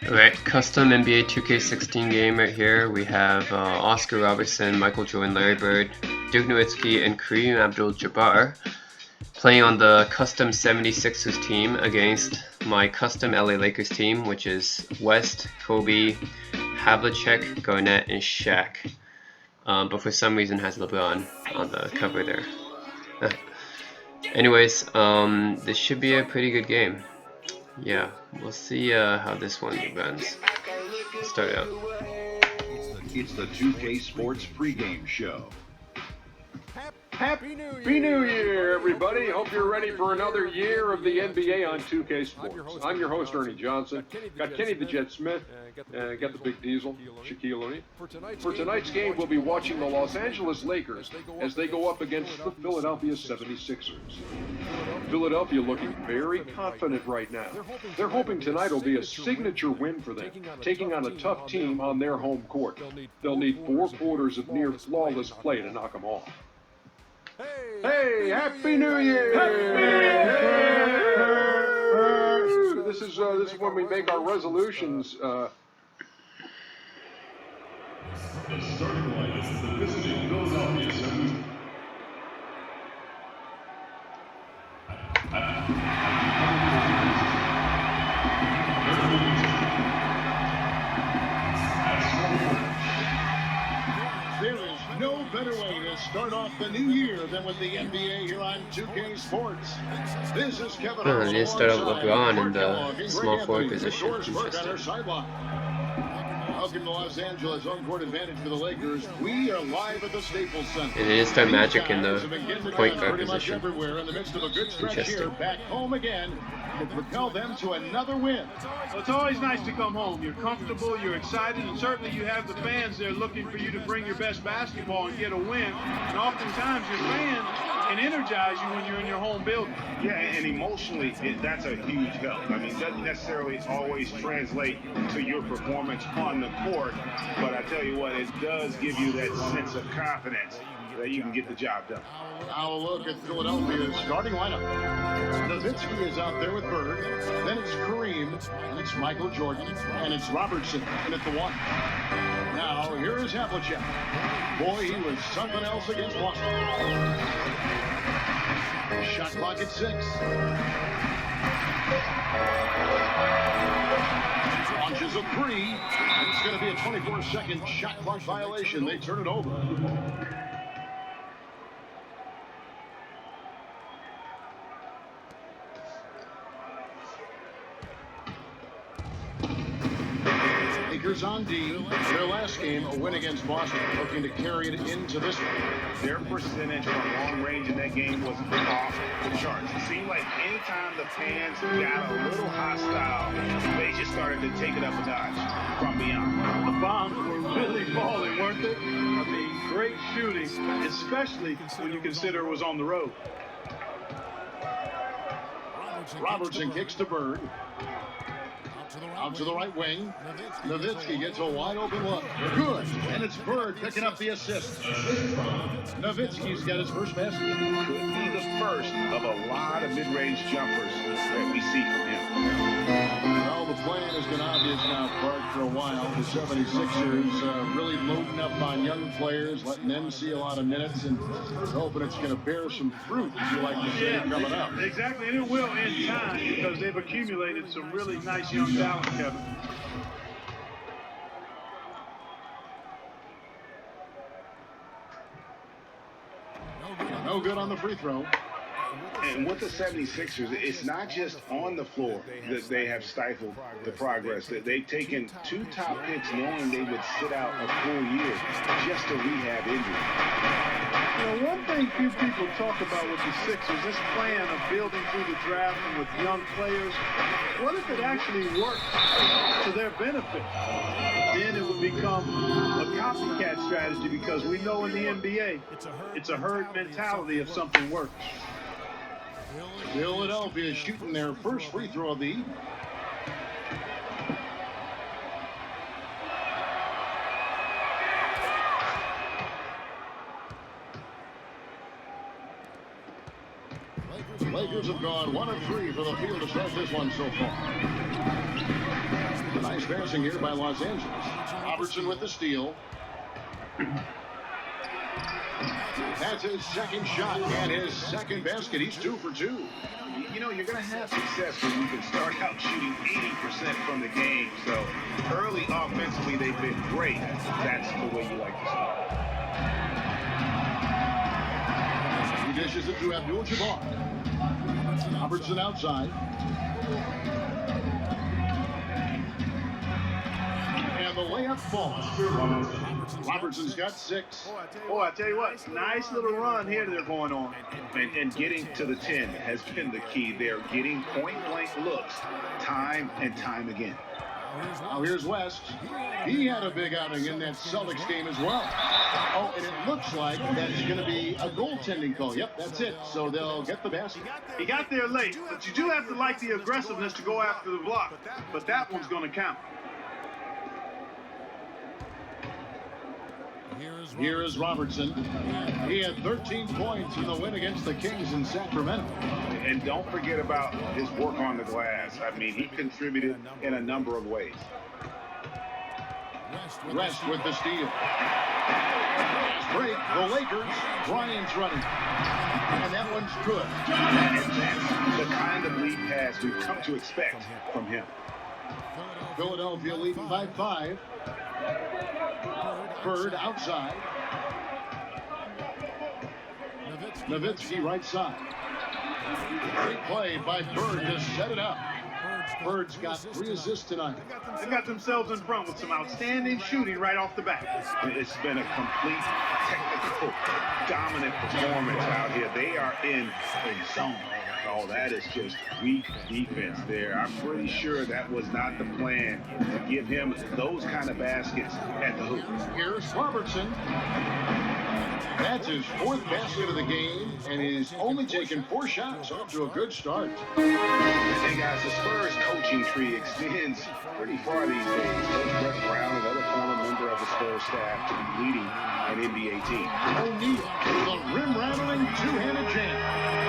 Alright, custom NBA 2K16 game right here. We have Oscar Robertson, Michael Jordan, Larry Bird, Dirk Nowitzki, and Kareem Abdul-Jabbar playing on the custom 76ers team against my custom LA Lakers team, which is West, Kobe, Havlicek, Garnett, and Shaq. But for some reason has LeBron on the cover there. Anyways, this should be a pretty good game. Yeah, we'll see how this one runs. Let's start it out. It's the 2K Sports pregame show. Happy New Year, everybody. Hope you're ready for another year of the NBA on 2K Sports. I'm your host, Ernie Johnson. Got Kenny the Jet Smith, got the Big Diesel, Shaquille O'Neal. For tonight's game, we'll be watching the Los Angeles Lakers as they go up against the Philadelphia 76ers. Philadelphia looking very confident right now. They're hoping tonight will be a signature win for them, taking on a tough team on their home court. They'll need 4 quarters of near flawless play to knock them off. Hey, Happy New Year! Hey. This is when we make our resolutions. The starting line is the visiting Philadelphia 76ers. There is no better way to start off the new year than with the NBA here on 2K Sports. This is Kevin. They didn't start out LeBron in the small forward position. Interesting. Welcome to Los Angeles, home court advantage for the Lakers. We are live at the Staples Center. And they didn't start Magic in the point guard position. Everywhere in the midst of a good stretch here, back home again to propel them to another win. Well, it's always nice to come home. You're comfortable, you're excited, and certainly you have the fans there looking for you to bring your best basketball and get a win. And oftentimes your fans can energize you when you're in your home building. Yeah, and emotionally, that's a huge help. I mean, it doesn't necessarily always translate to your performance on the court, but I tell you what, it does give you that sense of confidence that you can get the job done. Now a look at Philadelphia's starting lineup. Nowitzki is out there with Bird, then it's Kareem, and it's Michael Jordan, and it's Robertson in at the 1. Now here is Havlicek. Boy, he was something else against Boston. Shot clock at 6. Launches a 3. It's going to be a 24-second shot clock violation. They turn it over. Lakers on D. Their last game, a win against Boston, looking to carry it into this one. Their percentage from long range in that game was off the charts. It seemed like anytime the fans got a little hostile, they just started to take it up a notch from beyond. The bombs were really falling, weren't they? I mean, great shooting, especially when you consider it was on the road. Robertson kicks to Bird. Out to the right wing. Nowitzki gets a wide open look. Good. And it's Bird picking up the assist. Nowitzki's got his first basket. Could be the first of a lot of mid-range jumpers that we see from him. Well, the plan has been obvious now, Clark, for a while. The 76ers really loading up on young players, letting them see a lot of minutes, and hoping it's going to bear some fruit, as you like to say, coming up. Exactly, and it will in time because they've accumulated some really nice young talent, Kevin. No good on the free throw. And with the 76ers, it's not just on the floor that they have stifled the progress. That they've taken 2 top picks knowing they would sit out a full year just to rehab injury. You know, one thing few people talk about with the Sixers, this plan of building through the draft and with young players, what if it actually works to their benefit? Then it would become a copycat strategy because we know in the NBA, it's a herd mentality if something works. Philadelphia shooting their first free throw of the evening. Lakers have gone 1 of 3 for the field to start this one so far. A nice passing here by Los Angeles. Robertson with the steal. That's his second shot and his second basket. He's 2 for 2. You know, you're going to have success when you can start out shooting 80% from the game. So early offensively, they've been great. That's the way you like to start. He dishes it to Abdul-Jabbar. Robertson outside. And the layup falls. Robertson's got 6. Oh, I tell you what, nice little run here they're going on. And getting to the 10 has been the key. They're getting point-blank looks time and time again. Now here's West. He had a big outing in that Celtics game as well. Oh, and it looks like that's going to be a goaltending call. Yep, that's it. So they'll get the basket. He got there late, but you do have to like the aggressiveness to go after the block. But that one's going to count. Here is Robertson. He had 13 points in the win against the Kings in Sacramento. And don't forget about his work on the glass. I mean, he contributed in a number of ways. West with the steal. Break, the Lakers. Bryant's running. And that one's good. And that's the kind of lead pass we've come to expect from him. Philadelphia leading by 5. Bird outside. Nowitzki right side. Great play by Bird to set it up. Bird's got 3 assists tonight. They got themselves in front with some outstanding shooting right off the bat. It's been a complete technical, dominant performance out here. They are in a zone. Oh, that is just weak defense there. I'm pretty sure that was not the plan to give him those kind of baskets at the hoop. Here's Robertson. That's his 4th basket of the game, and he's only taken 4 shots. Off to a good start. Hey guys, the Spurs coaching tree extends pretty far these days. Coach Brett Brown, another former member of the Spurs staff, to be leading an NBA team. O'Neal, the rim-rattling two-handed jam.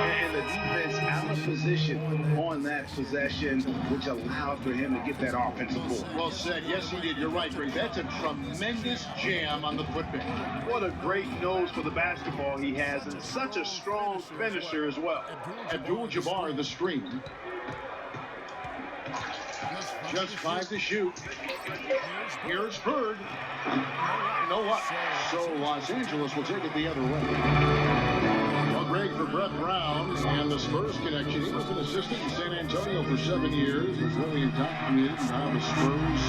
And the defense out of position on that possession, which allowed for him to get that offensive board. Well said. Yes, he did. You're right, Greg. That's a tremendous jam on the putback. What a great nose for the basketball he has, and such a strong finisher as well. Abdul-Jabbar the screen. Just 5 to shoot. Here's Bird. You know what? So Los Angeles will take it the other way. Well, Greg, for Brett Brown and the Spurs connection, he was an assistant in San Antonio for 7 years. Was really indoctrinated in how the Spurs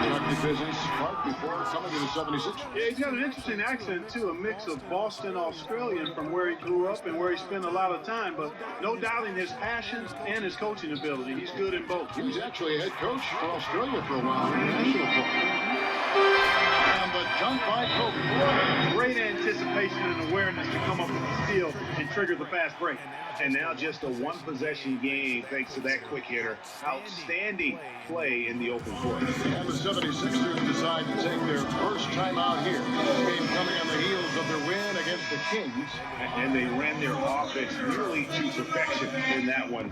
conducted business Clark before coming to the 76ers. Yeah, he's got an interesting accent, too, a mix of Boston Australian from where he grew up and where he spent a lot of time, but no doubting his passion and his coaching ability. He's good in both. He was actually a head coach for Australia for a while in the national football. And the dunk by Kobe. Great anticipation and awareness to come up with the steal and trigger the fast break. And now just a 1-possession game thanks to that quick hitter. Outstanding play in the open court. And the 76ers decide to take their first time out here. This game coming on the heels of their win against the Kings. And they ran their offense nearly to perfection in that one.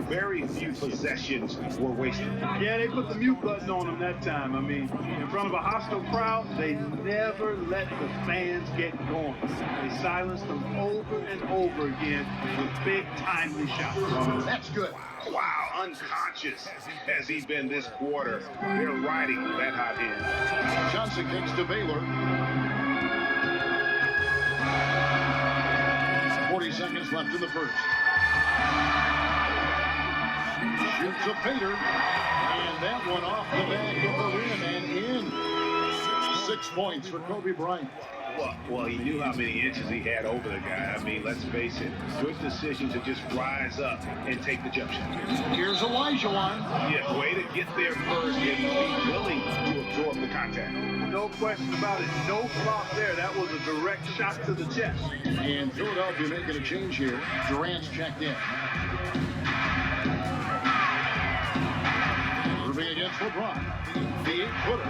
Very few possessions were wasted. Yeah, they put the mute button on them that time. I mean, in front of a hostile crowd, they never let the fans get going. They silenced them over and over again with big, timely shots. That's good. Wow, unconscious has he been this quarter. They're riding that hot hand. Johnson kicks to Baylor. 40 seconds left in the first. Shoots a fader. And that one off the back of the rim and in. 6 points for Kobe Bryant. Well, he knew how many inches he had over the guy. I mean, let's face it, good decision to just rise up and take the jump shot. Here's Olajuwon. Yeah, way to get there first and be willing to absorb the contact. No question about it. No flop there. That was a direct shot to the chest. And Philadelphia making a change here. Durant's checked in. Irving against LeBron. The 8-footer.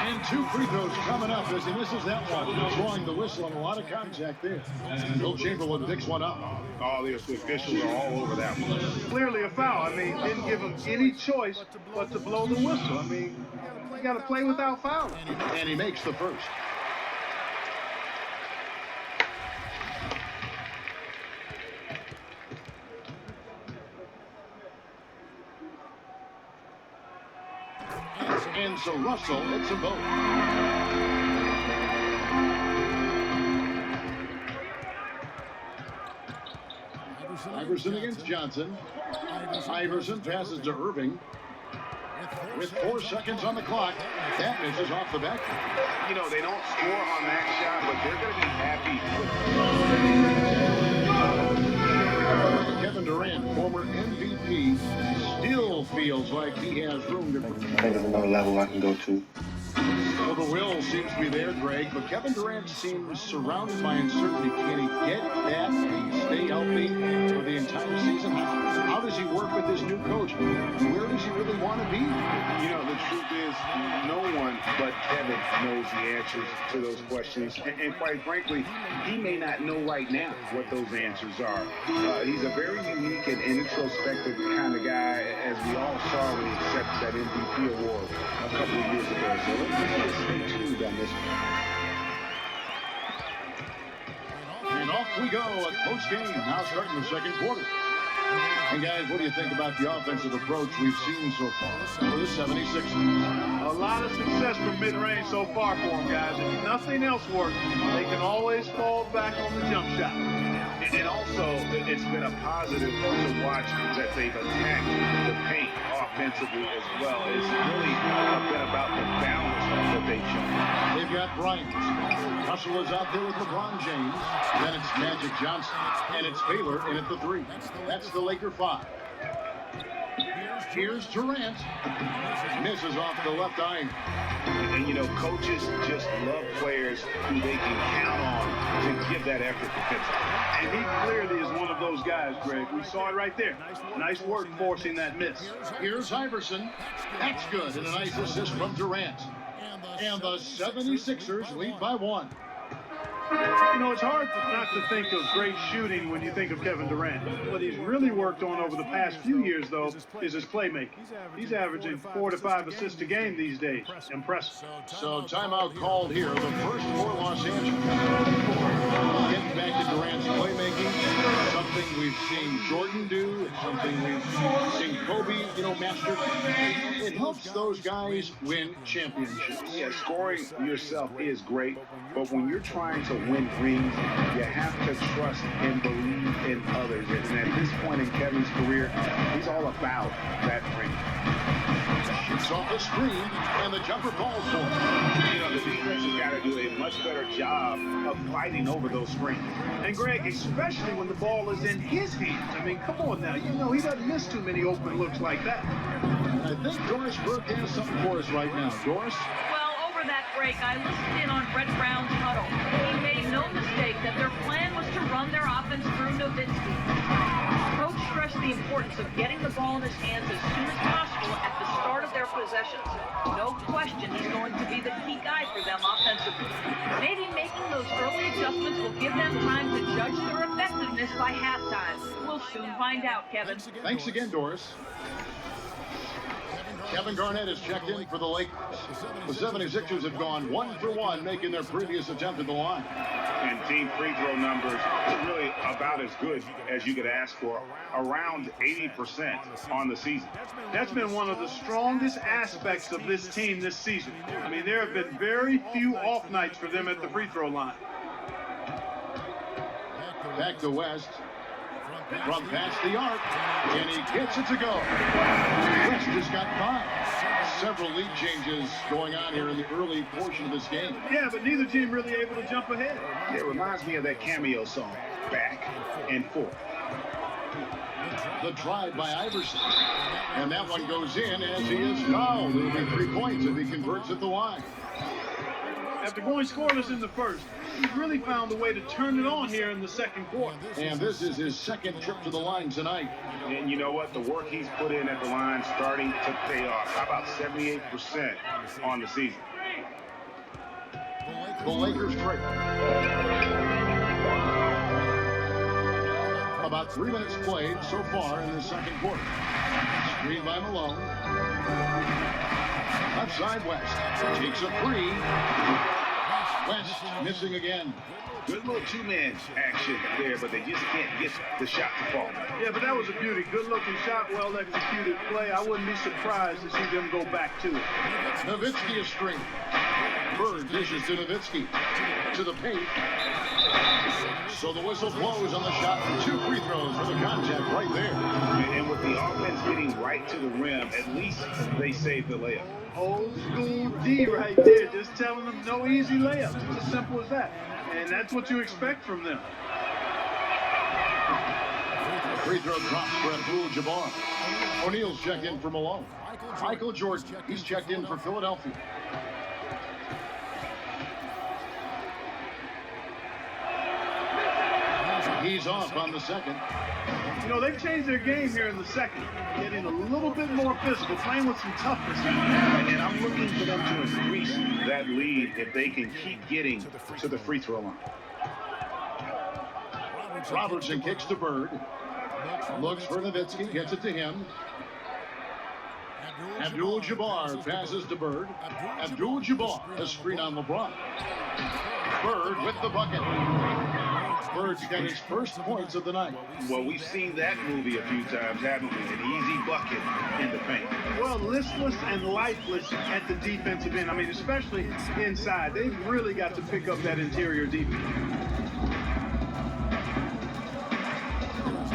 And 2 free throws coming up as he misses that one. Drawing the whistle and a lot of contact there. Bill Chamberlain picks one up. All the officials are all over that one. Clearly a foul. I mean, didn't give him any choice but to blow the whistle. I mean, you got to play without fouling. And he makes the first. And so Russell hits a vote. Iverson against Johnson. Iverson passes to Irving. With 4 seconds on the clock, that misses off the back. You know, they don't score on that shot, but they're going to be happy with Kevin Durant, former MVP, still feels like he has room to I think there's another level I can go to. Well, the will seems to be there, Greg, but Kevin Durant seems surrounded by uncertainty. Can he get that and stay healthy for the entire season? How does he work with his new coach? Where does he really want to be? You know, the truth is, no one but Kevin knows the answers to those questions. And quite frankly, he may not know right now what those answers are. He's a very unique and introspective kind of guy, as we all saw when he accepted that MVP award a couple of years ago. So let's just stay tuned on this one. And off we go at post game, now starting the second quarter. And guys, what do you think about the offensive approach we've seen so far for the 76ers? A lot of success from mid-range so far for them, guys. If nothing else works, they can always fall back on the jump shot. And also, it's been a positive to watch that they've attacked the paint offensively as well. It's really been about the balance that they've shown. They've got Bryant. Russell is out there with LeBron James. Then it's Magic Johnson. And it's Baylor in at the 3. That's the Laker 5. Here's Durant. Misses off the left eye. And, you know, coaches just love players who they can count on to give that effort defensively. And he clearly is one of those guys, Greg. We saw it right there. Nice work forcing that miss. Here's Iverson. That's good. And a nice assist from Durant. And the 76ers lead by 1. You know, it's hard not to think of great shooting when you think of Kevin Durant. What he's really worked on over the past few years, though, is his playmaking. He's averaging 4 to 5 assists a game these days. Impressive. So timeout called here. The first for Los Angeles. Getting back to Durant's playmaking. Something we've seen Jordan do. It's something we've seen Kobe, master. It helps those guys win championships. Yeah, scoring yourself is great, but when you're trying to win rings, you have to trust and believe in others. And at this point in Kevin's career, he's all about that ring. Shoots off the screen, and the jumper falls for him. You know, the defense has got to do a much better job of fighting over those screens. And Greg, especially when the ball is in his hands. I mean, come on now. You know, he doesn't miss too many open looks like that. I think Doris Burke has something for us right now. Doris? Well, over that break, I listened in on Brett Brown's huddle. He made no mistake that their plan was to run their offense through Nowitzki. Coach stressed the importance of getting the ball in his hands as soon as possible at the start of their possessions. No question he's going to be the key guy for them offensively. Maybe making those early adjustments will give them time to judge their effectiveness by halftime. We'll soon find out, Kevin. Thanks again, Doris. Kevin Garnett has checked in for the Lakers. The 76ers have gone 1 for 1, making their previous attempt at the line. And team free throw numbers are really about as good as you could ask for, around 80% on the season. That's been one of the strongest aspects of this team this season. I mean, there have been very few off nights for them at the free throw line. Back to West. From past the arc, and he gets it to go. West has got 5. Several lead changes going on here in the early portion of this game. Yeah, but neither team really able to jump ahead. It reminds me of that cameo song, Back and Forth. The drive by Iverson. And that one goes in as he is fouled. It'll be 3 points if he converts at the line. After going scoreless in the first, he's really found a way to turn it on here in the second quarter. And this is his second trip to the line tonight. And you know what? The work he's put in at the line starting to pay off. How about 78% on the season? The Lakers trail. About 3 minutes played so far in the second quarter. Screen by Malone. Left side West. Takes a three. West missing again. Good little two-man action there, but they just can't get the shot to fall. Yeah, but that was a beauty. Good-looking shot, well-executed play. I wouldn't be surprised to see them go back to it. Nowitzki is string. Bird dishes to Nowitzki. To the paint. So the whistle blows on the shot from 2 free throws for the contact right there. And with the offense getting right to the rim, at least they saved the layup. Old school D right there, just telling them no easy layups. It's as simple as that. And that's what you expect from them. Free throw drops for Abdul-Jabbar. O'Neal's checked in for Malone. Michael Jordan, he's checked in for Philadelphia. He's off on the second. You know, they've changed their game here in the second, getting a little bit more physical, playing with some toughness. And I'm looking for them to increase that lead if they can keep getting to the free throw line. Robertson kicks to Bird. Looks for Nowitzki, gets it to him. Abdul-Jabbar passes to Bird. Abdul-Jabbar, a screen on LeBron. Bird with the bucket. Bird's got his first points of the night. Well, we've seen that movie a few times, haven't we? An easy bucket in the paint. Well, listless and lifeless at the defensive end. I mean, especially inside. They've really got to pick up that interior defense.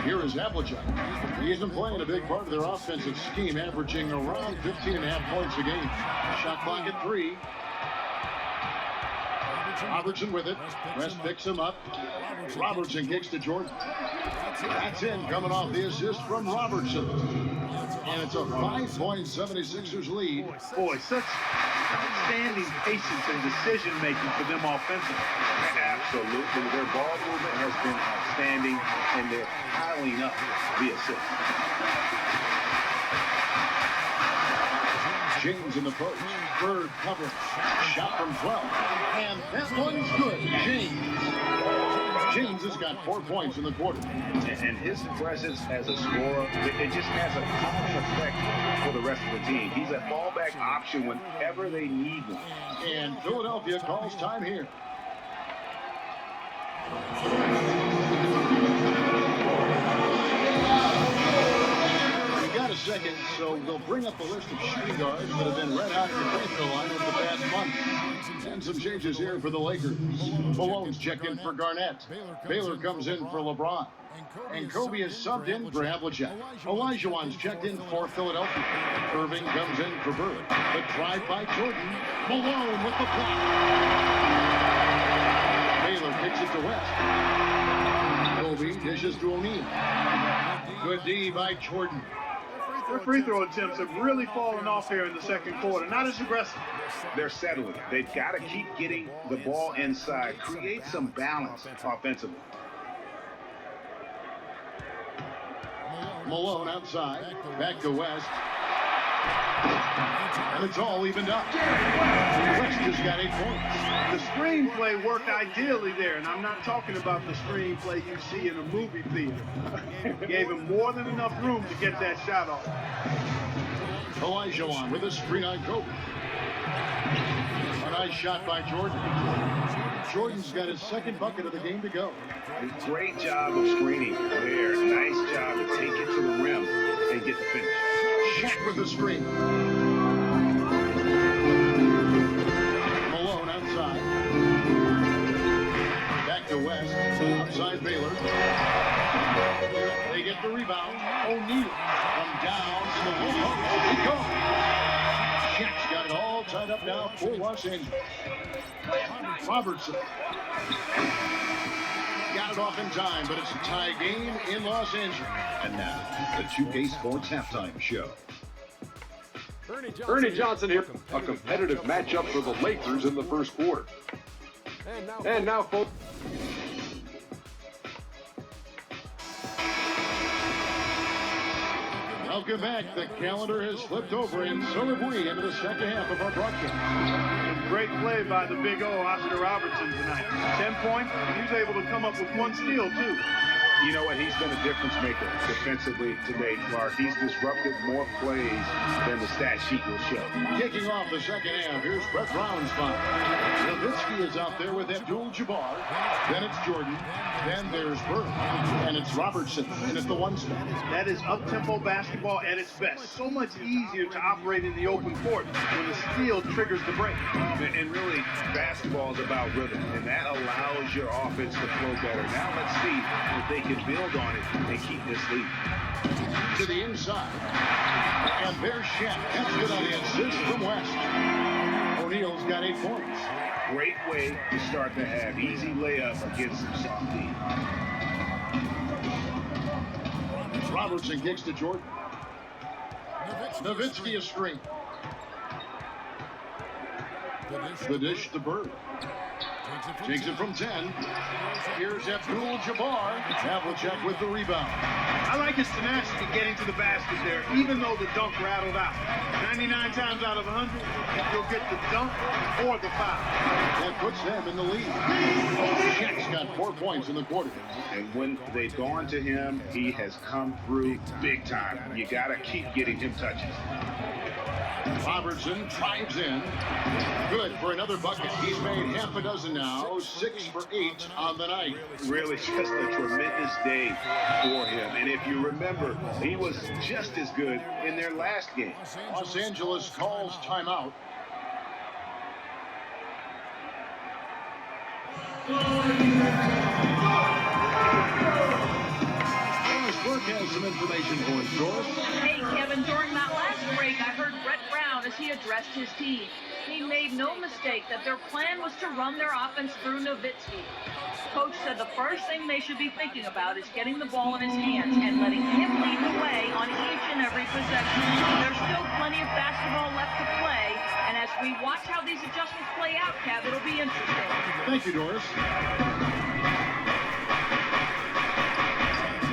Here is Havlicek. He isn't playing a big part of their offensive scheme, averaging around 15.5 points a game. Shot clock at 3. Robertson with it. West picks him up. Robertson kicks to Jordan. That's in, coming off the assist from Robertson. And it's a 5-point 76ers lead. Boy, such outstanding patience and decision-making for them offensively. Absolutely. Their ball movement has been outstanding, and they're piling up the assists. James in the post. Bird cover. Shot from 12. And that one's good. James has got 4 points in the quarter. And his presence as a scorer, it just has a calming effect for the rest of the team. He's a fallback option whenever they need one. And Philadelphia calls time here. A second, so we'll bring up a list of shooting guards that have been red hot at the free throw line over the past month. And some changes here for the Lakers. Malone's checked in for Garnett. Baylor comes in for LeBron. And Kobe is subbed in for Havlicek. Olajuwon's checked in for Philadelphia. Irving comes in for Bird. The drive by Jordan. Malone with the block. Baylor kicks it to West. Kobe dishes to O'Neal. Good D by Jordan. Their free throw attempts have really fallen off here in the second quarter. Not as aggressive. They're settling. They've got to keep getting the ball inside. Create some balance offensively. Malone outside. Back to West. And it's all evened up. West has got 8 points. The screenplay worked ideally there, and I'm not talking about the screenplay you see in a movie theater. Gave him more than enough room to get that shot off. Olajuwon with a screen on Kobe. A nice shot by Jordan. Jordan's got his second bucket of the game to go. Great job of screening there. Nice job to take it to the rim and get the finish. Shaq with the screen. Malone outside. Back to West. Outside Baylor. They get the rebound. O'Neal from down to the low post. He goes. Shaq's got it all tied up now for Los Angeles. Robertson. Got it off in time, but it's a tie game in Los Angeles. And now, the 2K Sports Halftime Show. Ernie Johnson here. A competitive matchup for the Lakers in the first quarter. And now, folks. Welcome back. The calendar has flipped over, and so have we into the second half of our broadcast. Great play by the big O, Oscar Robertson, tonight. 10 points. He was able to come up with 1 steal, too. You know what? He's been a difference maker defensively today, Clark. He's disrupted more plays than the stat sheet will show. Kicking off the second half, here's Brett Brown's foul. Nowitzki is out there with Abdul-Jabbar. Then it's Jordan. Then there's Bird. And it's Robertson in at the 1 spot. That is up-tempo basketball at its best. So much easier to operate in the open court when the steal triggers the break. And really, basketball is about rhythm, and that allows your offense to flow better. Now let's see if they can build on it and keep this lead. To the inside. And there's Shaq. That's good on the assist from West. O'Neal's got 8 points. Great way to start the half. Easy layup against some soft D. Robertson kicks to Jordan. Nowitzki a screen. The dish to Bird. Takes it from 10. Here's Abdul-Jabbar. Havlicek with the rebound. I like his tenacity getting to the basket there, even though the dunk rattled out. 99 times out of 100, you'll get the dunk or the foul. That puts them in the lead. Shaq's got 4 points in the quarter. And when they've gone to him, he has come through big time. You got to keep getting him touches. Robertson drives in. Good for another bucket. He's made half a dozen now. 6 for 8 on the night. Really just a tremendous day for him. And if you remember, he was just as good in their last game. Los Angeles calls timeout. Burke has some information for us, Doris. Hey, Kevin, during that last break, I heard Brett Brown as he addressed his team. He made no mistake that their plan was to run their offense through Nowitzki. Coach said the first thing they should be thinking about is getting the ball in his hands and letting him lead the way on each and every possession. There's still plenty of basketball left to play, and as we watch how these adjustments play out, Kev, it'll be interesting. Thank you, Doris.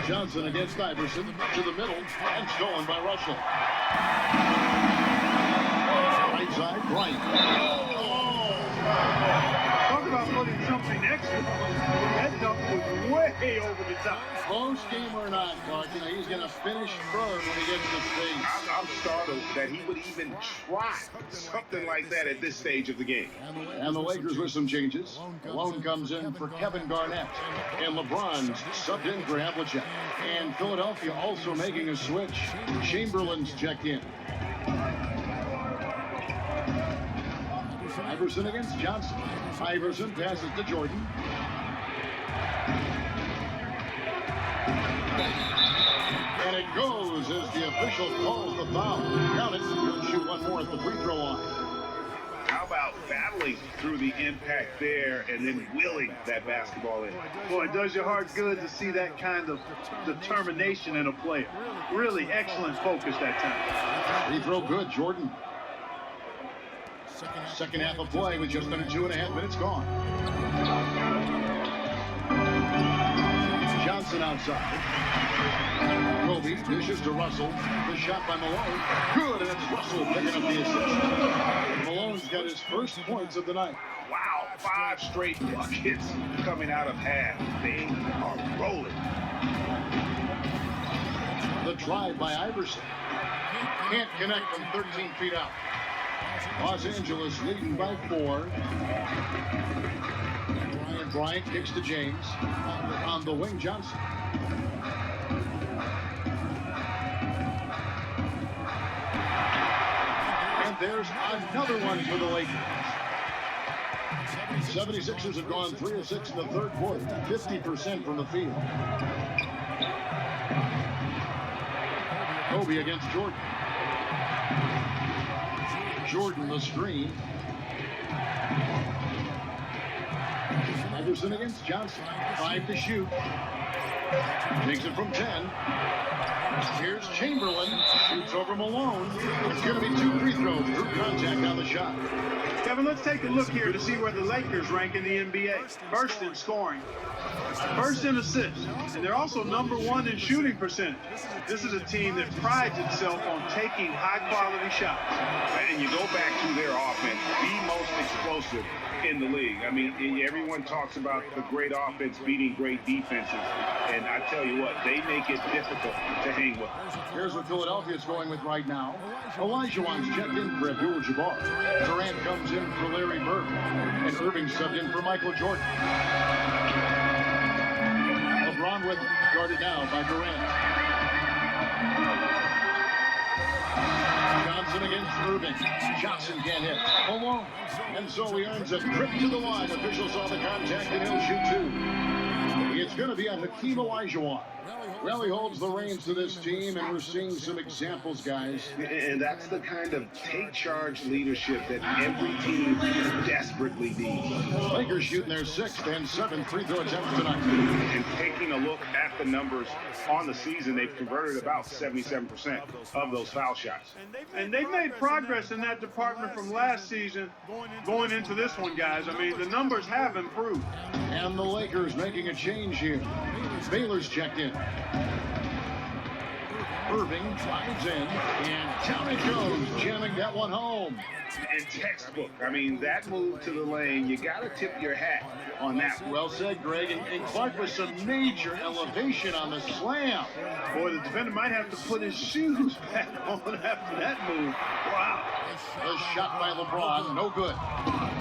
Johnson against Iverson to the middle and stolen by Russell. Right side, Bryant. Talk about putting something extra. That dunk was way over the top. Close game or not, Clark, he's going to finish third when he gets to stage. I'm startled that he would even try something like that at this stage of the game. And the Lakers with some changes. Malone comes in for Kevin Garnett. And LeBron's subbed in for Havlicek. And Philadelphia also making a switch. Chamberlain's checked in. Iverson against Johnson. Iverson passes to Jordan. And it goes as the official calls the foul. Count it. He'll shoot 1 more at the free throw line. How about battling through the impact there and then wheeling that basketball in? Boy, it does your heart good to see that kind of determination in a player. Really excellent focus that time. Free throw good, Jordan. Second half of play with just under 2.5 minutes gone. Johnson outside. Kobe dishes to Russell. The shot by Malone. Good, and it's Russell picking up the assist. Malone's got his first points of the night. Wow, 5 straight buckets coming out of half. They are rolling. The drive by Iverson. Can't connect from 13 feet out. Los Angeles leading by 4. Bryant kicks to James. On the wing, Johnson. And there's another one for the Lakers. 76ers have gone 3 of 6 in the third quarter. 50% from the field. Kobe against Jordan. Jordan the screen. Iverson against Johnson. 5 to shoot. Takes it from 10. Here's Chamberlain. Shoots over Malone. It's going to be 2 free throws through contact on the shot. Kevin, let's take a look here to see where the Lakers rank in the NBA. First in scoring, first in assists, and they're also #1 in shooting percentage. This is a team that prides itself on taking high-quality shots. And you go back to their offense, the most explosive in the league. I mean, everyone talks about the great offense beating great defenses, and I tell you what, they make it difficult to hang with. Here's what Philadelphia's going with right now. Olajuwon's checked in for Abdul-Jabbar. Durant comes in for Larry Bird. And Irving subbed in for Michael Jordan. LeBron with him, guarded now by Durant. Johnson against Irving. Johnson can't hit. Malone. And so he earns a trip to the line. Officials saw the contact and he'll shoot 2. It's going to be on Hakeem Olajuwon. Well, he holds the reins to this team, and we're seeing some examples, guys. And that's the kind of take-charge leadership that every team desperately needs. Lakers shooting their 6th and 7th free throw attempts tonight. And taking a look at the numbers on the season, they've converted about 77% of those foul shots. And they've made progress in that department from last season going into this one, guys. I mean, the numbers have improved. And the Lakers making a change here. Baylor's checked in. Irving drives in, and down it goes, jamming that one home. And textbook. I mean, that move to the lane, you got to tip your hat on that. Well said, Greg. And Clark with some major elevation on the slam. Boy, the defender might have to put his shoes back on after that move. Wow. A shot by LeBron, no good.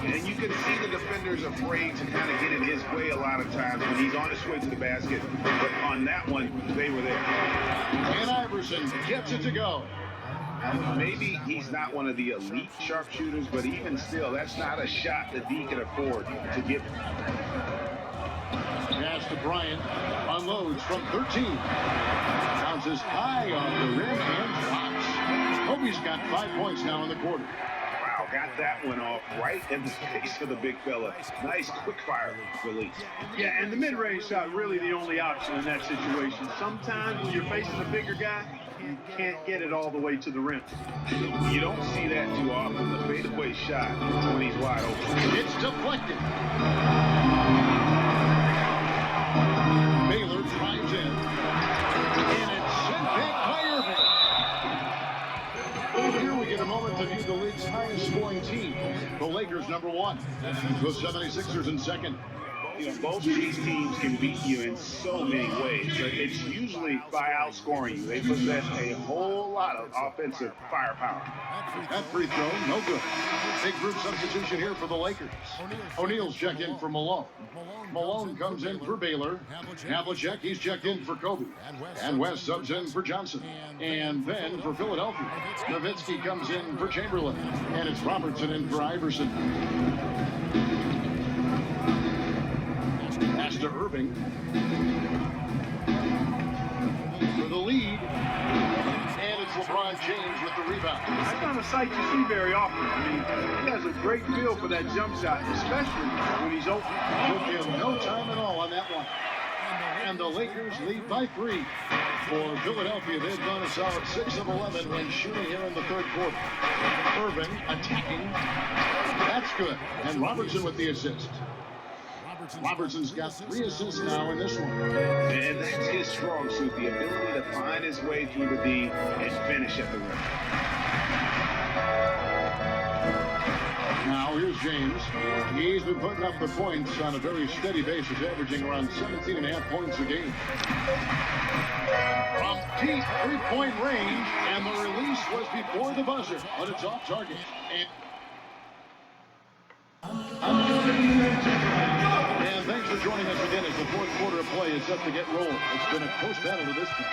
And you can see the defender's afraid to kind of get in his way a lot of times when he's on his way to the basket. But on that one, they were there. And Iverson gets it to go. Maybe he's not one of the elite sharpshooters, but even still, that's not a shot that he can afford to give. Pass to Bryant. Unloads from 13. Bounces high off the rim and drops. Kobe's got 5 points now in the quarter. Wow, got that one off right in the face of the big fella. Nice quick fire release. Yeah, and the mid-range shot really the only option in that situation. Sometimes when you're facing a bigger guy, you can't get it all the way to the rim. You don't see that too often. The fadeaway shot when he's wide open. It's deflected. Baylor drives in. And it's sent back by Irving. Well, here we get a moment to view the league's highest scoring team. The Lakers, #1. The 76ers in second. You know, both of these teams can beat you in so many ways, but it's usually by outscoring you. They possess a whole lot of offensive firepower. That free throw, no good. Big group substitution here for the Lakers. O'Neal's checked in for Malone. Malone comes in for Baylor. Havlicek, he's checked in for Kobe. And West subs in for Johnson. And then for Philadelphia, Nowitzki comes in for Chamberlain. And it's Robertson in for Iverson. Pass to Irving for the lead, and it's LeBron James with the rebound. That's not a sight you see very often. I mean, he has a great feel for that jump shot, especially when he's open. Took him no time at all on that one. And the Lakers lead by 3. For Philadelphia, they've gone a solid 6 of 11 when shooting here in the third quarter. Irving attacking. That's good. And Robertson with the assist. Robertson's got 3 assists now in this one. And that's his strong suit, the ability to find his way through the D and finish at the rim. Now here's James. He's been putting up the points on a very steady basis, averaging around 17.5 points a game. From deep three-point range, and the release was before the buzzer, but it's off target. And thanks for joining us again as the fourth quarter of play is set to get rolling. It's been a close battle to this point.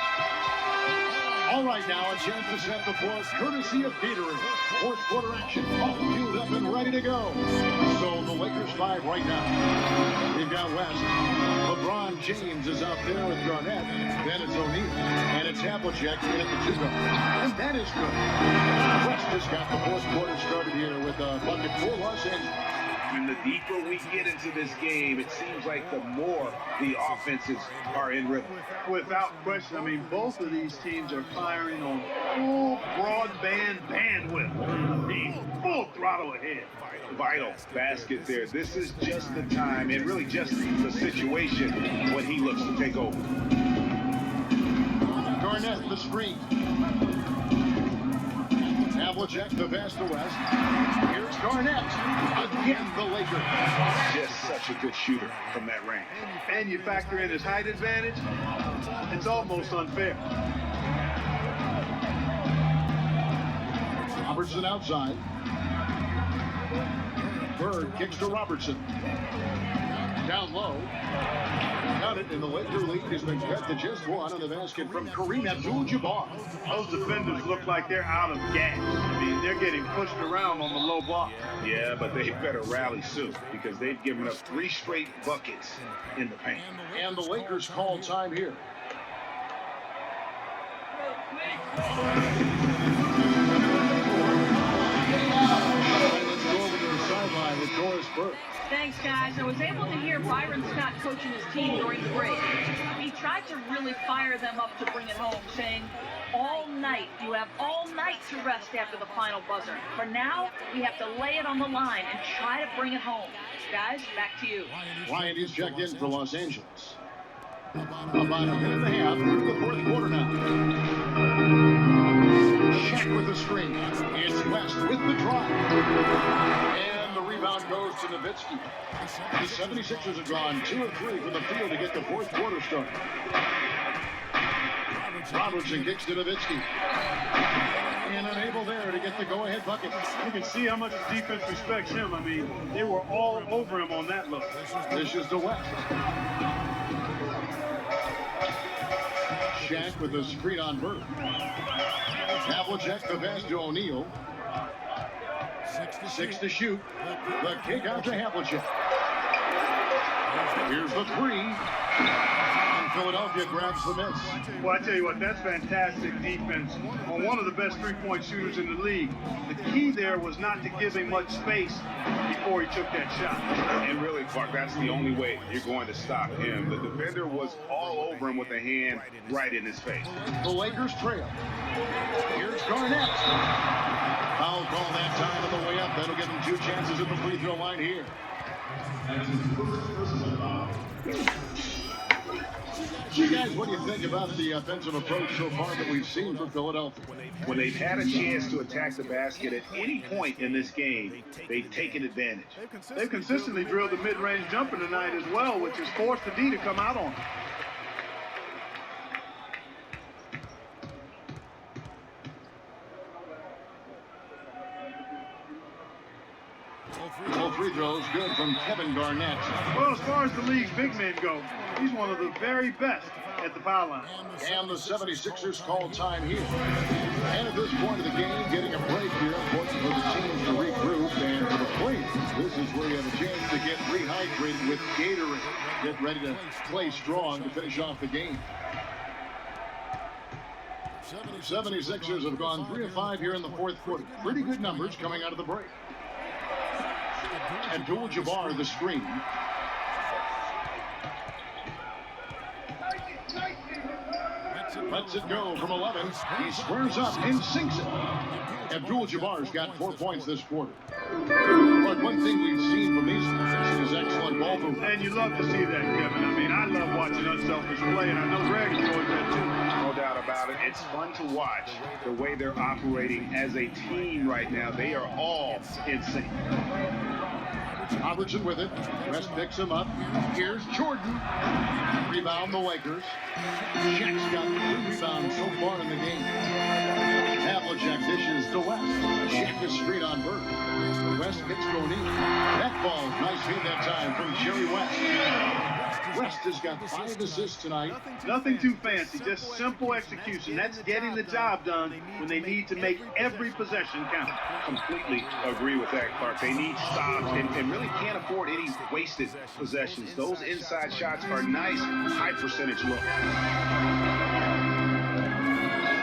All right, now a chance to set the fourth, courtesy of Gatorade. Fourth quarter action, all queued up and ready to go. So the Lakers 5 right now. We've got West. LeBron James is out there with Garnett. Then it's O'Neal. And it's Havlicek in at the 2 guard. And that is good. West has got the fourth quarter started here with a bucket for Los Angeles. And the deeper we get into this game, it seems like the more the offenses are in rhythm. Without question, I mean, both of these teams are firing on full broadband bandwidth. I mean, full throttle ahead. Vital basket there. This is just the time and really just the situation when he looks to take over. Garnett, the screen. Havlicek, the pass to West. Here's Garnett. Again, the Lakers. Just such a good shooter from that range. And you factor in his height advantage, it's almost unfair. Robertson outside. Bird kicks to Robertson. Down low. Got it, and the Laker lead has been cut to just one on the basket from Kareem Abdul-Jabbar. Those defenders look like they're out of gas. I mean, they're getting pushed around on the low block. Yeah, but they better rally soon because they've given up 3 straight buckets in the paint. And the Lakers call time here. Let's go over to the sideline with Doris Burke. Thanks, guys. I was able to hear Byron Scott coaching his team during the break. He tried to really fire them up to bring it home, saying, all night, you have all night to rest after the final buzzer. For now, we have to lay it on the line and try to bring it home. Guys, back to you. Wyatt is checked in for Los Angeles. About a minute and a half through the fourth quarter now. Shaq with the screen. It's West with the drive. And the rebound goes to Nowitzki. The 76ers have gone 2 of 3 from the field to get the fourth quarter started. Robertson kicks to Nowitzki. And unable there to get the go-ahead bucket. You can see how much the defense respects him. I mean, they were all over him on that look. This is the West. Shaq with a screen on Bird. Havlicek the pass to O'Neal. 6 to shoot. The kick out to Havlicek. Here's the 3. And Philadelphia grabs the miss. Well, I tell you what, that's fantastic defense on one of the best three-point shooters in the league. The key there was not to give him much space before he took that shot. And really, Clark, that's the only way you're going to stop him. The defender was all over him with a hand right in his face. The Lakers trail. Here's Garnett. Foul call that time on the way up. That'll give him 2 chances at the free throw line here. So guys, what do you think about the offensive approach so far that we've seen from Philadelphia? When they've had a chance to attack the basket at any point in this game, they've taken advantage. They've consistently drilled the mid-range jumper tonight as well, which has forced the D to come out on them. All free throws good from Kevin Garnett. Well, as far as the league's big men go, he's one of the very best at the foul line. And the 76ers call time here. And at this point of the game, getting a break here, important for the teams to regroup. And for the players, this is where you have a chance to get rehydrated with Gatorade. Get ready to play strong to finish off the game. 76ers have gone 3 of 5 here in the fourth quarter. Pretty good numbers coming out of the break. Abdul-Jabbar the screen. Lets it go from 11. He squares up and sinks it. Abdul-Jabbar's got 4 points this quarter. But one thing we've seen from these players is excellent ball movement. And you love to see that, Kevin. I mean, I love watching unselfish play, and I know Greg enjoys that too. No doubt about it. It's fun to watch the way they're operating as a team right now. They are all in sync. Robertson with it. West picks him up. Here's Jordan. Rebound the Lakers. Shaq's got 3 rebounds so far in the game. Havlicek dishes to West. Shaq is screen on Bird. West gets to O'Neal. That ball, nice feed that time from Jerry West. West has got 5 assists tonight. Nothing too fancy, just simple execution. That's getting the job done when they need to make every possession count. Completely agree with that, Clark. They need stops and really can't afford any wasted possessions. Those inside shots are nice, high percentage looks.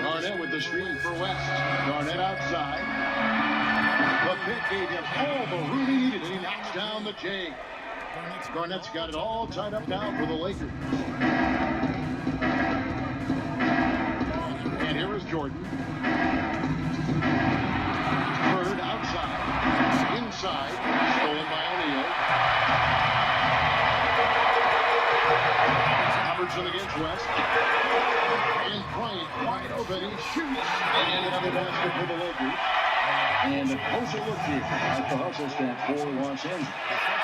Garnett with the screen for West. Garnett outside. The pick gave him all the room he needed, and he knocks down the J. Garnett's got it all tied up now for the Lakers. And here is Jordan. Bird outside. Inside. Stolen by O'Neal. Robertson against West. And Bryant wide open. He shoots. And another basket for the Lakers. And a closer look here at the hustle stat for Los Angeles.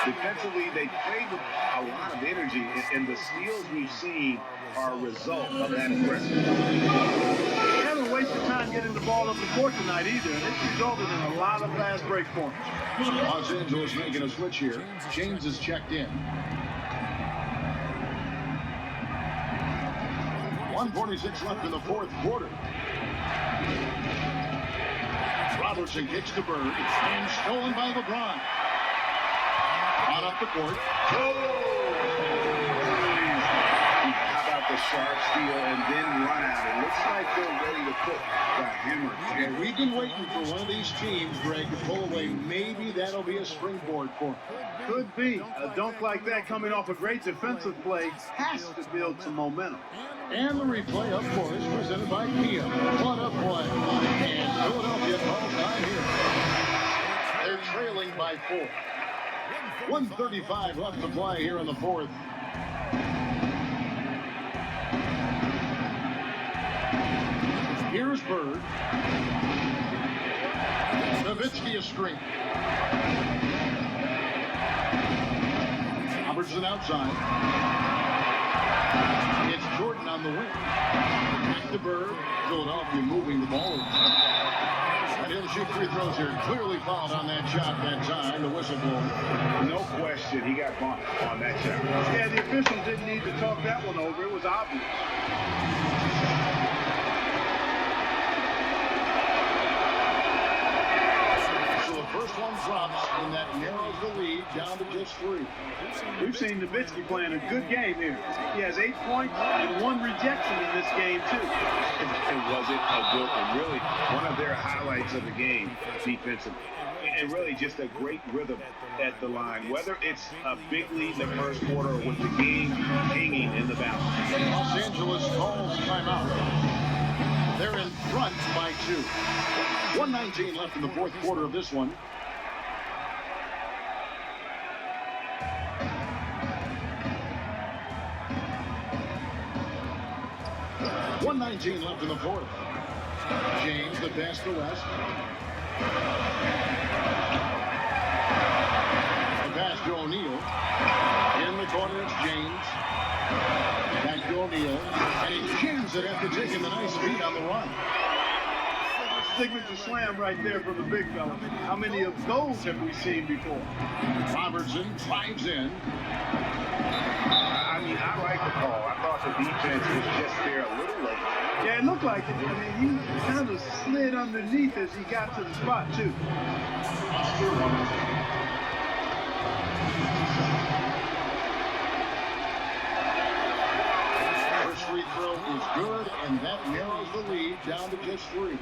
Defensively, they played with a lot of energy, and the steals we've seen are a result of that aggressiveness. They haven't wasted time getting the ball up the court tonight either, and it's resulted in a lot of fast break points. Los Angeles making a switch here. James is checked in. 1:46 left in the fourth quarter. Robertson kicks to Bird, and stolen by LeBron. On up the court. How about the sharp steal and then run out? It looks like they're ready to put the hammer down. And we've been waiting for one of these teams, Greg, to pull away. Maybe that'll be a springboard for them. Could be. A dunk like that coming off a great defensive play has to build some momentum. And the replay, of course, presented by Kia. What a play. And Philadelphia calls time here. They're trailing by 4. 1:35 left to play here in the fourth. Here's Bird. Nowitzki a screen. Robertson outside. It's Jordan on the wing. Back to Bird. Philadelphia moving the ball. And he'll shoot free throws here. Clearly fouled on that shot that time. The whistle blown. No question, he got bumped on that shot. Yeah, the officials didn't need to talk that one over. It was obvious. So the first one drops, and that narrows the lead down to just 3. We've seen Nowitzki playing a good game here. He has 8 points and 1 rejection in this game, too. It wasn't a good one. Really, one of their highlights of the game defensively. And really just a great rhythm at the line. Whether it's a big lead in the first quarter or with the game hanging in the balance. Los Angeles calls timeout. They're in front by 2. 1:19 left in the fourth quarter of this one. .119 left in the fourth. James, the pass to West. The pass to O'Neal. In the corner, it's James. Back to O'Neal. And he jams it after taking the nice beat on the run. Signature slam right there from the big fella. How many of those have we seen before? Robertson drives in. I mean, I like the call. I thought the defense was just there a little late. Yeah, it looked like it. I mean, he kind of slid underneath as he got to the spot, too. First free throw is good, and that narrows the lead down to just 3.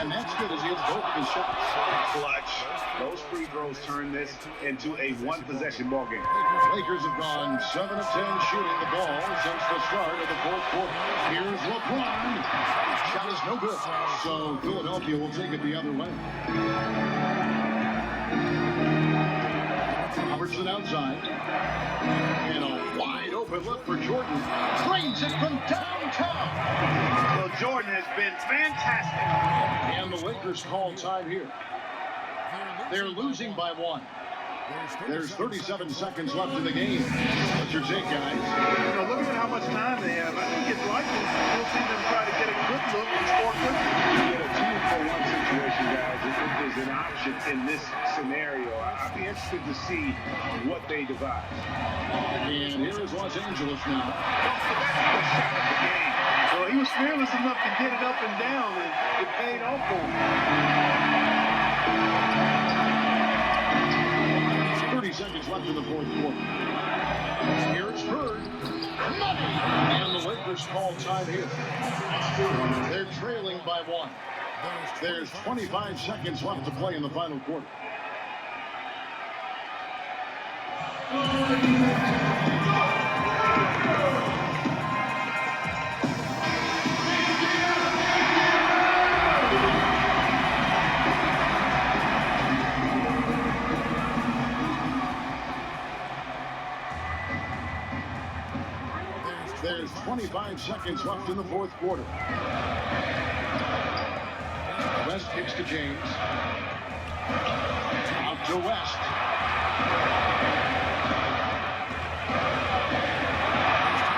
And that's good as he hits both of his shots. Clutch. Those free throws turn this into a one-possession ball game. Lakers have gone 7 of 10 shooting the ball since the start of the fourth quarter. Here's LeBron. Shot is no good. So Philadelphia will take it the other way. Robertson outside. And a wide open look for Jordan. Drains it from downtown. Well, Jordan has been fantastic. And the Lakers call time here. They're losing by 1. There's 37 seconds left in the game. What's your take, guys? You know, looking at how much time they have, I think it's likely you'll see them try to get a good look and score quickly. Get a 2-for-1 situation, guys. If there's an option in this scenario, I'd be interested to see what they devise. And here is Los Angeles now. That's the shot of the game. Well, he was fearless enough to get it up and down, and it paid off for him. 30 seconds left in the fourth quarter. Here it's Bird. Money! And the Lakers Lakers call time here. They're trailing by 1. There's 25 seconds left to play in the final quarter. There's 25 seconds left in the fourth quarter. West kicks to James. Out to West.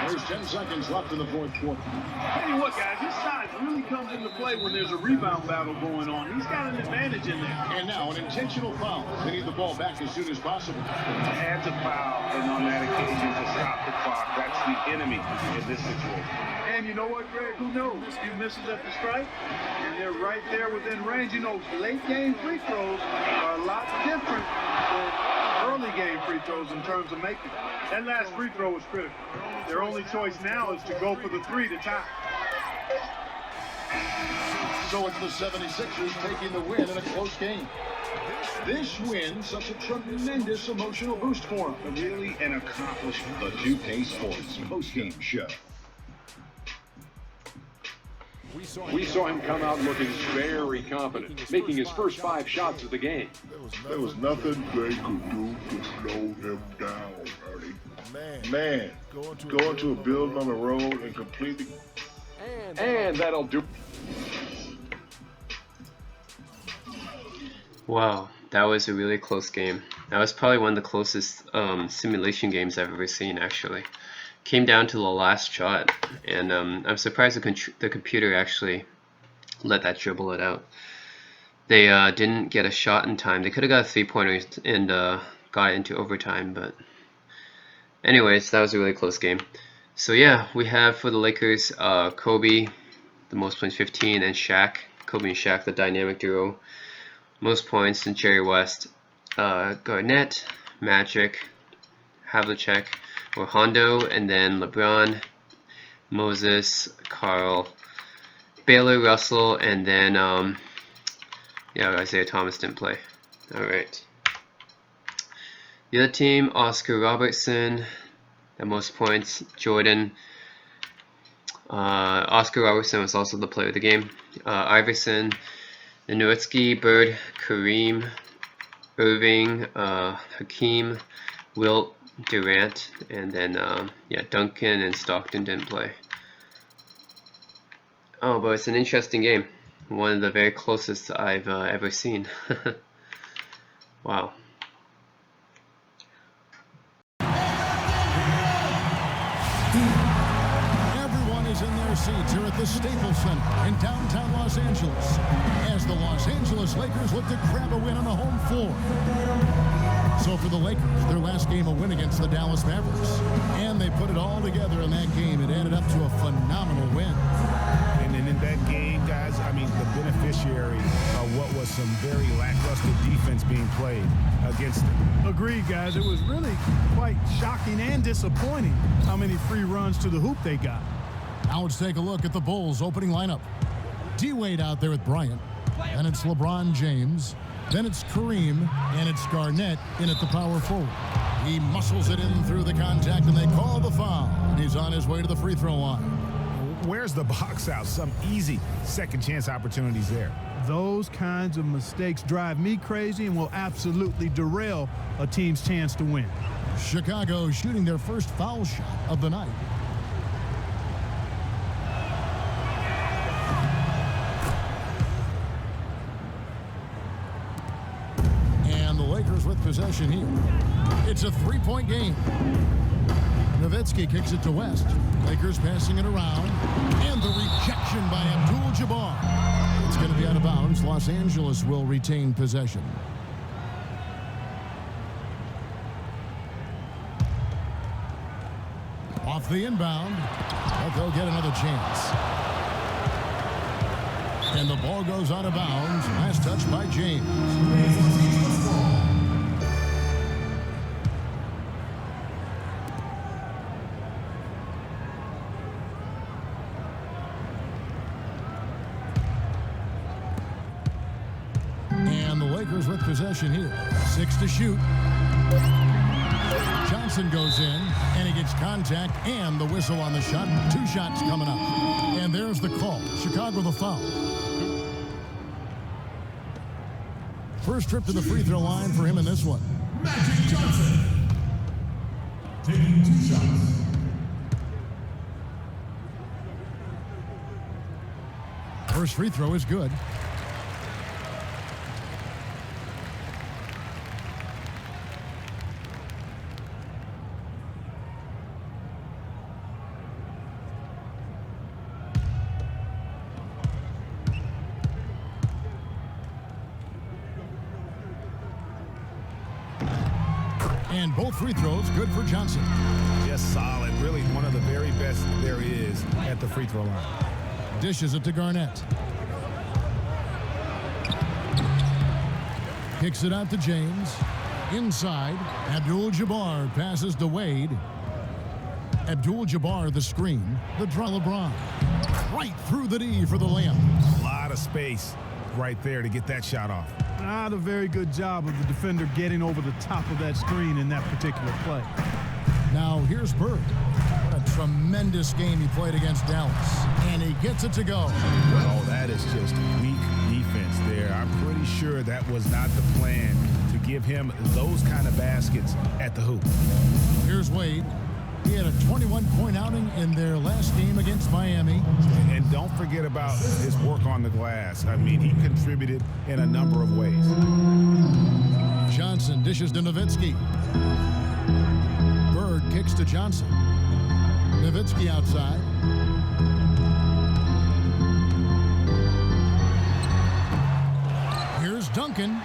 There's 10 seconds left in the fourth quarter. Tell you what, guys, his size really comes into play when there's a rebound battle going on. He's got an advantage in there. And now an intentional foul. They need the ball back as soon as possible. Had to foul, and on that occasion to stop the clock. That's the enemy in this situation. And you know what, Greg? Who knows? A few misses at the strike, and they're right there within range. You know, late game free throws are a lot different than early game free throws in terms of making. That last free throw was critical. Their only choice now is to go for the 3 to tie. So it's the 76ers taking the win in a close game. This win such a tremendous emotional boost for them. Really an accomplishment. The 2K Sports post-game show. We saw him come out looking very confident, making his first 5 shots of the game. There was nothing they could do to slow him down, Ernie. Man, going to a building on the road and completely... And that'll do. Wow, that was a really close game. That was probably one of the closest simulation games I've ever seen, actually. Came down to the last shot, and I'm surprised the computer actually let that dribble it out. They didn't get a shot in time. They could have got a 3-pointer and got it into overtime, but anyways, that was a really close game. So yeah, we have for the Lakers Kobe, the most points 15, and Shaq. Kobe and Shaq, the dynamic duo. Most points, and Jerry West, Garnett, Magic, Havlicek, or Hondo, and then LeBron, Moses, Carl, Baylor, Russell, and then yeah, Isaiah Thomas didn't play. All right. The other team, Oscar Robertson, at most points, Jordan. Oscar Robertson was also the player of the game. Iverson, Nowitzki, Bird, Kareem, Irving, Hakeem, Wilt, Durant, and then yeah, Duncan and Stockton didn't play. Oh, but it's an interesting game. One of the very closest I've ever seen. Wow. Everyone is in their seats here at the Staples Center in downtown Los Angeles as the Los Angeles Lakers look to grab a win on the home floor. So for the Lakers, their last game a win against the Dallas Mavericks. And they put it all together in that game. It added up to a phenomenal win. And in that game, guys, I mean, the beneficiary of what was some very lackluster defense being played against them. Agreed, guys. It was really quite shocking and disappointing how many free runs to the hoop they got. Now let's take a look at the Bulls' opening lineup. D-Wade out there with Bryant. Then it's LeBron James. Then it's Kareem, and it's Garnett in at the power forward. He muscles it in through the contact, and they call the foul. And he's on his way to the free throw line. Where's the box out? Some easy second chance opportunities there. Those kinds of mistakes drive me crazy and will absolutely derail a team's chance to win. Chicago shooting their first foul shot of the night. With possession here. It's a three-point game. Nowitzki kicks it to West. Lakers passing it around. And the rejection by Abdul-Jabbar. It's going to be out of bounds. Los Angeles will retain possession. Off the inbound. But they'll get another chance. And the ball goes out of bounds. Last touch by James. Lakers with possession here. 6 to shoot. Johnson goes in, and he gets contact and the whistle on the shot. 2 shots coming up. And there's the call. Chicago the foul. First trip to the free throw line for him in this one. Magic Johnson taking 2 shots. First free throw is good. And both free throws good for Johnson. Just solid. Really one of the very best there is at the free throw line. Dishes it to Garnett. Kicks it out to James. Inside, Abdul-Jabbar passes to Wade. Abdul-Jabbar the screen. The draw LeBron. Right through the D for the layup. A lot of space right there to get that shot off. Not a very good job of the defender getting over the top of that screen in that particular play. Now here's Bird. What a tremendous game he played against Dallas. And he gets it to go. Oh, that is just weak defense there. I'm pretty sure that was not the plan to give him those kind of baskets at the hoop. Here's Wade. He had a 21-point outing in their last game against Miami. And don't forget about his work on the glass. I mean, he contributed in a number of ways. Johnson dishes to Nowitzki. Bird kicks to Johnson. Nowitzki outside. Here's Duncan.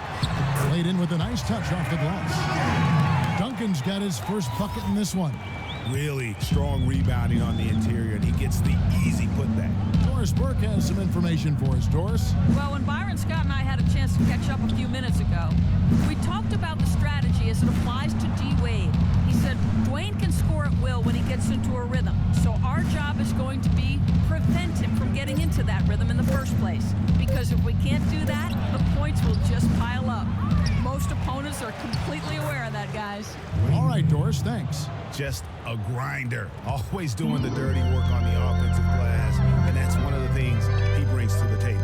Laid in with a nice touch off the glass. Duncan's got his first bucket in this one. Really strong rebounding on the interior, and he gets the easy putback. Doris Burke has some information for us. Doris? Well, when Byron Scott and I had a chance to catch up a few minutes ago, we talked about the strategy as it applies to D. Wade. He said Dwayne can score at will when he gets into a rhythm. So our job is going to be prevent him from getting into that rhythm in the first place. Because if we can't do that, the points will just pile up. Most opponents are completely aware of that, guys. All right, Doris, thanks. Just a grinder, always doing the dirty work on the offensive glass, and that's one of the things he brings to the table.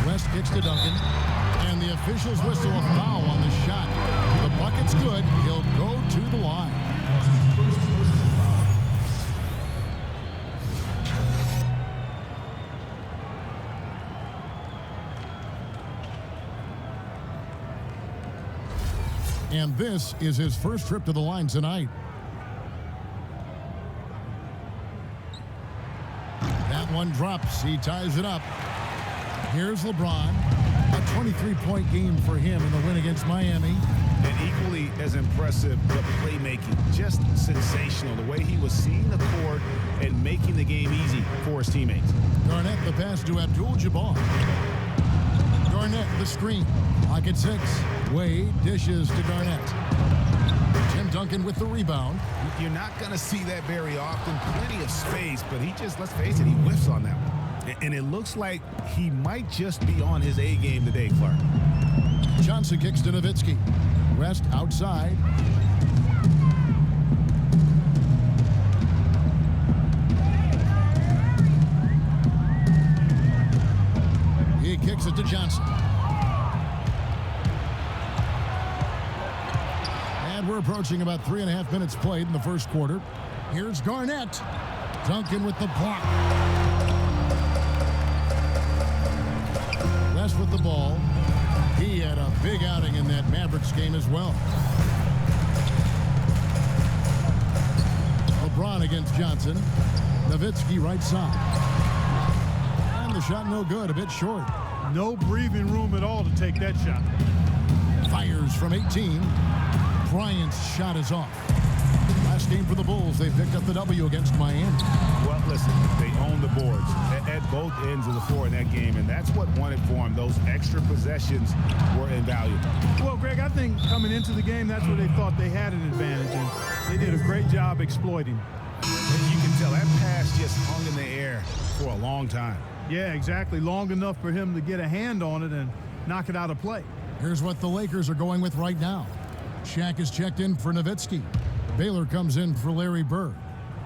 West kicks to Duncan, and the officials whistle a foul on the shot. The bucket's good. He'll go to the line. And this is his first trip to the line tonight. That one drops. He ties it up. Here's LeBron. A 23-point game for him in the win against Miami. And equally as impressive, the playmaking. Just sensational. The way he was seeing the court and making the game easy for his teammates. Garnett the pass to Abdul-Jabbar. Garnett the screen. Pocket 6. Wade dishes to Garnett. Tim Duncan with the rebound. You're not going to see that very often. Plenty of space, but he just, let's face it, he whiffs on that one. And it looks like he might just be on his A game today, Clark. Johnson kicks to Nowitzki. West outside. He kicks it to Johnson. And we're approaching about 3.5 minutes played in the first quarter. Here's Garnett. Duncan with the block. West with the ball. He had a big outing in that Mavericks game as well. LeBron against Johnson. Nowitzki right side. And the shot no good, a bit short. No breathing room at all to take that shot. Fires from 18. Bryant's shot is off. Last game for the Bulls, they picked up the W against Miami. Well, listen, they own the boards at both ends of the floor in that game, and that's what won it for them. Those extra possessions were invaluable. Well, Greg, I think coming into the game, that's where they thought they had an advantage, and they did a great job exploiting. And you can tell that pass just hung in the air for a long time. Yeah, exactly. Long enough for him to get a hand on it and knock it out of play. Here's what the Lakers are going with right now. Shaq is checked in for Nowitzki. Baylor comes in for Larry Bird.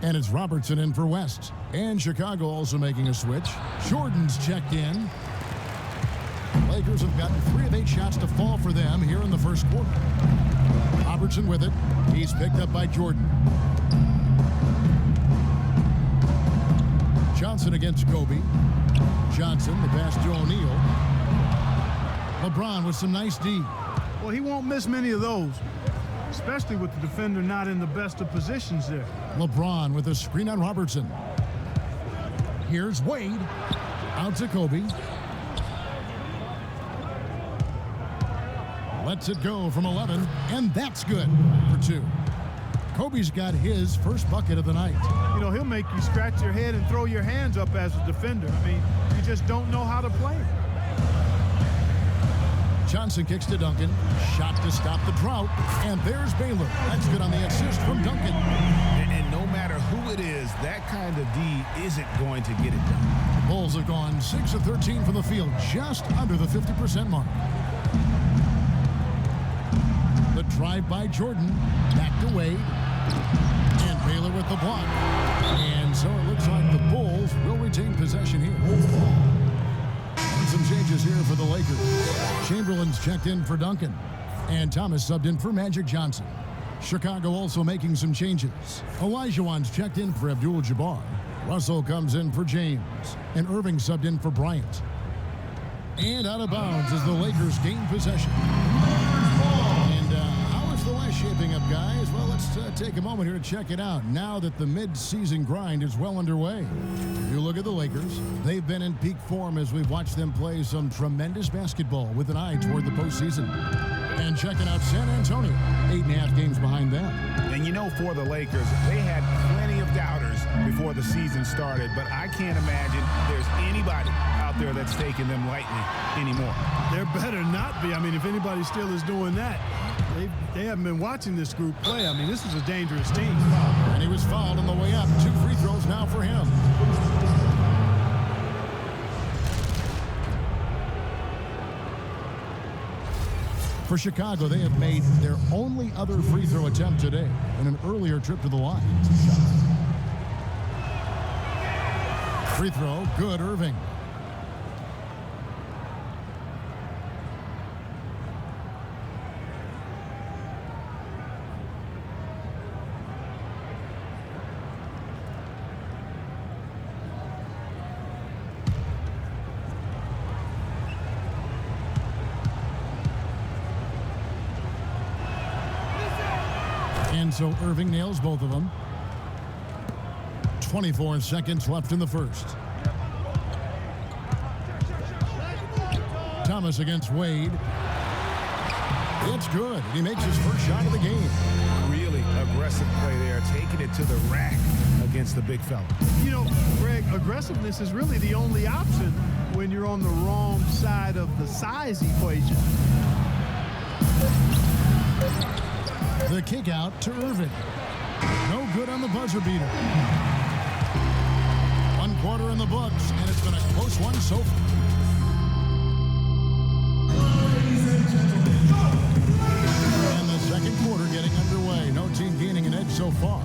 And it's Robertson in for West. And Chicago also making a switch. Jordan's checked in. Lakers have gotten 3 of 8 shots to fall for them here in the first quarter. Robertson with it. He's picked up by Jordan. Johnson against Kobe. Johnson, the pass to O'Neal. LeBron with some nice D. Well, he won't miss many of those, especially with the defender not in the best of positions there. LeBron with a screen on Robertson. Here's Wade. Out to Kobe. Lets it go from 11, and that's good for 2. Kobe's got his first bucket of the night. You know, he'll make you scratch your head and throw your hands up as a defender. I mean, you just don't know how to play. Johnson kicks to Duncan. Shot to stop the drought, and there's Baylor. That's good on the assist from Duncan. And no matter who it is, that kind of D isn't going to get it done. The Bulls have gone 6 of 13 from the field, just under the 50% mark. The drive by Jordan, back to Wade, and Baylor with the block. And so it looks like the Bulls will retain possession here. And some changes here for the Lakers. Chamberlain's checked in for Duncan, and Thomas subbed in for Magic Johnson. Chicago also making some changes. Olajuwon's checked in for Abdul-Jabbar. Russell comes in for James, and Irving subbed in for Bryant. And out of bounds as the Lakers gain possession. Shaping up, guys. Well, let's take a moment here to check it out now that the mid-season grind is well underway. You look at the Lakers. They've been in peak form as we've watched them play some tremendous basketball with an eye toward the postseason. And checking out San Antonio, 8.5 games behind them. And you know, for the Lakers, they had plenty of doubters before the season started, but I can't imagine there's anybody out there that's taking them lightly anymore. There better not be. I mean, if anybody still is doing that, they haven't been watching this group play. I mean, this is a dangerous team. And he was fouled on the way up. 2 free throws now for him. For Chicago, they have made their only other free throw attempt today in an earlier trip to the line. Free throw, good, Irving. And so Irving nails both of them. 24 seconds left in the first. Thomas against Wade. It's good. He makes his first shot of the game. Really aggressive play there, taking it to the rack against the big fella. You know, Greg, aggressiveness is really the only option when you're on the wrong side of the size equation. The kick out to Irving. No good on the buzzer beater. 1 quarter in the books, and it's been a close one so far. And the second quarter getting underway. No team gaining an edge so far.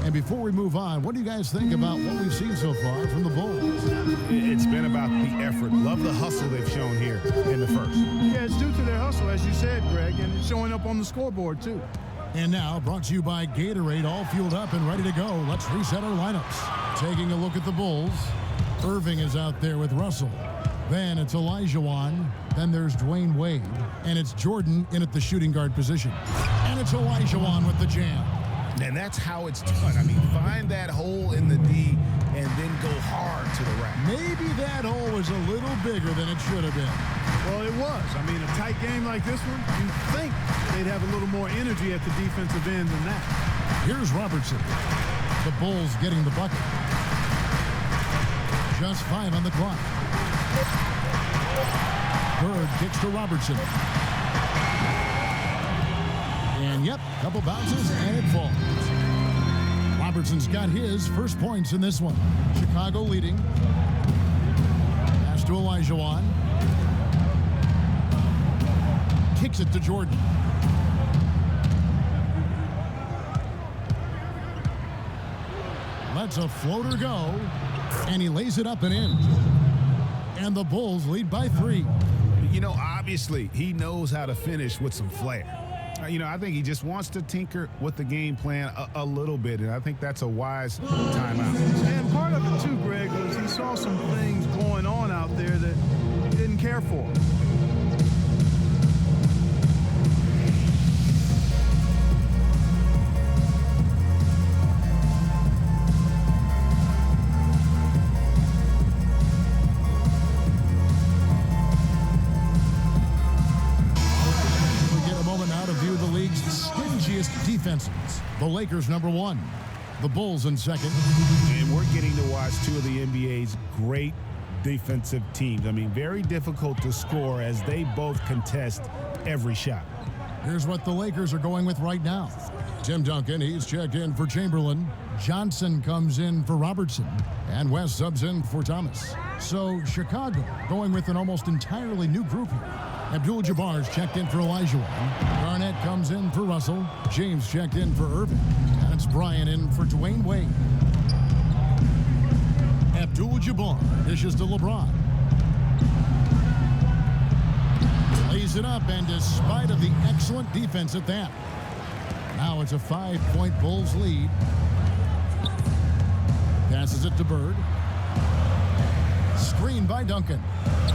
And before we move on, what do you guys think about what we've seen so far from the Bulls? It's been about the effort. Love the hustle they've shown here in the first. Yeah, it's due to their hustle, as you said, Greg, and it's showing up on the scoreboard, too. And now, brought to you by Gatorade, all fueled up and ready to go. Let's reset our lineups. Taking a look at the Bulls. Irving is out there with Russell. Then it's Olajuwon. Then there's Dwayne Wade. And it's Jordan in at the shooting guard position. And it's Olajuwon with the jam. And that's how it's done. I mean, find that hole in the D and then go hard to the rack. Maybe that hole was a little bigger than it should have been. Well, it was. I mean, a tight game like this one, you'd think they'd have a little more energy at the defensive end than that. Here's Robertson. The Bulls getting the bucket. Just 5 on the clock. Bird kicks to Robertson. And yep, couple bounces and it falls. Robertson's got his first points in this one. Chicago leading. Gives to Olajuwon. Kicks it to Jordan. Lets a floater go, and he lays it up and in. And the Bulls lead by 3. You know, obviously, he knows how to finish with some flair. You know, I think he just wants to tinker with the game plan a little bit, and I think that's a wise timeout. And part of it, too, Greg, was he saw some things going on out there that he didn't care for. Defenses. The Lakers number 1. The Bulls in second. And we're getting to watch two of the NBA's great defensive teams. I mean, very difficult to score as they both contest every shot. Here's what the Lakers are going with right now. Tim Duncan, he's checked in for Chamberlain. Johnson comes in for Robertson. And West subs in for Thomas. So Chicago going with an almost entirely new group here. Abdul-Jabbar's checked in for Olajuwon. Garnett comes in for Russell. James checked in for Irving. And it's Bryant in for Dwayne Wade. Abdul-Jabbar dishes to LeBron. Lays it up, and despite of the excellent defense at that, now it's a 5-point Bulls lead. Passes it to Bird. Screen by Duncan.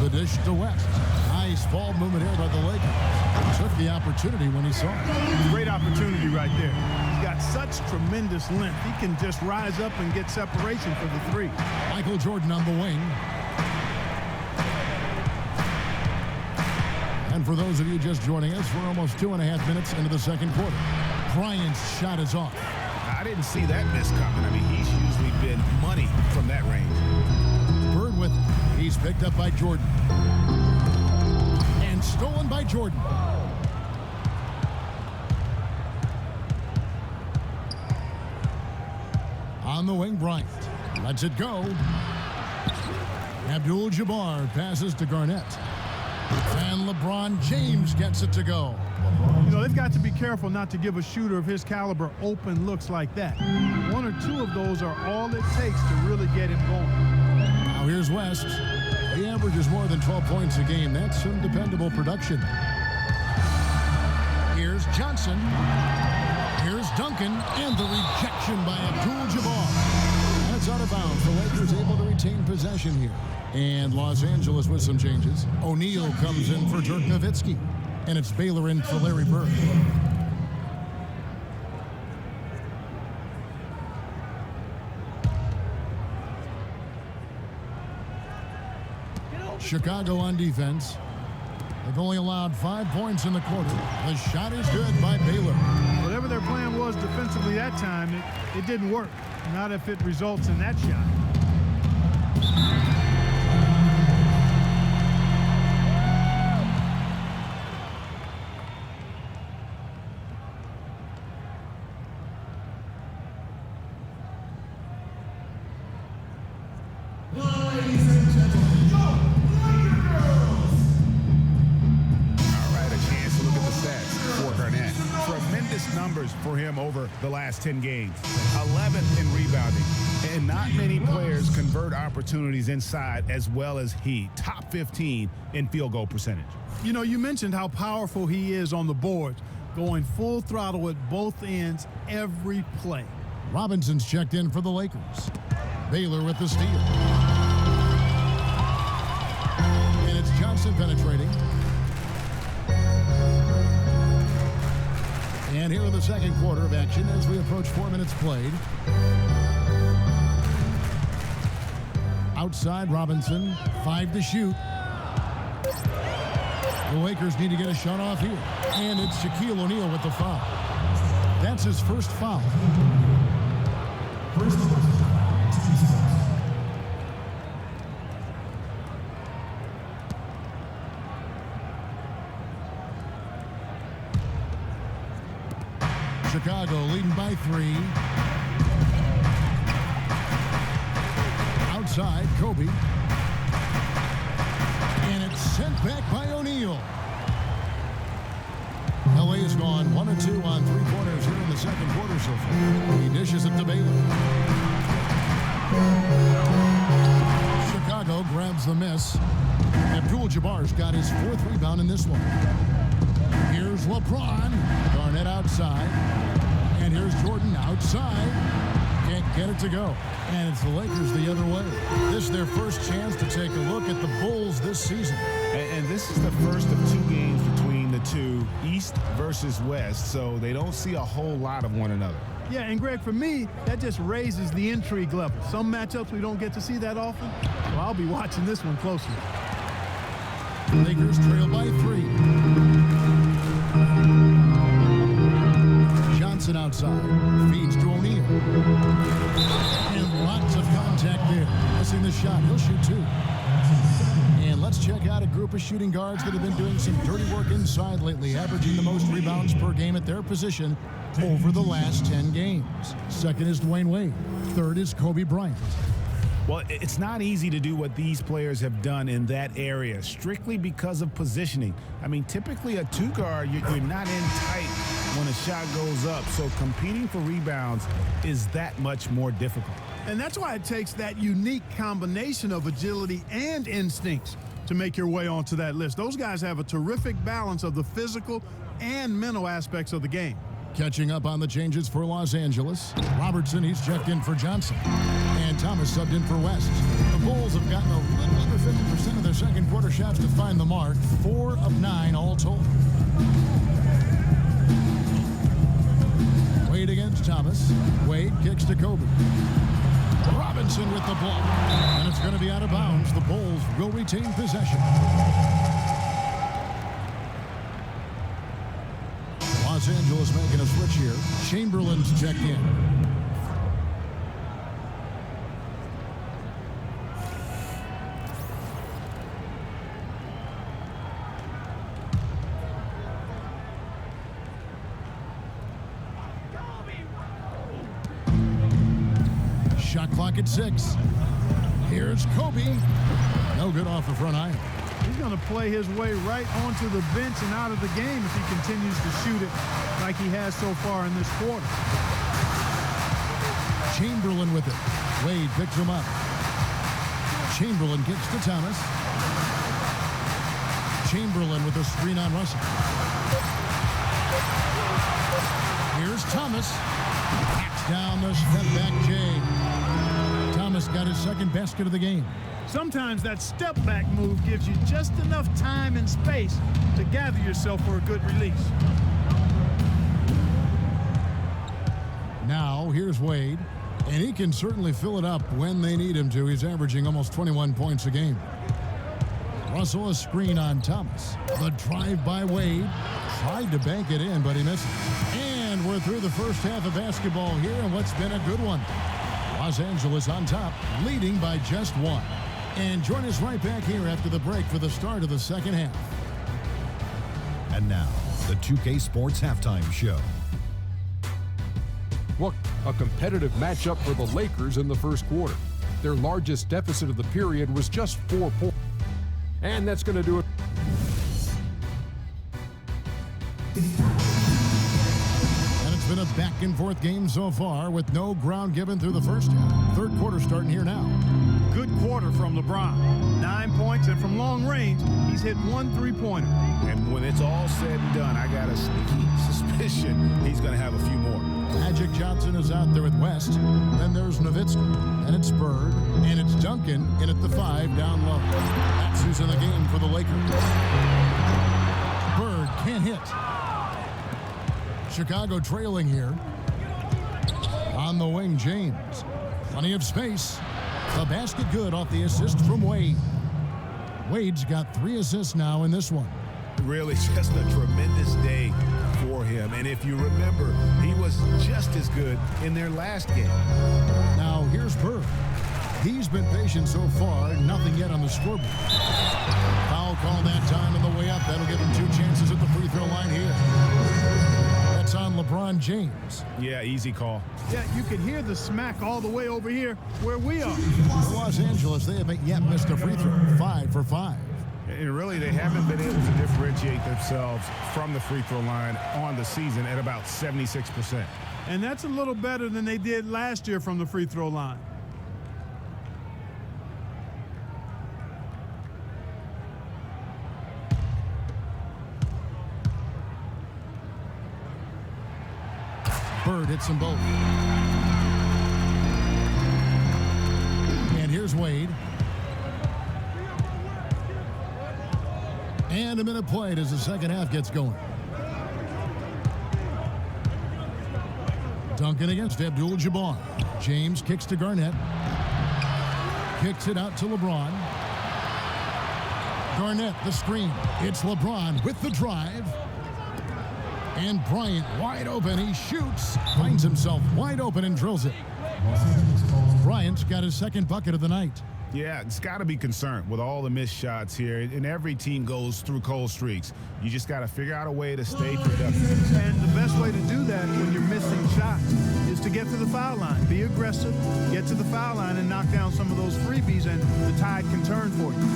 The dish to West. Nice ball movement here by the Lakers. Took the opportunity when he saw it. Great opportunity right there. He's got such tremendous length. He can just rise up and get separation for the 3. Michael Jordan on the wing. And for those of you just joining us, we're almost 2.5 minutes into the second quarter. Bryant's shot is off. I didn't see that miss coming. I mean, he's usually been money from that range. Bird with it. He's picked up by Jordan. And stolen by Jordan. On the wing, Bryant. Lets it go. Abdul-Jabbar passes to Garnett. And LeBron James gets it to go. You know, they've got to be careful not to give a shooter of his caliber open looks like that. 1 or 2 of those are all it takes to really get him going. Now here's West. He averages more than 12 points a game. That's some dependable production. Here's Johnson. Here's Duncan. And the rejection by Abdul-Jabbar. That's out of bounds. The Lakers able to retain possession here. And Los Angeles with some changes. O'Neal comes in for Dirk Nowitzki. And it's Baylor in for Larry Bird. Chicago on defense. They've only allowed 5 points in the quarter. The shot is good by Baylor. Whatever their plan was defensively that time, it didn't work. Not if it results in that shot. For him over the last 10 games. 11th in rebounding. And not many players convert opportunities inside as well as he. Top 15 in field goal percentage. You know, you mentioned how powerful he is on the boards, going full throttle at both ends every play. Robinson's checked in for the Lakers. Baylor with the steal. And it's Johnson penetrating. And here in the second quarter of action as we approach 4 minutes played. Outside Robinson, 5 to shoot. The Lakers need to get a shot off here. And it's Shaquille O'Neal with the foul. That's his first foul. Chicago leading by 3. Outside, Kobe. And it's sent back by O'Neal. LA has gone 1 of 2 on 3 pointers here in the second quarter so far. He dishes it to Baylor. Chicago grabs the miss. Abdul-Jabbar's got his 4th rebound in this one. Here's LeBron. Garnett outside. And here's Jordan outside. Can't get it to go. And it's the Lakers the other way. This is their first chance to take a look at the Bulls this season. And this is the first of 2 games between the two, East versus West, so they don't see a whole lot of one another. Yeah, and Greg, for me, that just raises the intrigue level. Some matchups we don't get to see that often, so I'll be watching this one closely. Lakers trail by 3. Johnson outside. Feeds to O'Neal. And lots of contact there. Missing the shot. He'll shoot 2. And let's check out a group of shooting guards that have been doing some dirty work inside lately, averaging the most rebounds per game at their position over the last 10 games. Second is Dwayne Wade. Third is Kobe Bryant. Well, it's not easy to do what these players have done in that area, strictly because of positioning. I mean, typically a 2-guard, you're not in tight when a shot goes up, so competing for rebounds is that much more difficult. And that's why it takes that unique combination of agility and instincts to make your way onto that list. Those guys have a terrific balance of the physical and mental aspects of the game. Catching up on the changes for Los Angeles. Robertson, he's checked in for Johnson. And Thomas subbed in for West. The Bulls have gotten a little under 50% of their second quarter shots to find the mark. 4 of 9 all told. Wade against Thomas. Wade kicks to Kobe. Robinson with the block. And it's going to be out of bounds. The Bulls will retain possession. Los Angeles making a switch here. Chamberlain's checked in. Shot clock at 6. Here's Kobe. No good off the front iron. He's going to play his way right onto the bench and out of the game if he continues to shoot it like he has so far in this quarter. Chamberlain with it. Wade picks him up. Chamberlain kicks to Thomas. Chamberlain with a screen on Russell. Here's Thomas. Backs down the step back Jay. Thomas got his second basket of the game. Sometimes that step-back move gives you just enough time and space to gather yourself for a good release. Now, here's Wade, and he can certainly fill it up when they need him to. He's averaging almost 21 points a game. Russell, a screen on Thomas. The drive by Wade. Tried to bank it in, but he misses. And we're through the first half of basketball here, and what's been a good one. Los Angeles on top, leading by just 1. And join us right back here after the break for the start of the second half. And now, the 2K Sports Halftime Show. Look, a competitive matchup for the Lakers in the first quarter. Their largest deficit of the period was just 4 points. And that's going to do it. And it's been a back-and-forth game so far with no ground given through the first half. Third quarter starting here now. Good quarter from LeBron. 9 points, and from long range, he's hit 1 3-pointer. And when it's all said and done, I got a sneaky suspicion he's going to have a few more. Magic Johnson is out there with West. Then there's Nowitzki. And it's Bird. And it's Duncan in at the 5 down low. That's who's in the game for the Lakers. Bird can't hit. Chicago trailing here. On the wing, James. Plenty of space. The basket good off the assist from Wade. Wade's got 3 assists now in this one. Really just a tremendous day for him. And if you remember, he was just as good in their last game. Now here's Bird. He's been patient so far. Nothing yet on the scoreboard. Foul call that time on the way up. That'll give him 2 chances at the free throw line here. That's on LeBron James. Yeah, easy call. Yeah, you can hear the smack all the way over here where we are. Los Angeles, they haven't yet missed a free throw. 5 for 5. And really, they haven't been able to differentiate themselves from the free throw line on the season at about 76%. And that's a little better than they did last year from the free throw line. Bird hits them both. And here's Wade. And a minute played as the second half gets going. Duncan against Abdul-Jabbar. James kicks to Garnett. Kicks it out to LeBron. Garnett, the screen. It's LeBron with the drive. And Bryant wide open. He shoots. Finds himself wide open and drills it. Bryant's got his second bucket of the night. Yeah, it's got to be concerned with all the missed shots here. And every team goes through cold streaks. You just got to figure out a way to stay productive. And the best way to do that when you're missing shots is to get to the foul line. Be aggressive, get to the foul line, and knock down some of those freebies, and the tide can turn for you.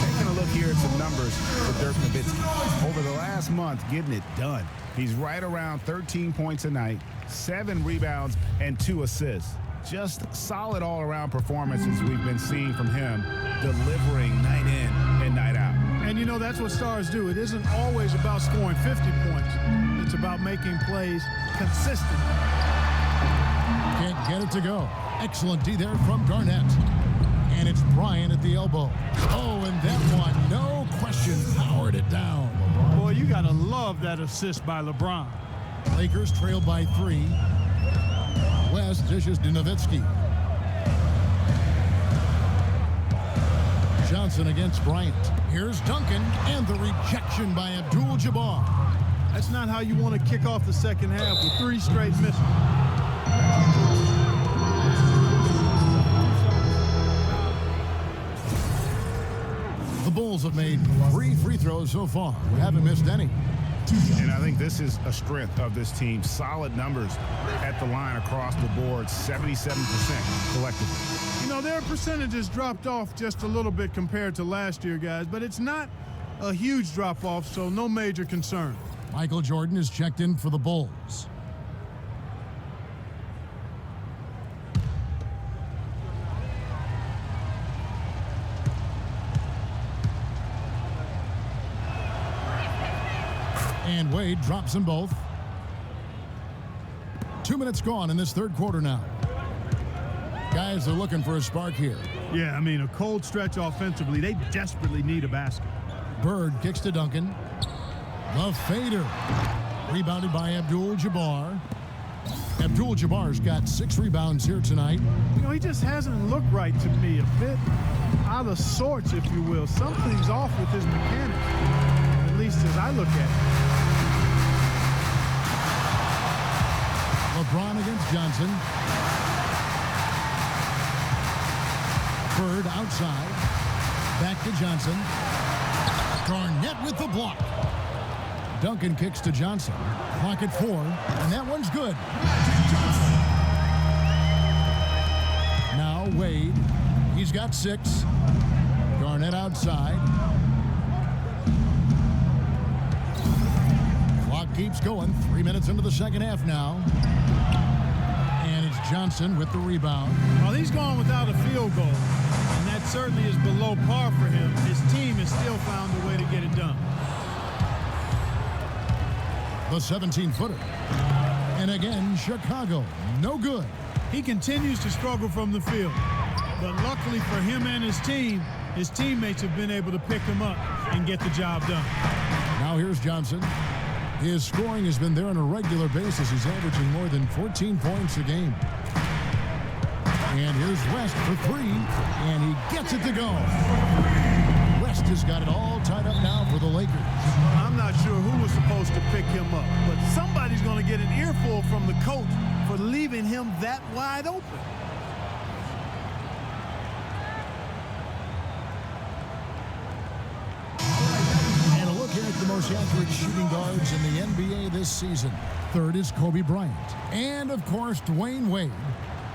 Taking a look here at some numbers for Dirk Nowitzki. Over the last month, getting it done. He's right around 13 points a night, 7 rebounds, and 2 assists. Just solid all-around performances we've been seeing from him, delivering night in and night out. And you know, that's what stars do. It isn't always about scoring 50 points. It's about making plays consistent. Can't get it to go. Excellent D there from Garnett. And it's Bryant at the elbow. Oh, and that one, no question, powered it down. Boy, you got to love that assist by LeBron. Lakers trail by 3. West dishes to Nowitzki. Johnson against Bryant. Here's Duncan, and the rejection by Abdul-Jabbar. That's not how you want to kick off the second half with 3 straight misses. The Bulls have made 3 free throws so far. Haven't missed any. And I think this is a strength of this team. Solid numbers at the line across the board, 77% collectively. You know, their percentages dropped off just a little bit compared to last year, guys, but it's not a huge drop-off, so no major concern. Michael Jordan is checked in for the Bulls. And Wade drops them both. 2 minutes gone in this third quarter now. Guys are looking for a spark here. Yeah, I mean, a cold stretch offensively. They desperately need a basket. Bird kicks to Duncan. The fader. Rebounded by Abdul-Jabbar. Abdul-Jabbar's got 6 rebounds here tonight. You know, he just hasn't looked right to me. A bit out of sorts, if you will. Something's off with his mechanics, at least as I look at it. LeBron against Johnson. Bird outside. Back to Johnson. Garnett with the block. Duncan kicks to Johnson. Clock at 4, and that one's good. Now Wade. He's got 6. Garnett outside. Clock keeps going. 3 minutes into the second half now. And it's Johnson with the rebound. Well, he's gone without a field goal, and that certainly is below par for him. His team has still found a way to get it done. The 17-footer. And again, Chicago, no good. He continues to struggle from the field, but luckily for him and his team, his teammates have been able to pick him up and get the job done. Now here's Johnson. His scoring has been there on a regular basis. He's averaging more than 14 points a game. And here's West for 3, and he gets it to go. West has got it all tied up now for the Lakers. I'm not sure who was supposed to pick him up, but somebody's going to get an earful from the coach for leaving him that wide open. And a look here at the most accurate shooting guards in the NBA this season. Third is Kobe Bryant. And, of course, Dwayne Wade.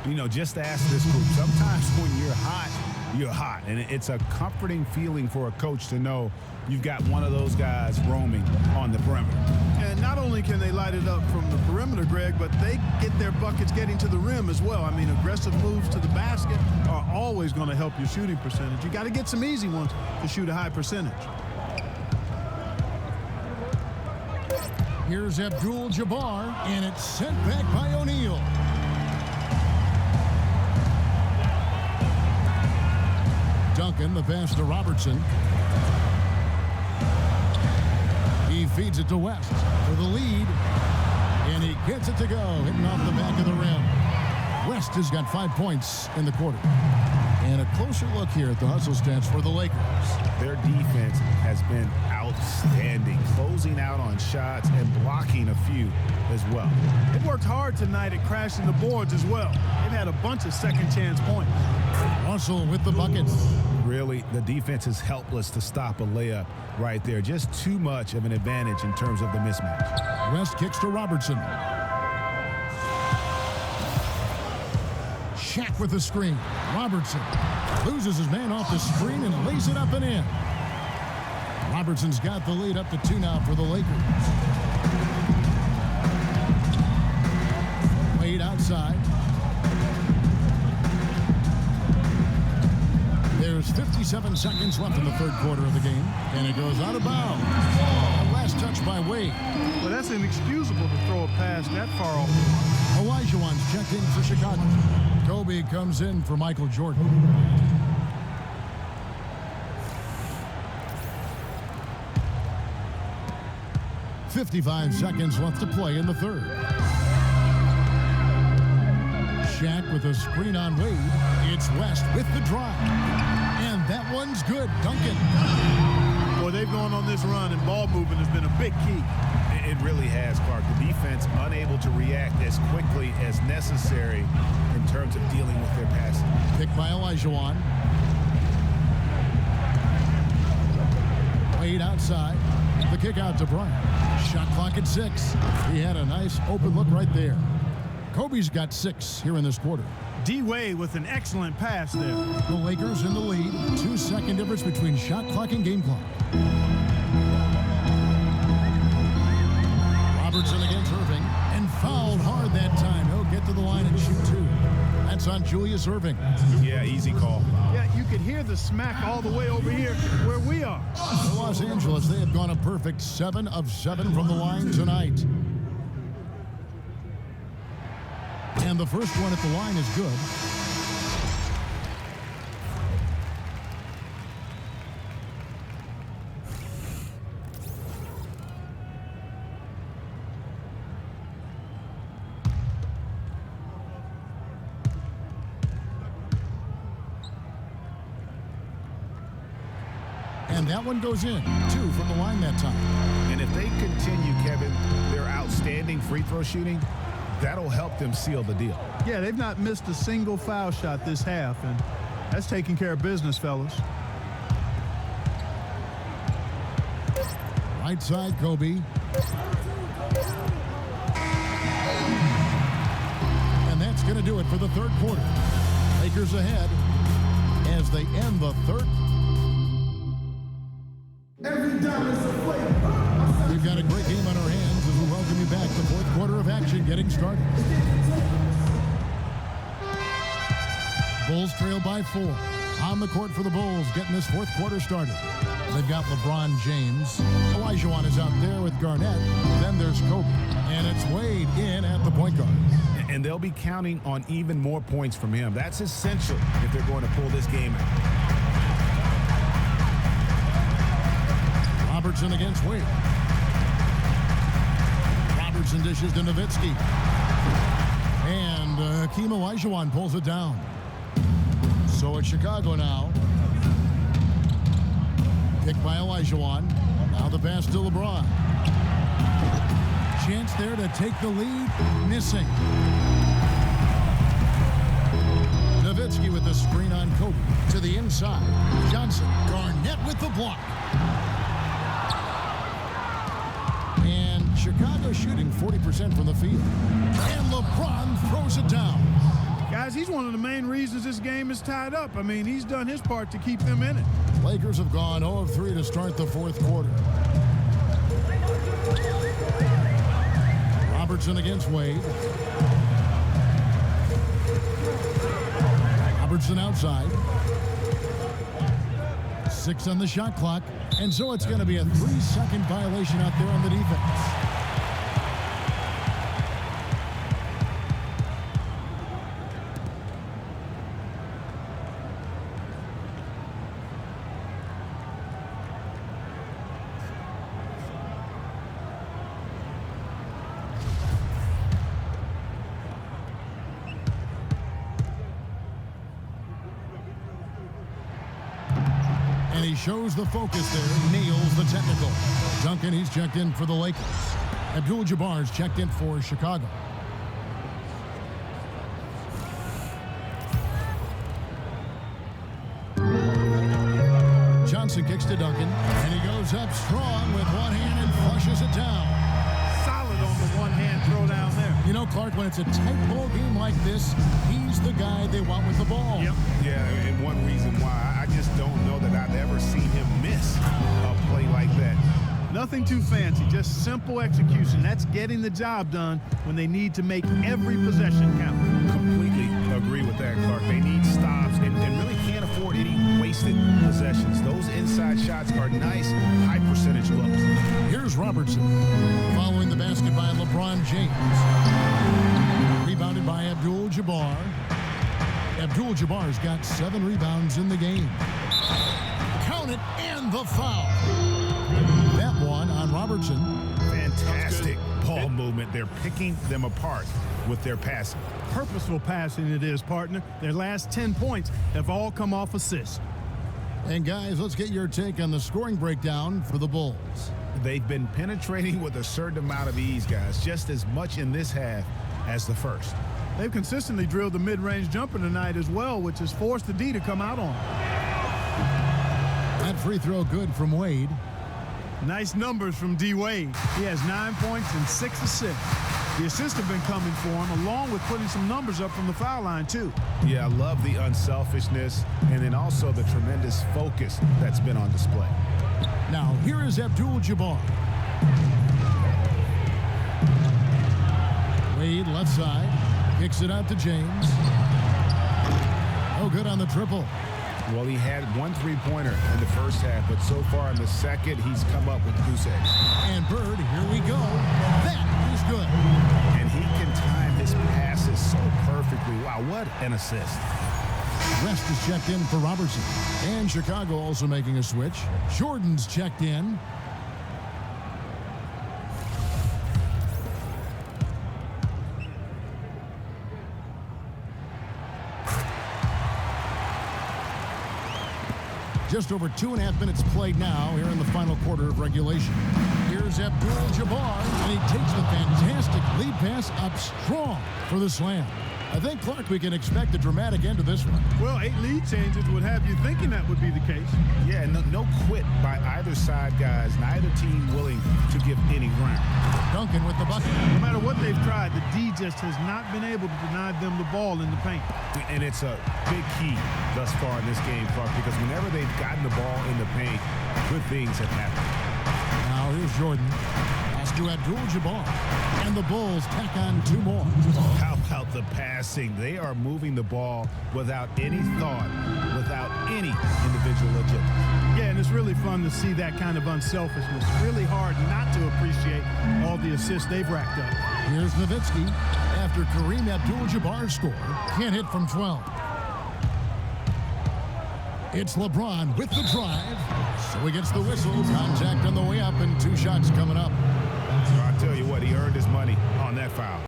You know, just to ask this group, sometimes when you're hot, you're hot. And it's a comforting feeling for a coach to know you've got one of those guys roaming on the perimeter. And not only can they light it up from the perimeter, Greg, but they get their buckets getting to the rim as well. I mean, aggressive moves to the basket are always going to help your shooting percentage. You got to get some easy ones to shoot a high percentage. Here's Abdul-Jabbar, and it's sent back by O'Neal. Duncan, the pass to Robertson. He feeds it to West for the lead, and he gets it to go, hitting off the back of the rim. West has got 5 points in the quarter. And a closer look here at the hustle stats for the Lakers. Their defense has been outstanding, closing out on shots and blocking a few as well. They worked hard tonight at crashing the boards as well. They've had a bunch of second chance points. Russell with the buckets. Really, the defense is helpless to stop a layup right there. Just too much of an advantage in terms of the mismatch. West kicks to Robertson. Shaq with the screen. Robertson loses his man off the screen and lays it up and in. Robertson's got the lead up to 2 now for the Lakers. Wade outside. There's 57 seconds left in the third quarter of the game, and it goes out of bounds. The last touch by Wade. Well, that's inexcusable to throw a pass that far off. Olajuwon's checked in for Chicago. Kobe comes in for Michael Jordan. .55 seconds left to play in the third. Shaq with a screen on Wade. It's West with the drive. And that one's good. Duncan. Boy, they've gone on this run, and ball movement has been a big key. It really has, Clark. The defense unable to react as quickly as necessary in terms of dealing with their passing. Picked by Olajuwon. Wade outside. The kick out to Bryant. Shot clock at 6. He had a nice open look right there. Kobe's got 6 here in this quarter. D-Wade with an excellent pass there. The Lakers in the lead. 2-second difference between shot clock and game clock. Robertson against Irving, and fouled hard that time. He'll get to the line and shoot 2. That's on Julius Irving. Yeah, easy call. Yeah, you could hear the smack all the way over here where we are. For Los Angeles, they have gone a perfect 7 of 7 from the line tonight. And the first one at the line is good. And that one goes in. 2 from the line that time. And if they continue, Kevin, their outstanding free throw shooting, that'll help them seal the deal. Yeah, they've not missed a single foul shot this half, and that's taking care of business, fellas. Right side, Kobe. And that's going to do it for the third quarter. Lakers ahead as they end the third. We've got a great game on our hands as we welcome you back. The fourth quarter of action getting started. Bulls trail by 4. On the court for the Bulls, getting this fourth quarter started. They've got LeBron James. Olajuwon is out there with Garnett. Then there's Kobe. And it's Wade in at the point guard. And they'll be counting on even more points from him. That's essential if they're going to pull this game out. Robertson against Wade. Robertson dishes to Nowitzki. And Hakeem Olajuwon pulls it down. So it's Chicago now. Picked by Olajuwon. Now the pass to LeBron. Chance there to take the lead. Missing. Nowitzki with the screen on Kobe. To the inside. Johnson. Garnett with the block. Chicago shooting 40% from the field. And LeBron throws it down. Guys, he's one of the main reasons this game is tied up. I mean, he's done his part to keep them in it. Lakers have gone 0 of 3 to start the fourth quarter. Robertson against Wade. Robertson outside. 6 on the shot clock. And so it's going to be a 3-second violation out there on the defense. And he shows the focus there, nails the technical. Duncan, he's checked in for the Lakers. Abdul-Jabbar's checked in for Chicago. Johnson kicks to Duncan, and he goes up strong with one hand and flushes it down. Solid on the one-hand throw down there. You know, Clark, when it's a tight ball game like this, he's the guy they want with the ball. Yep. Yeah, and one reason why I just don't know that I've ever seen him miss a play like that. Nothing too fancy, just simple execution. That's getting the job done when they need to make every possession count. Completely agree with that, Clark. They need stops and really can't afford any wasted possessions. Those inside shots are nice, high percentage looks. Here's Robertson following the basket by LeBron James. Rebounded by Abdul-Jabbar. Abdul-Jabbar's got 7 rebounds in the game. Count it, and the foul. That one on Robertson. Fantastic ball movement. They're picking them apart with their passing. Purposeful passing it is, partner. Their last 10 points have all come off assists. And guys, let's get your take on the scoring breakdown for the Bulls. They've been penetrating with a certain amount of ease, guys, just as much in this half as the first. They've consistently drilled the mid-range jumper tonight as well, which has forced the D to come out on. That free throw good from Wade. Nice numbers from D. Wade. He has 9 points and 6 assists. The assists have been coming for him, along with putting some numbers up from the foul line, too. Yeah, I love the unselfishness and then also the tremendous focus that's been on display. Now, here is Abdul-Jabbar. Wade left side. Kicks it out to James. Oh, good on the triple. Well, he had 1 3-pointer in the first half, but so far in the second, he's come up with goose eggs. And Bird, here we go. That is good. And he can time his passes so perfectly. Wow, what an assist. Rest is checked in for Robertson. And Chicago also making a switch. Jordan's checked in. Just over 2.5 minutes played now here in the final quarter of regulation. Here's Abdul-Jabbar, and he takes the fantastic lead pass up strong for the slam. I think, Clark, we can expect a dramatic end to this one. Well, 8 lead changes would have you thinking that would be the case. Yeah, no quit by either side, guys. Neither team willing to give any ground. Duncan with the bucket. No matter what they've tried, the D just has not been able to deny them the ball in the paint. And it's a big key thus far in this game, Clark, because whenever they've gotten the ball in the paint, good things have happened. Now here's Jordan. Pass to Abdul-Jabbar. And the Bulls tack on 2 more. How about the passing? They are moving the ball without any thought, without any individual agility. Yeah, and it's really fun to see that kind of unselfishness. Really hard not to appreciate all the assists they've racked up. Here's Nowitzki after Kareem Abdul-Jabbar's score. Can't hit from 12. It's LeBron with the drive. So he gets the whistle. Contact on the way up and 2 shots coming up. I'll tell you what, he earned his money on that foul.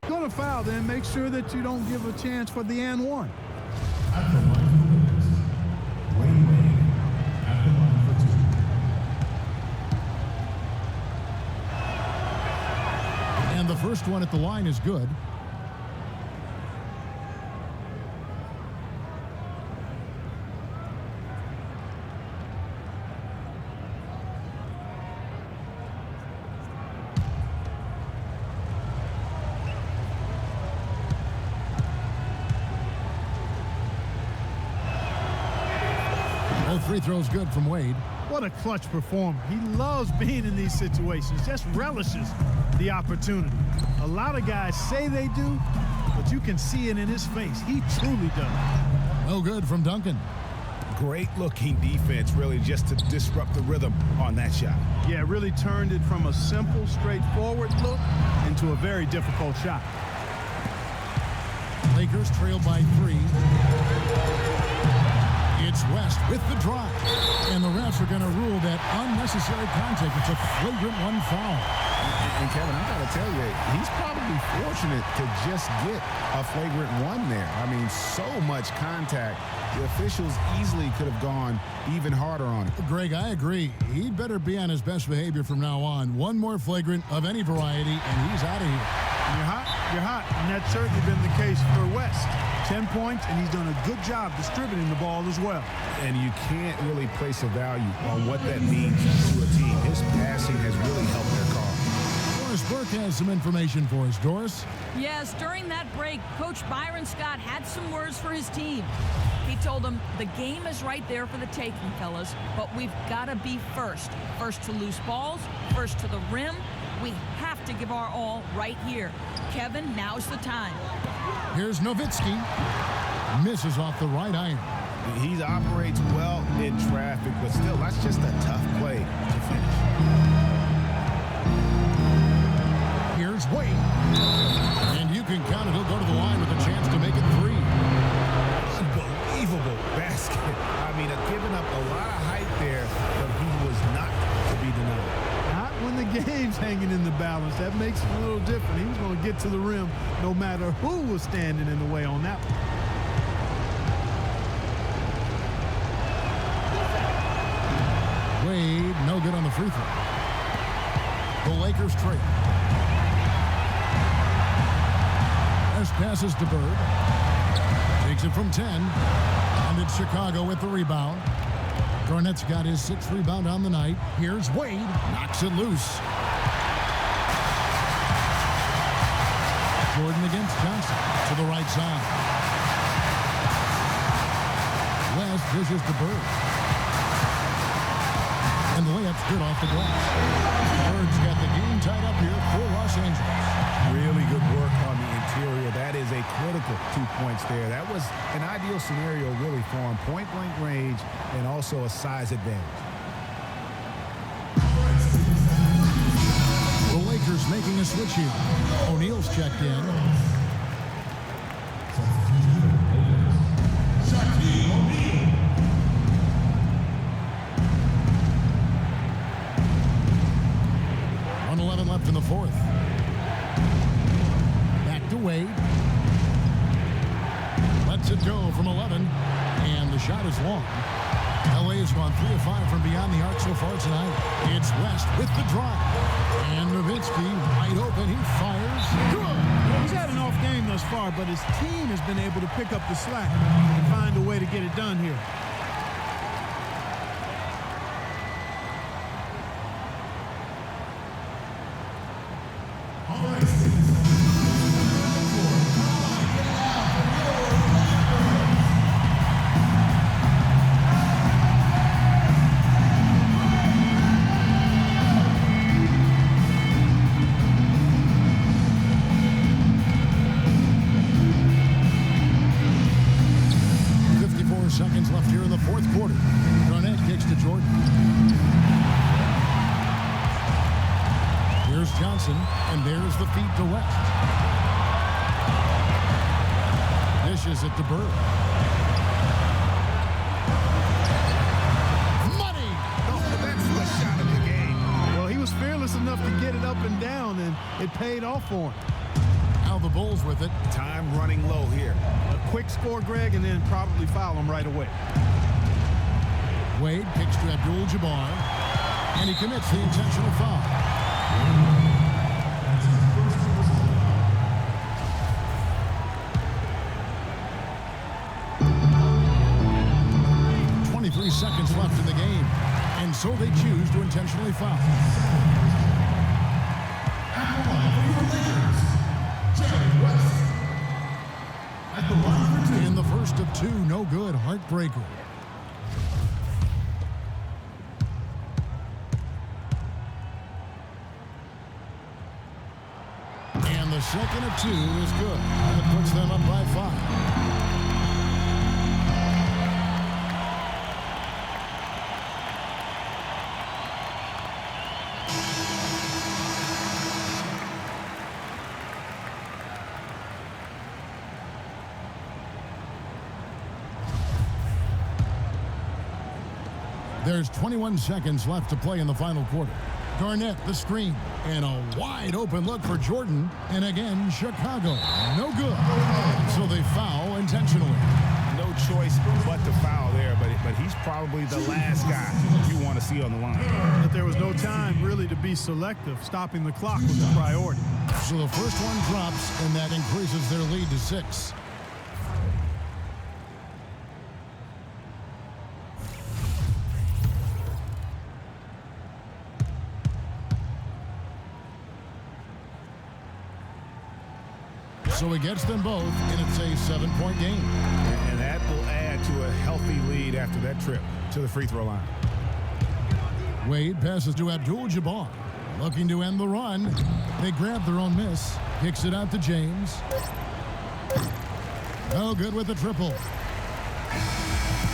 Going to foul, then make sure that you don't give a chance for the and one. And the first one at the line is good. Both free throws good from Wade. What a clutch performer. He loves being in these situations, just relishes the opportunity. A lot of guys say they do, but you can see it in his face. He truly does. No good from Duncan. Great looking defense, really, just to disrupt the rhythm on that shot. Yeah, really turned it from a simple, straightforward look into a very difficult shot. Lakers trail by 3. It's West with the drive. And the refs are going to rule that unnecessary contact. It's a flagrant 1 foul. And Kevin, I got to tell you, he's probably fortunate to just get a flagrant 1 there. I mean, so much contact. The officials easily could have gone even harder on it. Greg, I agree. He'd better be on his best behavior from now on. One more flagrant of any variety, and he's out of here. You're hot, and that's certainly been the case for West. 10 points, and he's done a good job distributing the ball as well. And you can't really place a value on what that means to a team. His passing has really helped their cause. Doris Burke has some information for us. Doris? Yes, during that break, Coach Byron Scott had some words for his team. He told them, the game is right there for the taking, fellas, but we've got to be first. First to loose balls, first to the rim. We have to give our all right here. Kevin, now's the time. Here's Nowitzki. Misses off the right iron. He operates well in traffic, but still, that's just a tough play to finish. Here's Wade. And you can count it. He'll go to the line with a chance to make it 3. Unbelievable basket. I mean, giving up a lot of height there, but he was not to be denied. Not when the game's hanging in the balance. That makes it a little different. He was going to get to the rim no matter who was standing in the way on that one. Wade, no good on the free throw. The Lakers trail. West passes to Bird. Takes it from 10. And it's Chicago with the rebound. Garnett's got his 6th rebound on the night. Here's Wade. Knocks it loose. Jordan against Johnson to the right side. West dishes to Bird. And the layup's good off the glass. Bird's got the game tied up here for Los Angeles. Really good work on the interior. That is a critical 2 points there. That was an ideal scenario really for him. Point-blank range and also a size advantage. The Lakers making a switch here. O'Neal's checked in. Left in the 4th. Back to Wade. Lets it go from 11. And the shot is long. LA has gone 3 of 5 from beyond the arc so far tonight. It's West with the drive. And Nowitzki wide open. He fires. Good. He's had an off game thus far, but his team has been able to pick up the slack and find a way to get it done here. Seconds left here in the 4th quarter. Garnett kicks to Jordan. Here's Johnson, and there's the feed to West. Dishes it to Bird. Money! Oh, that's the shot of the game. Well, he was fearless enough to get it up and down, and it paid off for him. Now the Bulls with it. Time running low here. A quick score, Greg, and then probably foul him right away. Wade kicks to Abdul-Jabbar, and he commits the intentional foul. Seconds left in the game, and so they choose to intentionally foul. And the first of 2, no good, heartbreaker. the second of 2 is good. That puts them up by 5. There's 21 seconds left to play in the final quarter. Garnett, the screen, and a wide open look for Jordan. And again, Chicago. No good. So they foul intentionally. No choice but to foul there, but he's probably the last guy you want to see on the line. But there was no time really to be selective. Stopping the clock was the priority. So the first one drops, and that increases their lead to 6. So he gets them both, and it's a 7-point game. And that will add to a healthy lead after that trip to the free throw line. Wade passes to Abdul-Jabbar, looking to end the run. They grab their own miss. Kicks it out to James. No good with the triple.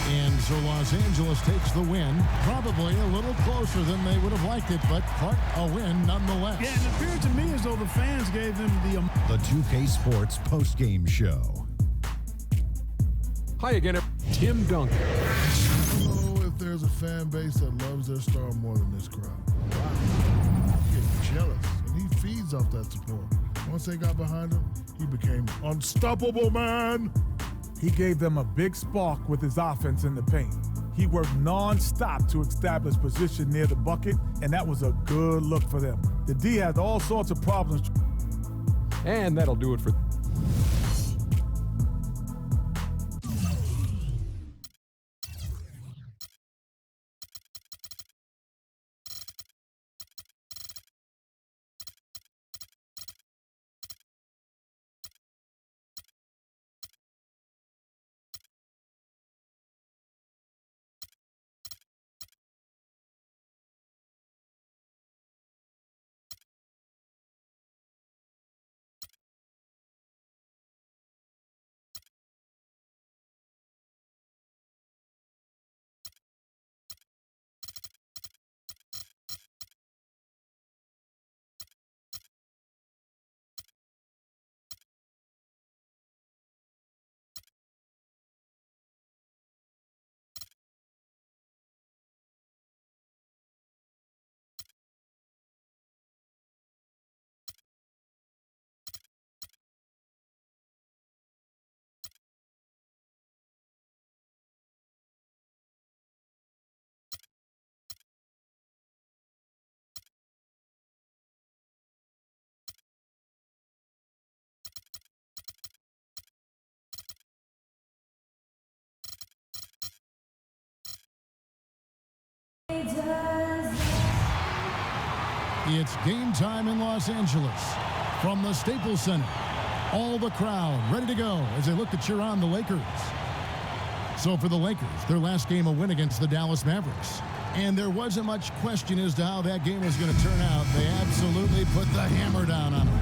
And so Los Angeles takes the win. Probably a little closer than they would have liked it, but Clark, a win nonetheless. Yeah, it appeared to me as though the fans gave them the 2K Sports postgame show. Hi again, Tim Duncan. Oh, if there's a fan base that loves their star more than this crowd. Wow. He gets jealous, and he feeds off that support. Once they got behind him, he became unstoppable, man. He gave them a big spark with his offense in the paint. He worked non-stop to establish position near the bucket, and that was a good look for them. The D had all sorts of problems. And that'll do it for... It's game time in Los Angeles from the Staples Center. All the crowd ready to go as they look to cheer on the Lakers. So for the Lakers, their last game a win against the Dallas Mavericks. And there wasn't much question as to how that game was going to turn out. They absolutely put the hammer down on them.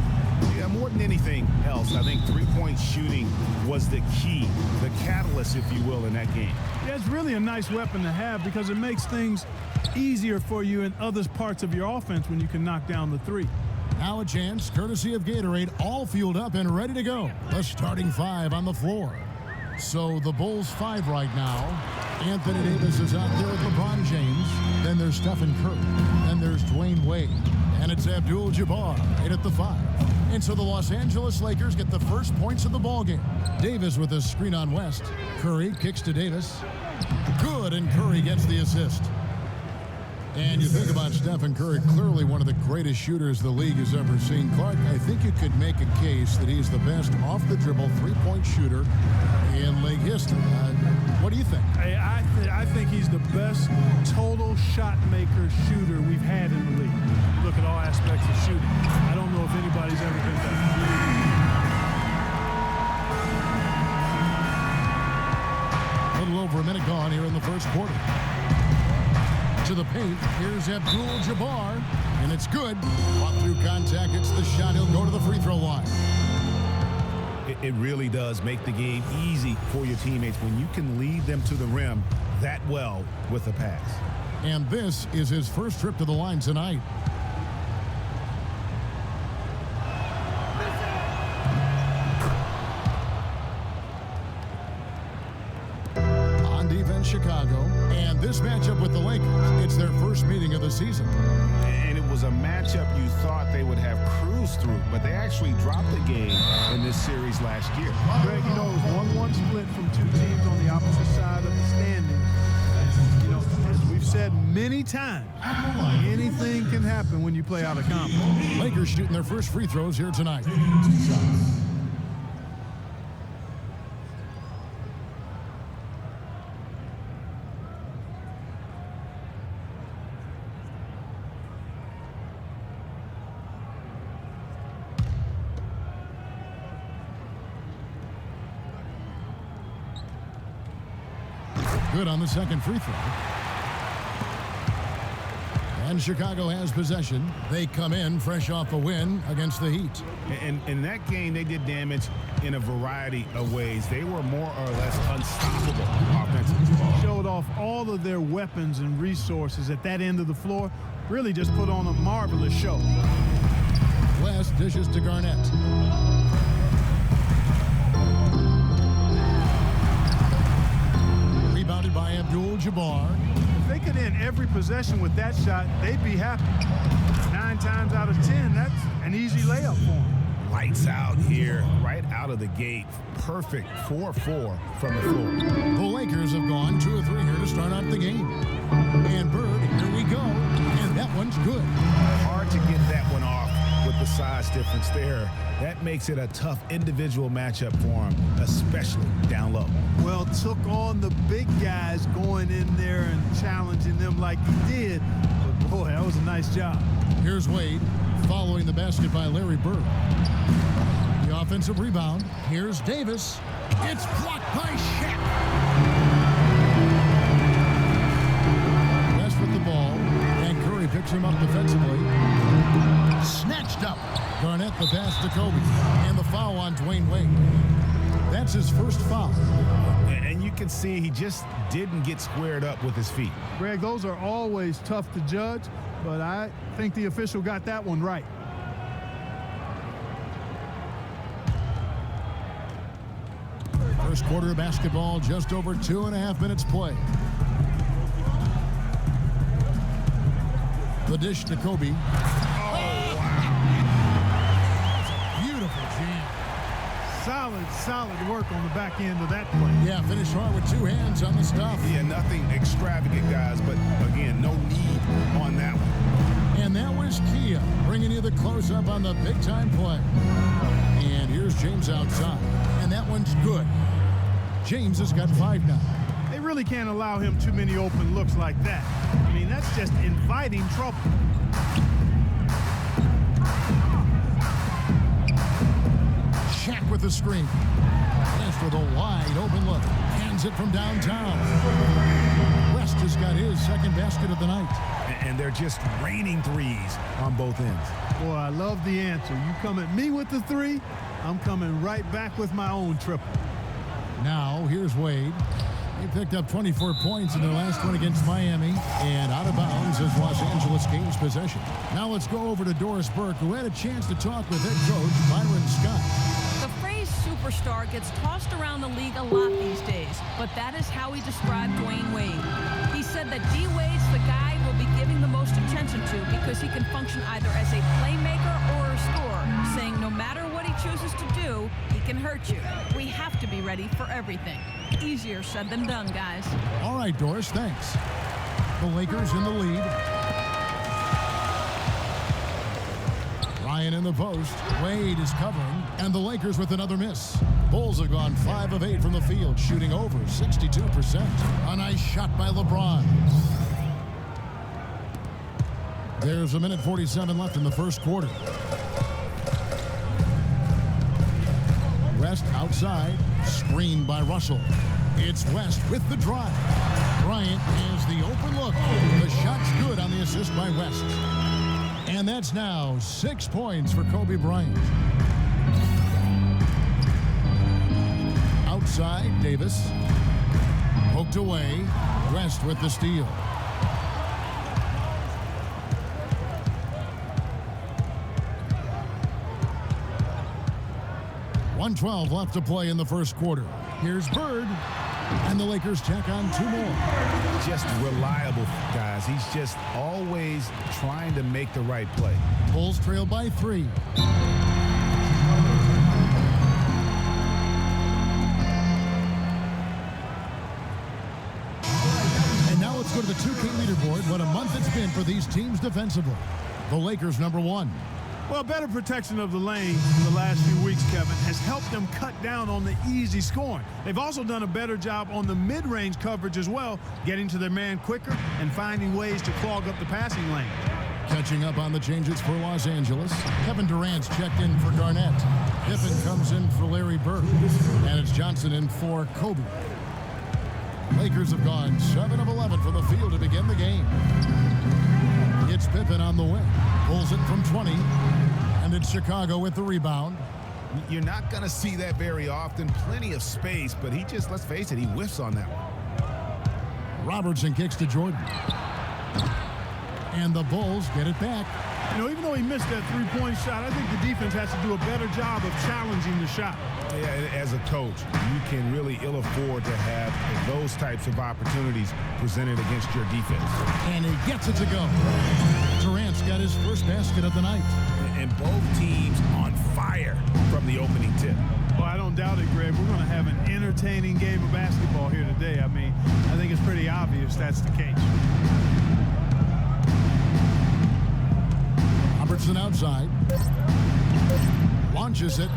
Yeah, more than anything else, I think three-point shooting was the key, the catalyst, if you will, in that game. Yeah, it's really a nice weapon to have because it makes things easier for you in other parts of your offense when you can knock down the three. Now a chance, courtesy of Gatorade, all fueled up and ready to go. The starting 5 on the floor. So the Bulls 5 right now. Anthony Davis is out there with LeBron James. Then there's Stephen Curry. Then there's Dwayne Wade. And it's Abdul-Jabbar right at the 5. And so the Los Angeles Lakers get the first points of the ballgame. Davis with a screen on West. Curry kicks to Davis. Good, and Curry gets the assist. And you think about Stephen Curry, clearly one of the greatest shooters the league has ever seen. Clark, I think you could make a case that he's the best off-the-dribble three-point shooter in league history. What do you think? I think he's the best total shot maker shooter we've had in the league. Look at all aspects of shooting. I don't know if anybody's ever been better. A little over a minute gone here in the first quarter. To the paint, here's Abdul-Jabbar, And it's good. Fought through contact. It's the shot. He'll go to the free throw line. It really does make the game easy for your teammates when you can lead them to the rim that well with a pass. And this is his first trip to the line tonight. On defense, Chicago. And this matchup with the Lakers, it's their first meeting of the season. And it was a matchup you thought they would have cruised through, but they actually dropped the game in this series last year. Greg, you know, it was 1-1 split from two teams on the opposite side of the standings. You know, as we've said many times, anything can happen when you play out of conference. Lakers shooting their first free throws here tonight. Good on the second free throw. And Chicago has possession. They come in fresh off a win against the Heat. And in that game, they did damage in a variety of ways. They were more or less unstoppable offensively. Showed off all of their weapons and resources at that end of the floor. Really just put on a marvelous show. West dishes to Garnett. Rebounded by Abdul-Jabbar. If they could end every possession with that shot, they'd be happy. 9 times out of 10, that's an easy layup for them. Lights out here, right out of the gate. Perfect 4-4 from the floor. The Lakers have gone 2 of 3 here to start out the game. And Bird, here we go. And that one's good. Hard to get that one off with the size difference there. That makes it a tough individual matchup for him, especially down low. Well, took on the big guys going in there and challenging them like he did. But boy, that was a nice job. Here's Wade following the basket by Larry Bird. The offensive rebound. Here's Davis. It's blocked by Shaq. West with the ball. And Curry picks him up defensively. Snatched up. Garnett the pass to Kobe. And the foul on Dwayne Wade. That's his first foul. And you can see he just didn't get squared up with his feet. Greg, those are always tough to judge, but I think the official got that one right. First quarter of basketball, just over 2.5 minutes play. The dish to Kobe. Oh, wow. Beautiful jam. Solid work on the back end of that play. Yeah, finished hard with 2 hands on the stuff. Yeah, nothing extravagant, guys, but again, no need on that one. And that was Kia bringing you the close-up on the big-time play. And here's James outside. And that one's good. James has got 5 now. They really can't allow him too many open looks like that. I mean, that's just inviting trouble. Shaq with the screen. West with a wide open look. Hands it from downtown. West has got his second basket of the night. And they're just raining threes on both ends. Boy, I love the answer. You come at me with the 3, I'm coming right back with my own triple. Now, here's Wade. He picked up 24 points in their last one against Miami, and out of bounds as Los Angeles gains possession. Now let's go over to Doris Burke, who had a chance to talk with head coach Byron Scott. The phrase superstar gets tossed around the league a lot these days, but that is how he described Dwayne Wade. He said that D. Wade's the guy we'll be giving the most attention to because he can function either as a playmaker or a scorer, saying no matter what he chooses to do, he can hurt you. We have to be ready for everything. Easier said than done, guys. All right, Doris, thanks. The Lakers in the lead. Ryan in the post. Wade is covering, and the Lakers with another miss. Bulls have gone 5 of 8 from the field, shooting over 62%. A nice shot by LeBron. There's 1:47 left in the first quarter. West outside, screened by Russell. It's West with the drive. Bryant has the open look. The shot's good on the assist by West. And that's now 6 points for Kobe Bryant. Outside, Davis. Poked away. West with the steal. .112 left to play in the first quarter. Here's Bird. And the Lakers tack on 2 more. Just reliable, guys. He's just always trying to make the right play. Bulls trail by 3. And now let's go to the 2K leaderboard. What a month it's been for these teams defensively. The Lakers #1. Well, better protection of the lane in the last few weeks, Kevin, has helped them cut down on the easy scoring. They've also done a better job on the mid-range coverage as well, getting to their man quicker and finding ways to clog up the passing lane. Catching up on the changes for Los Angeles. Kevin Durant's checked in for Garnett. Pippen comes in for Larry Bird. And it's Johnson in for Kobe. Lakers have gone 7 of 11 from the field to begin the game. It's Pippen on the wing. Pulls it from 20. And it's Chicago with the rebound. You're not going to see that very often. Plenty of space, but he just, let's face it, he whiffs on that one. Robertson kicks to Jordan. And the Bulls get it back. You know, even though he missed that three-point shot, I think the defense has to do a better job of challenging the shot. Yeah, as a coach, you can really ill afford to have those types of opportunities presented against your defense. And he gets it to go. Durant's got his first basket of the night. And both teams on fire from the opening tip. Well, I don't doubt it, Greg. We're going to have an entertaining game of basketball here today. I mean, I think it's pretty obvious that's the case. Robertson outside. Launches it.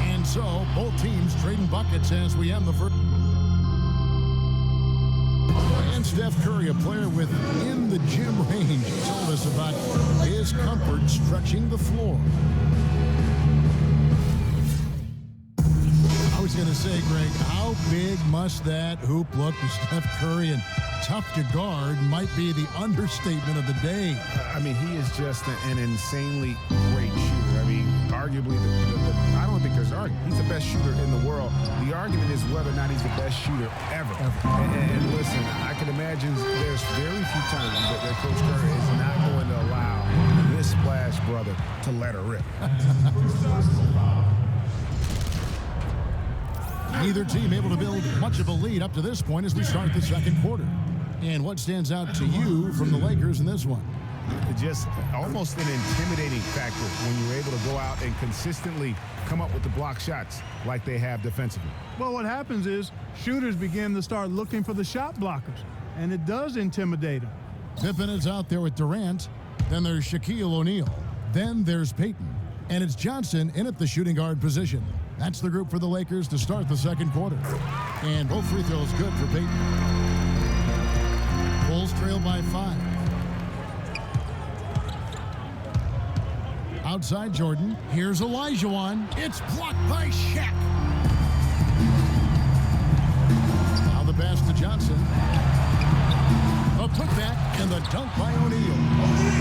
And so, both teams trading buckets as we end the first. And Steph Curry, a player within the gym range, told us about his comfort stretching the floor. I was going to say, Greg, how big must that hoop look to Steph Curry? And tough to guard might be the understatement of the day. I mean, he is just an insanely great shooter. I mean, arguably, I don't think there's argument. He's the best shooter in the world. The argument is whether or not he's the best shooter ever. And listen, I can imagine there's very few times that Coach Curry is not going to allow this splash brother to let her rip. Neither team able to build much of a lead up to this point as we start the second quarter. And what stands out to you from the Lakers in this one? Just almost an intimidating factor when you're able to go out and consistently come up with the block shots like they have defensively. Well, what happens is shooters begin to start looking for the shot blockers, and it does intimidate them. Pippen is out there with Durant. Then there's Shaquille O'Neal. Then there's Payton. And it's Johnson in at the shooting guard position. That's the group for the Lakers to start the second quarter. And both free throws good for Payton. Bulls trail by 5. Outside Jordan. Here's Olajuwon. It's blocked by Shaq. Now the pass to Johnson. A putback and the dunk by O'Neal.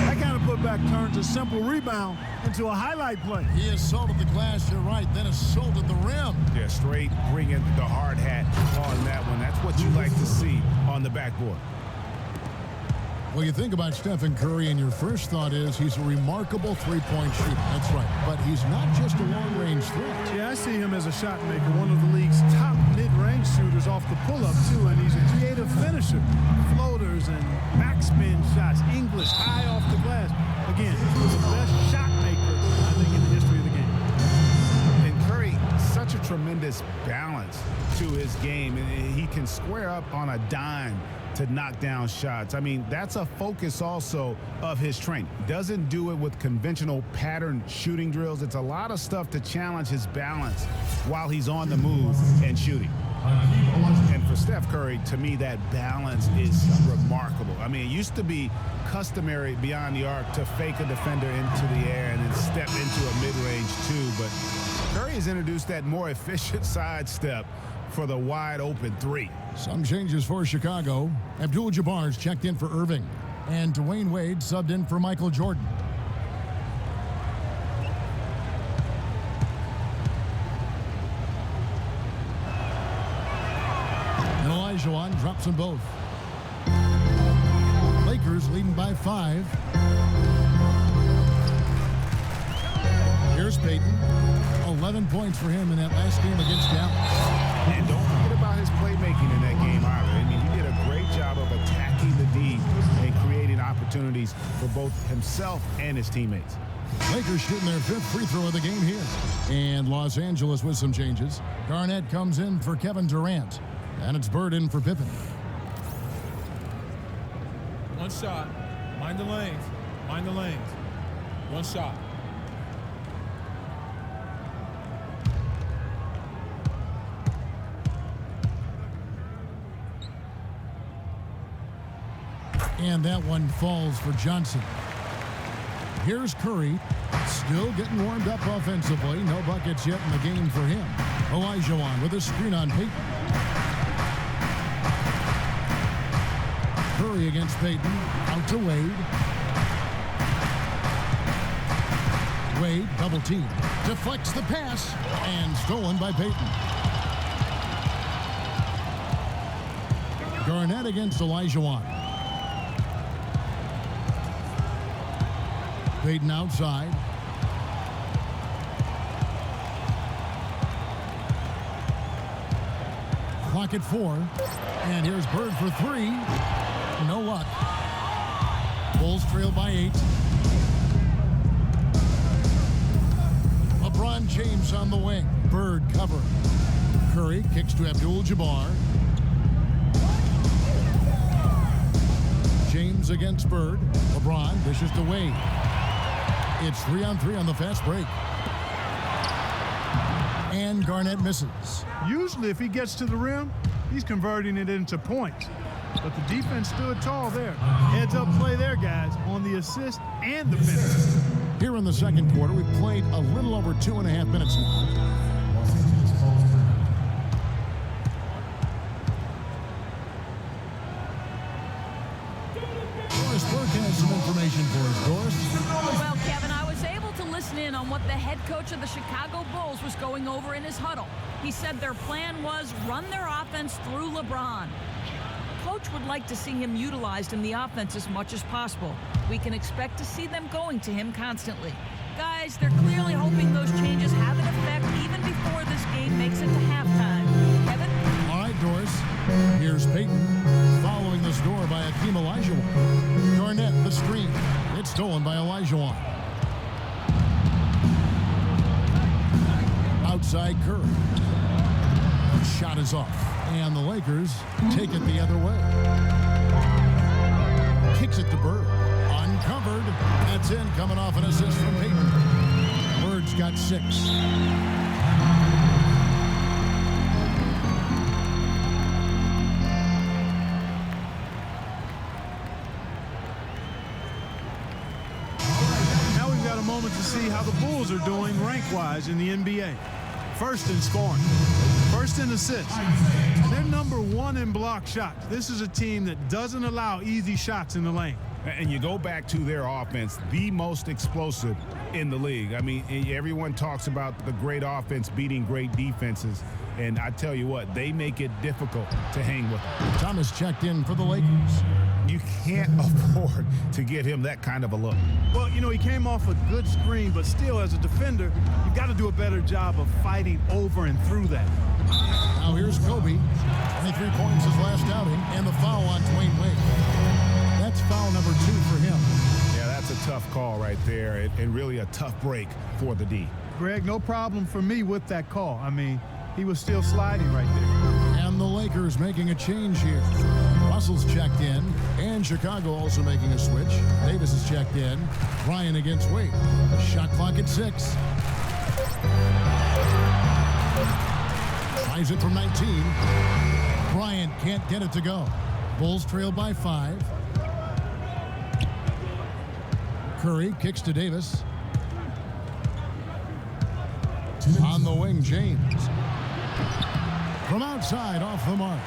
That kind of putback turns a simple rebound into a highlight play. He assaulted the glass, you're right, then assaulted the rim. Yeah, straight bringing the hard hat on that one. That's what you like to see on the backboard. Well, you think about Stephen Curry, and your first thought is he's a remarkable three-point shooter. That's right. But he's not just a long-range threat. Yeah, I see him as a shot maker, one of the league's top mid-range shooters off the pull-up, too, and he's a creative finisher. Floaters and backspin shots, English, high off the glass. Again, he's the best shot maker, I think, in the history of the game. And Curry, such a tremendous balance to his game, and he can square up on a dime to knock down shots. I mean, that's a focus also of his training. Doesn't do it with conventional pattern shooting drills. It's a lot of stuff to challenge his balance while he's on the move and shooting. And for Steph Curry, to me, that balance is remarkable. I mean, it used to be customary beyond the arc to fake a defender into the air and then step into a mid-range too, but Curry has introduced that more efficient sidestep for the wide open three. Some changes for Chicago. Abdul-Jabbar's checked in for Irving. And Dwayne Wade subbed in for Michael Jordan. And Olajuwon drops them both. Lakers leading by 5. Here's Payton. 11 points for him in that last game against Dallas. And don't forget about his playmaking in that game either. I mean, he did a great job of attacking the D and creating opportunities for both himself and his teammates. Lakers shooting their 5th free throw of the game here. And Los Angeles with some changes. Garnett comes in for Kevin Durant. And it's Bird in for Pippen. One shot. Mind the lanes. Mind the lanes. One shot. And that one falls for Johnson. Here's Curry, still getting warmed up offensively. No buckets yet in the game for him. Olajuwon with a screen on Payton. Curry against Payton, out to Wade. Wade, double team, deflects the pass, and stolen by Payton. Garnett against Olajuwon. Payton outside. Clock at 4. And here's Bird for 3. No luck. Bulls trail by 8. LeBron James on the wing. Bird covering. Curry kicks to Abdul-Jabbar. James against Bird. LeBron dishes to Wade. It's 3-on-3 on the fast break. And Garnett misses. Usually if he gets to the rim, he's converting it into points. But the defense stood tall there. Heads up play there, guys, on the assist and the finish. Here in the second quarter, we've played a little over 2.5 minutes now. Some information for us, Doris. Well, Kevin, I was able to listen in on what the head coach of the Chicago Bulls was going over in his huddle. He said their plan was run their offense through LeBron. Coach would like to see him utilized in the offense as much as possible. We can expect to see them going to him constantly. Guys, they're clearly hoping those changes have an effect even before this game makes it to halftime. Kevin? All right, Doris. Here's Payton. Following the score by Hakeem Olajuwon. Garnett, the screen. It's stolen by Olajuwon. Outside Curry. Shot is off. And the Lakers take it the other way. Kicks it to Bird. Uncovered. That's in, coming off an assist from Payton. Bird's got 6. To see how the Bulls are doing rank-wise in the NBA. First in scoring, first in assists. They're number 1 in block shots. This is a team that doesn't allow easy shots in the lane. And you go back to their offense, the most explosive in the league. I mean, everyone talks about the great offense beating great defenses. And I tell you what, they make it difficult to hang with them. Thomas checked in for the Lakers. You can't afford to get him that kind of a look. Well, you know, he came off a good screen, but still, as a defender, you've got to do a better job of fighting over and through that. Now here's Kobe. 23 points his last outing, and the foul on Dwayne Wade. That's foul number 2 for him. Yeah, that's a tough call right there, and really a tough break for the D. Greg, no problem for me with that call. I mean, he was still sliding right there. And the Lakers making a change here. Russell's checked in, and Chicago also making a switch. Davis is checked in. Bryant against Wade. Shot clock at 6. Tries it from 19. Bryant can't get it to go. Bulls trail by 5. Curry kicks to Davis. On the wing, James. From from outside off the mark.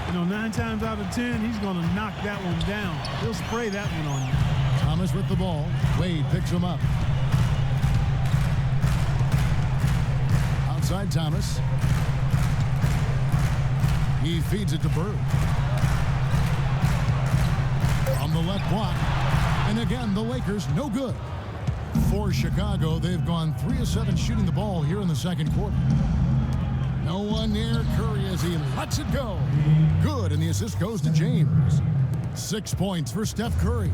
You know, 9 times out of 10, he's going to knock that one down. He'll spray that one on you. Thomas with the ball. Wade picks him up. Outside Thomas. He feeds it to Bird. On the left block. And again, the Lakers no good. For Chicago, they've gone 3 of 7 shooting the ball here in the second quarter. No one near Curry as he lets it go. Good, and the assist goes to James. 6 points for Steph Curry.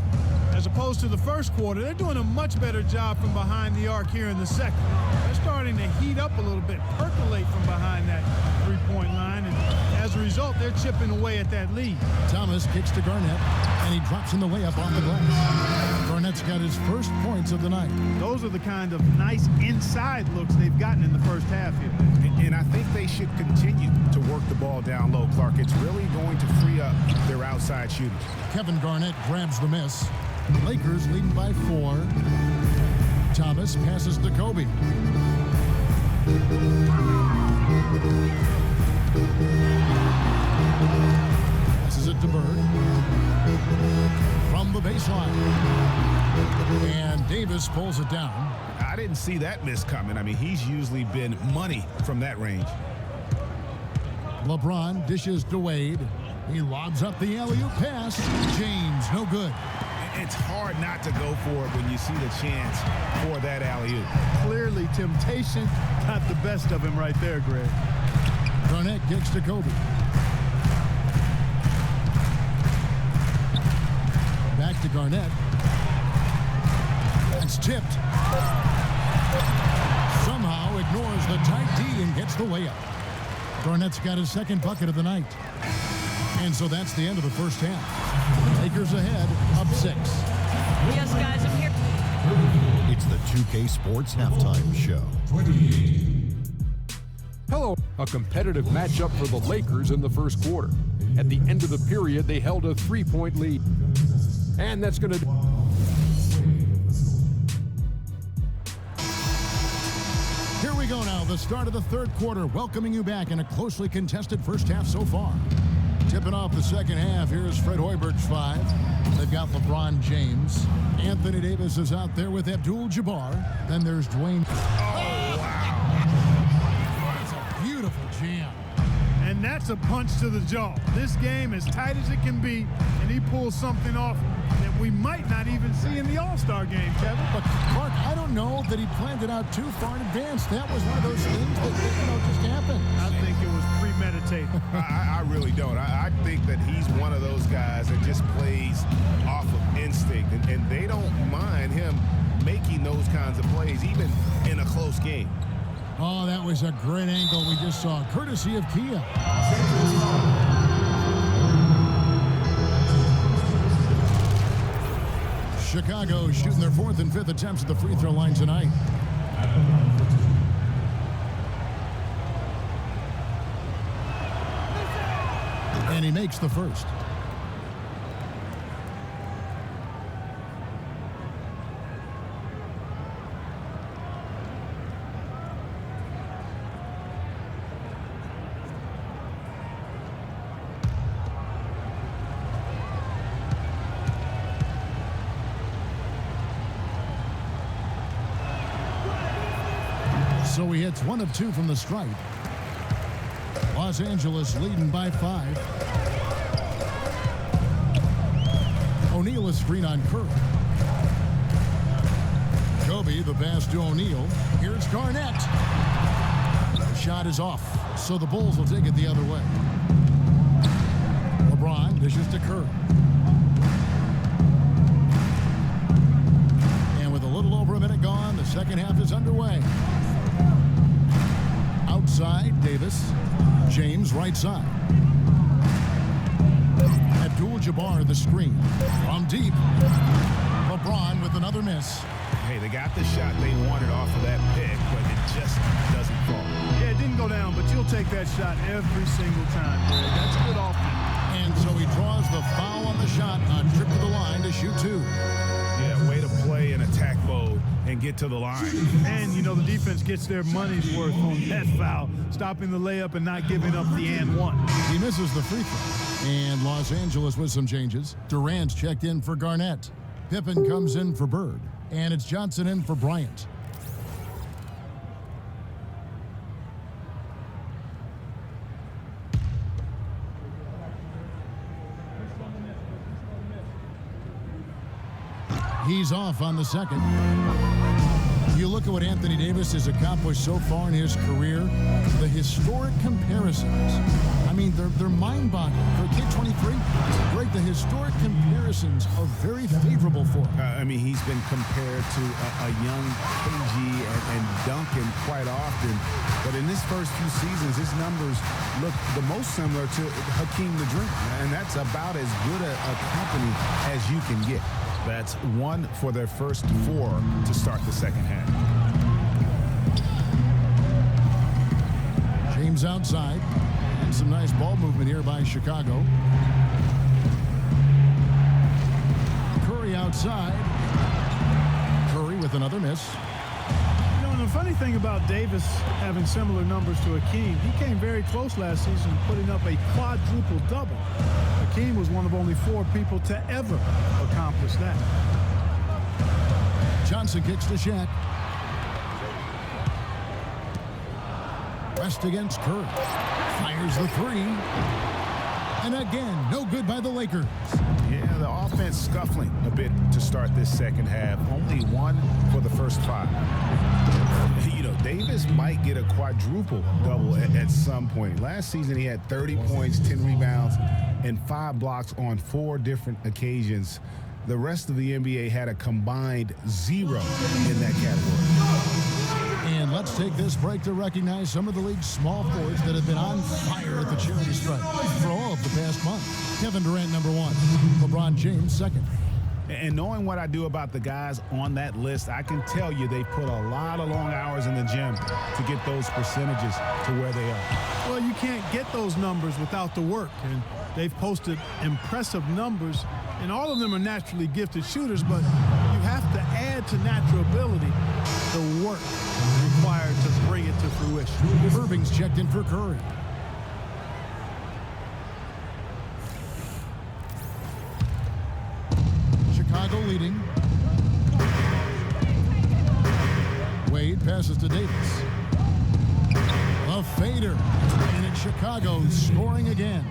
As opposed to the first quarter, they're doing a much better job from behind the arc here in the second. They're starting to heat up a little bit, percolate from behind that three-point line, and as a result, they're chipping away at that lead. Thomas kicks to Garnett, and he drops in the layup off the glass. Garnett's got his first points of the night. Those are the kind of nice inside looks they've gotten in the first half here. And I think they should continue to work the ball down low, Clark. It's really going to free up their outside shooters. Kevin Garnett grabs the miss. Lakers leading by 4. Thomas passes to Kobe. Passes it to Bird. From the baseline. And Davis pulls it down. I didn't see that miss coming. I mean, he's usually been money from that range. LeBron dishes to Wade. He lobs up the alley-oop pass. James, no good. It's hard not to go for it when you see the chance for that alley-oop. Clearly, temptation got the best of him right there, Greg. Garnett kicks to Kobe. Back to Garnett. It's tipped. Somehow ignores the tight D and gets the layup. Garnett's got his second bucket of the night. And so that's the end of the first half. Lakers ahead, up 6. Yes, guys, I'm here. It's the 2K Sports Halftime Show. Hello. A competitive matchup for the Lakers in the first quarter. At the end of the period, they held a 3-point lead. And that's going to... Here we go now, the start of the third quarter, welcoming you back in a closely contested first half so far. Tipping off the second half, here's Fred Hoiberg's 5. They've got LeBron James. Anthony Davis is out there with Abdul-Jabbar. Then there's Dwayne. Oh, wow. That's a beautiful jam. And that's a punch to the jaw. This game as tight as it can be, and he pulls something off that we might not even see in the All-Star game, Kevin. But, Mark, I don't know that he planned it out too far in advance. That was one of those things that just happened. I think it was premeditated. I really don't. I think that he's one of those guys that just plays off of instinct, and they don't mind him making those kinds of plays, even in a close game. Oh, that was a great angle we just saw, courtesy of Kia. Chicago shooting their 4th and 5th attempts at the free throw line tonight. And he makes the first. So he hits 1 of 2 from the stripe. Los Angeles leading by 5. O'Neal is screen on Curry. Kobe, the pass to O'Neal. Here's Garnett. The shot is off, so the Bulls will take it the other way. LeBron dishes to Curry. And with a little over a minute gone, the second half is underway. Outside, Davis. James, right side. Abdul-Jabbar, the screen. From deep. LeBron with another miss. Hey, they got the shot they wanted off of that pick, but it just doesn't fall. Yeah, it didn't go down, but you'll take that shot every single time, Greg. That's good offense. And so he draws the foul on the shot on trip to the line to shoot 2. Yeah, way to play in attack mode and get to the line. And, you know, the defense gets their money's worth on that foul, stopping the layup and not giving up the and one. He misses the free throw. And Los Angeles with some changes. Durant checked in for Garnett. Pippen comes in for Bird. And it's Johnson in for Bryant. He's off on the second. You look at what Anthony Davis has accomplished so far in his career, the historic comparisons. I mean, they're mind-boggling. For a kid 23, great. The historic comparisons are very favorable for him. I mean, he's been compared to a young KG and Duncan quite often. But in his first few seasons, his numbers look the most similar to Hakeem the Dream. And that's about as good a company as you can get. That's 1 for their first 4 to start the second half. James outside. And some nice ball movement here by Chicago. Curry outside. Curry with another miss. You know, and the funny thing about Davis having similar numbers to Hakeem, he came very close last season, putting up a quadruple double. Hakeem was one of only 4 people to ever accomplish that. Johnson kicks to Shaq. West against Curry. Fires the 3. And again, no good by the Lakers. Yeah, the offense scuffling a bit to start this second half. Only 1 for the first 5. You know, Davis might get a quadruple double at some point. Last season, he had 30 points, 10 rebounds, and 5 blocks on 4 different occasions. The rest of the NBA had a combined 0 in that category. And let's take this break to recognize some of the league's small forwards that have been on fire at the charity stripe for all of the past month. Kevin Durant, number 1. LeBron James, 2nd. And knowing what I do about the guys on that list, I can tell you they put a lot of long hours in the gym to get those percentages to where they are. Well, you can't get those numbers without the work, and they've posted impressive numbers, and all of them are naturally gifted shooters, but you have to add to natural ability the work required to bring it to fruition. Irving's checked in for Curry. Chicago leading. Wade passes to Davis. A fader. And it's Chicago scoring again.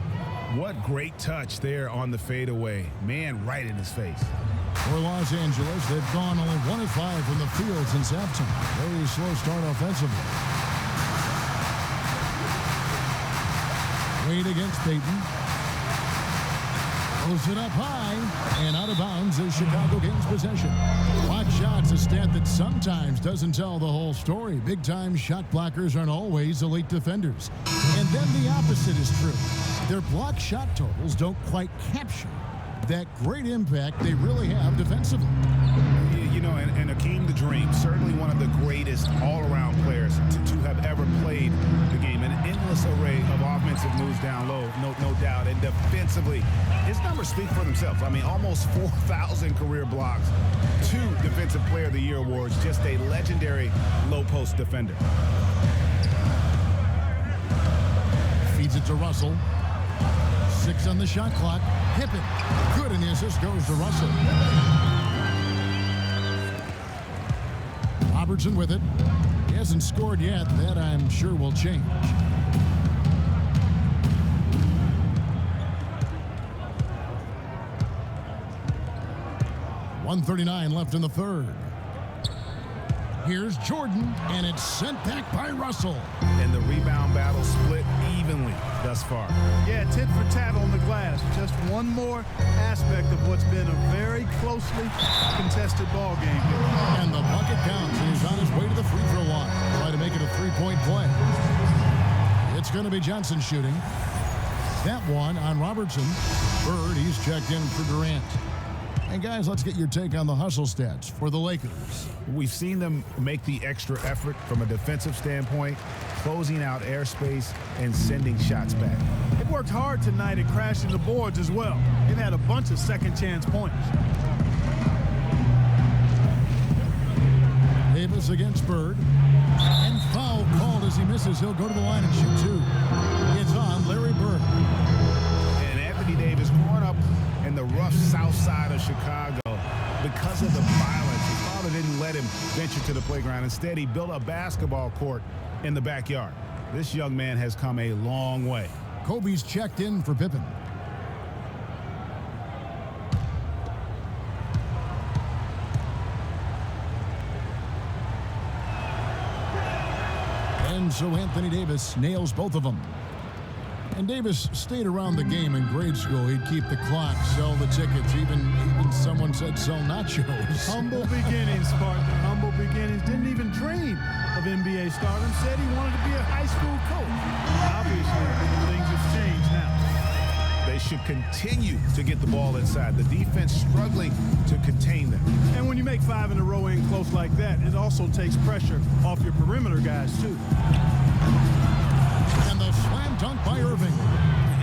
What great touch there on the fadeaway. Man, right in his face. For Los Angeles, they've gone only 1 of 5 from the field since halftime. Very slow start offensively. Wade against Payton. Throws it up high and out of bounds as Chicago gains possession. Block shots, a stat that sometimes doesn't tell the whole story. Big-time shot blockers aren't always elite defenders. And then the opposite is true. Their block shot totals don't quite capture that great impact they really have defensively. You know, and Hakeem the Dream, certainly one of the greatest all-around players to have ever played the game. An endless array of offensive moves down low, no doubt. And defensively, his numbers speak for themselves. I mean, almost 4,000 career blocks, 2 Defensive Player of the Year awards, just a legendary low-post defender. Feeds it to Russell. 6 on the shot clock. Pippen. Good, and the assist goes to Russell. Robertson with it. He hasn't scored yet. That, I'm sure, will change. .139 left in the third. Here's Jordan, and it's sent back by Russell. And the rebound battle split evenly thus far. Yeah, tit for tat on the glass. Just one more aspect of what's been a very closely contested ball game. And the bucket counts, and he's on his way to the free throw line. Try to make it a 3-point play. It's going to be Johnson shooting. That one on Robertson. Bird, he's checked in for Durant. And guys, let's get your take on the hustle stats for the Lakers. We've seen them make the extra effort from a defensive standpoint, closing out airspace and sending shots back. It worked hard tonight at crashing the boards as well. They've had a bunch of second chance points. Davis against Bird. And foul called as he misses. He'll go to the line and shoot two. It's on Larry Bird. And Anthony Davis growing up in the rough south side of Chicago, because of the violence, his father didn't let him venture to the playground. Instead, he built a basketball court in the backyard. This young man has come a long way. Kobe's checked in for Pippen. And so Anthony Davis nails both of them. And Davis stayed around the game in grade school. He'd keep the clock, sell the tickets, even someone said sell nachos. Humble beginnings, Spartan. Humble beginnings. Didn't even dream of NBA stardom. Said he wanted to be a high school coach. Obviously, things have changed now. They should continue to get the ball inside. The defense struggling to contain them. And when you make 5 in a row in close like that, it also takes pressure off your perimeter guys, too. And the slam dunk by Irving.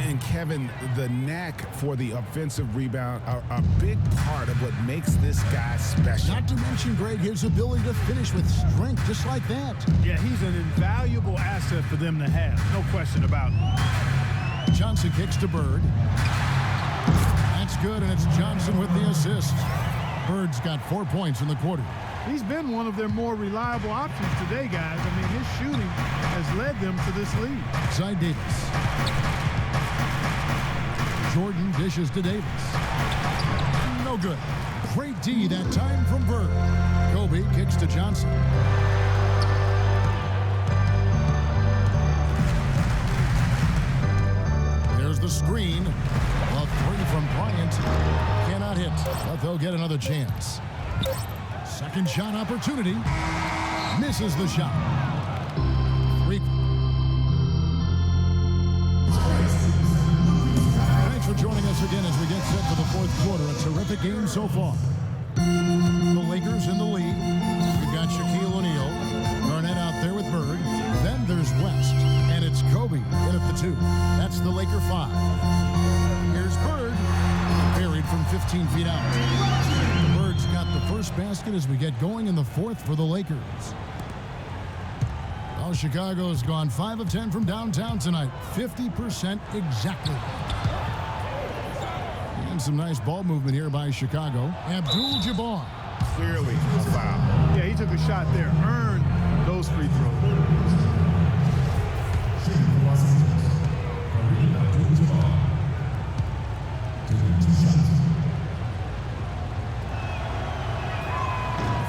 And Kevin, the knack for the offensive rebound are a big part of what makes this guy special. Not to mention, Greg, his ability to finish with strength just like that. Yeah, he's an invaluable asset for them to have. No question about it. Johnson kicks to Bird. That's good, and it's Johnson with the assist. Bird's got 4 points in the quarter. He's been one of their more reliable options today, guys. I mean, his shooting has led them to this lead. Side Davis. Jordan dishes to Davis. No good. Great D that time from Bird. Kobe kicks to Johnson. There's the screen. Well, 3 from Bryant. Cannot hit, but they'll get another chance. Second shot opportunity. Misses the shot. 3. Thanks for joining us again as we get set for the fourth quarter. A terrific game so far. The Lakers in the lead. We've got Shaquille O'Neal. Garnett out there with Bird. Then there's West. And it's Kobe in at the 2. That's the Laker 5. Here's Bird. Buried from 15 feet out. Bird's got the first basket as we get going in the fourth for the Lakers. Well, Chicago's gone 5 of 10 from downtown tonight. 50% exactly. And some nice ball movement here by Chicago. Abdul-Jabbar. Clearly a foul. Yeah, he took a shot there. Earned those free throws.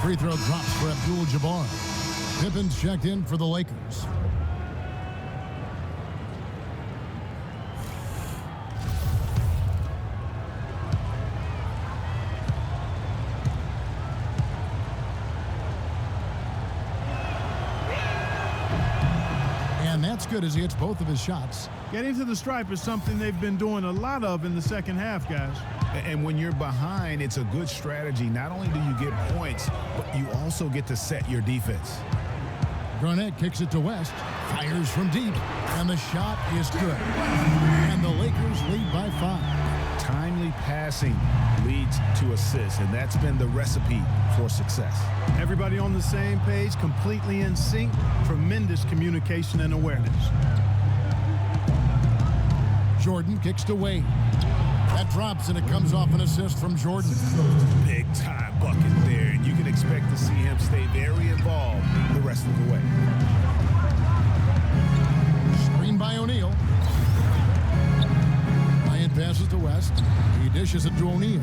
Free throw drops for Abdul-Jabbar. Pippen's checked in for the Lakers. And that's good as he hits both of his shots. Getting to the stripe is something they've been doing a lot of in the second half, guys. And when you're behind, it's a good strategy. Not only do you get points, but you also get to set your defense. Garnett kicks it to West, fires from deep, and the shot is good. And the Lakers lead by 5. Timely passing leads to assists, and that's been the recipe for success. Everybody on the same page, completely in sync, tremendous communication and awareness. Jordan kicks to Wade. That drops, and it comes off an assist from Jordan. Big time bucket there, and you can expect to see him stay very involved the rest of the way. Screen by O'Neal. Bryant passes to West. He dishes it to O'Neal.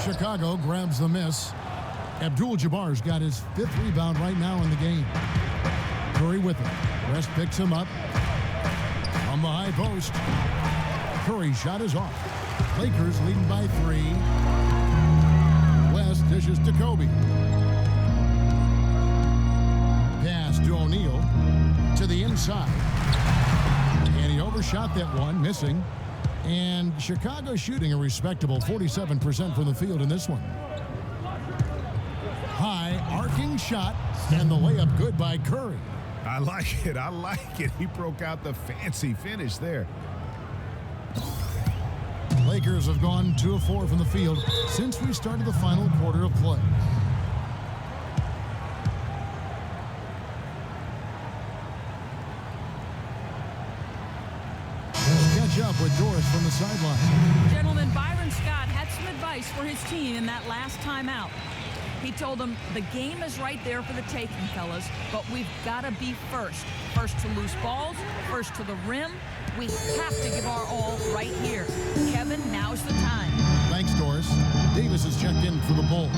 Chicago grabs the miss. Abdul-Jabbar's got his 5th rebound right now in the game. Curry with it. West picks him up on the high post. Curry's shot is off. Lakers leading by 3. West dishes to Kobe. Pass to O'Neal to the inside. And he overshot that one, missing. And Chicago shooting a respectable 47% from the field in this one. High arcing shot, and the layup good by Curry. I like it. I like it. He broke out the fancy finish there. Lakers have gone 2 of 4 from the field since we started the final quarter of play. Let's catch up with Doris from the sideline. Gentlemen, Byron Scott had some advice for his team in that last timeout. He told them, the game is right there for the taking, fellas, but we've got to be first. First to loose balls, first to the rim. We have to give our all right here. Kevin, now's the time. Thanks, Doris. Davis is checked in for the Bulls.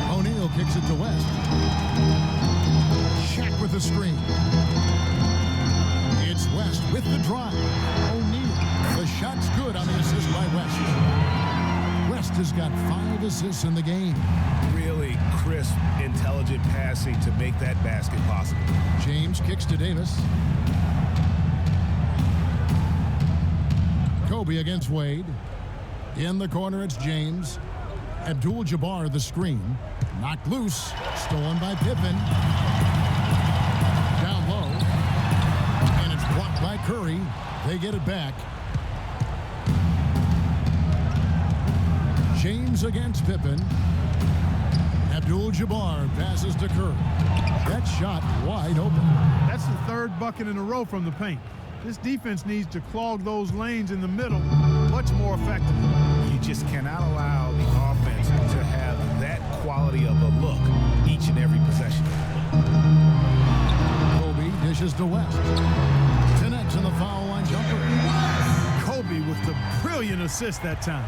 O'Neal kicks it to West. Shaq with the screen. It's West with the drive. O'Neal. The shot's good on the assist by West. West has got 5 assists in the game. Really crisp, intelligent passing to make that basket possible. James kicks to Davis. Kobe against Wade. In the corner, it's James. Abdul-Jabbar the screen. Knocked loose. Stolen by Pippen. Down low. And it's blocked by Curry. They get it back. James against Pippen. Abdul-Jabbar passes to Curry. That shot wide open. That's the 3rd bucket in a row from the paint. This defense needs to clog those lanes in the middle much more effectively. You just cannot allow the offense to have that quality of a look each and every possession. Kobe dishes to West. Connects on the foul line jumper. Kobe with the brilliant assist that time.